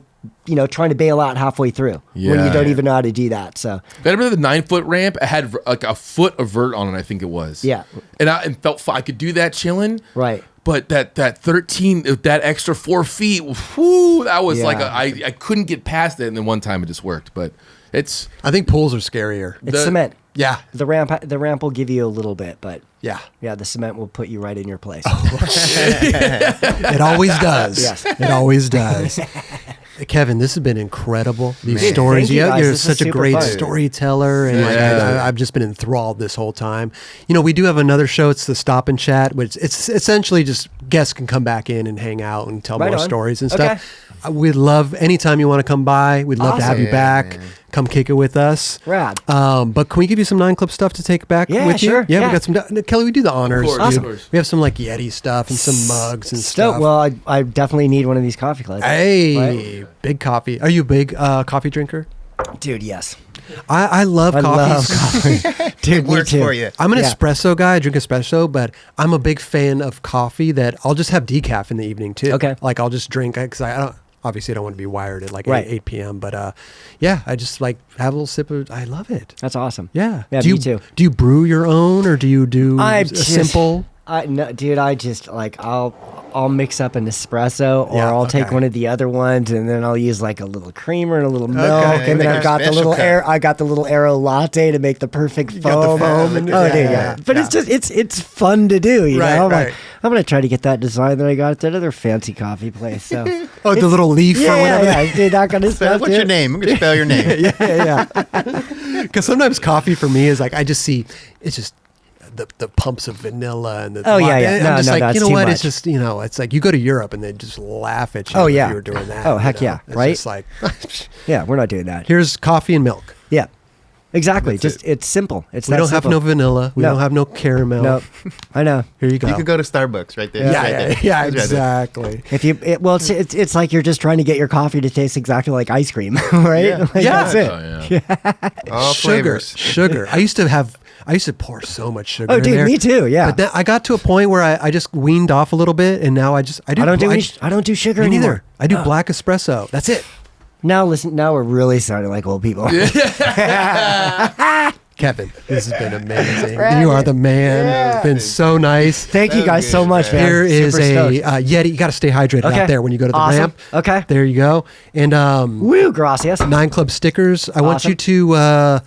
trying to bail out halfway through when you Yeah. don't even know how to do that. So I remember the 9 foot ramp. It had like a foot of vert on it, I think it was. Yeah. And I felt I could do that chilling. right. But that 13, that extra 4 feet, whew, that was Yeah. like I couldn't get past it. And then one time it just worked. But it's I think pools are scarier. It's cement. Yeah. The ramp will give you a little bit, but Yeah. yeah, the cement will put you right in your place. It always does. Yes. It always does. Kevin, this has been incredible. These Man. stories. Thank you, guys. You're This is such a super great fun. storyteller, and like, Yeah. I've just been enthralled this whole time. You know, we do have another show. It's the Stop and Chat, which it's essentially just guests can come back in and hang out and tell Right more on. stories and Okay. stuff. We'd love anytime you want to come by. We'd love to have Awesome. you back. Yeah, man. Come kick it with us. Rad. But can we give you some 9 Club stuff to take back Yeah, with sure. you? Yeah, Yeah. we got some. Kelly, we do the honors. course, dude. of course. We have some like Yeti stuff and some mugs and Still, stuff. well, I definitely need one of these coffee clubs. Hey, big coffee. Are you a big coffee drinker? Dude, yes. I love I coffee. love coffee. Dude, me Works too. for you. I'm an Yeah. espresso guy. I drink espresso, but I'm a big fan of coffee that I'll just have decaf in the evening too. Okay. Like I'll just drink because I don't. Obviously, I don't want to be wired at like Right. 8 p.m. But yeah, I just like have a little sip of. I love it. That's awesome. Yeah. Yeah, do me you, too. Do you brew your own or do you do I a just- simple? No, dude, I just like I'll mix up an espresso, or Yeah, I'll take okay. one of the other ones, and then I'll use like a little creamer and a little milk, Okay, and then like I've a got the special little cup. I got the little Aero latte to make the perfect got the foam. foam and- oh, yeah, dude, yeah, yeah. But yeah. it's just it's fun to do, you Right, know. I'm right. like, I'm gonna try to get that design that I got at that other fancy coffee place. So Oh, the little leaf yeah, or whatever. yeah, dude, that kind of stuff. What's your dude. name? I'm gonna spell your name. yeah. Because sometimes coffee for me is like I just see it's just the pumps of vanilla and the Oh, yeah, yeah. and No, I'm just no, like that's you know too what? much. It's just it's like you go to Europe and they just laugh at you. Oh, if yeah. you were doing that. Oh, heck you know? yeah, It's right? just like Yeah, we're not doing that. here's coffee and milk. Yeah, exactly. That's Just it's simple. It's We that don't have simple. no vanilla. We No. don't have no caramel. No, I know. Here you go. You could go to Starbucks right there. yeah, Right yeah, there. yeah, It's right there. exactly. If you it's like you're just trying to get your coffee to taste exactly like ice cream, right? Yeah. Like, Yeah. that's it. Oh, yeah. All Sugar, flavors. sugar. I used to pour so much sugar. Oh, in dude, there. me too. Yeah. But then I got to a point where I just weaned off a little bit, and now I don't do sugar me anymore. neither. I do black espresso. That's it. Now listen. Now we're really sounding like old people. Kevin, this has been amazing. You are the man. It's been so nice. Thank you That guys was so good, much, man. man. Here is Super a stoked. Yeti. You got to stay hydrated Okay. out there when you go to the Awesome. ramp. Okay. There you go. And Woo, gracias. 9 Club stickers. I want Awesome. you to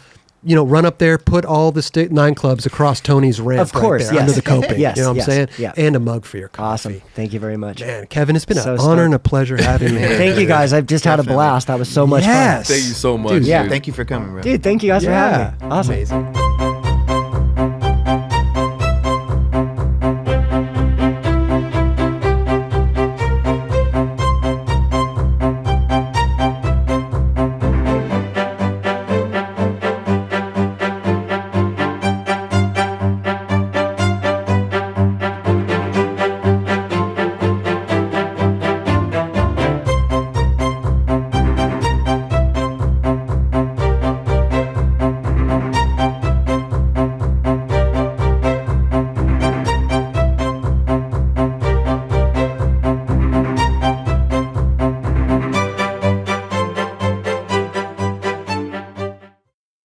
run up there, put all the 9 Clubs across Tony's ramp. Of course, right there, yes. under the coping. Yes, you know what yes, I'm saying? yeah. And a mug for your coffee. Awesome. Thank you very much. Man, Kevin, it's been So an honor stoked. and a pleasure having you. Thank you guys. I've just had a Definitely. blast. That was so much Yes. fun. Thank you so much. Dude, dude. Yeah, thank you for coming, bro. Dude, thank you guys for Yeah. having me. Awesome. Amazing.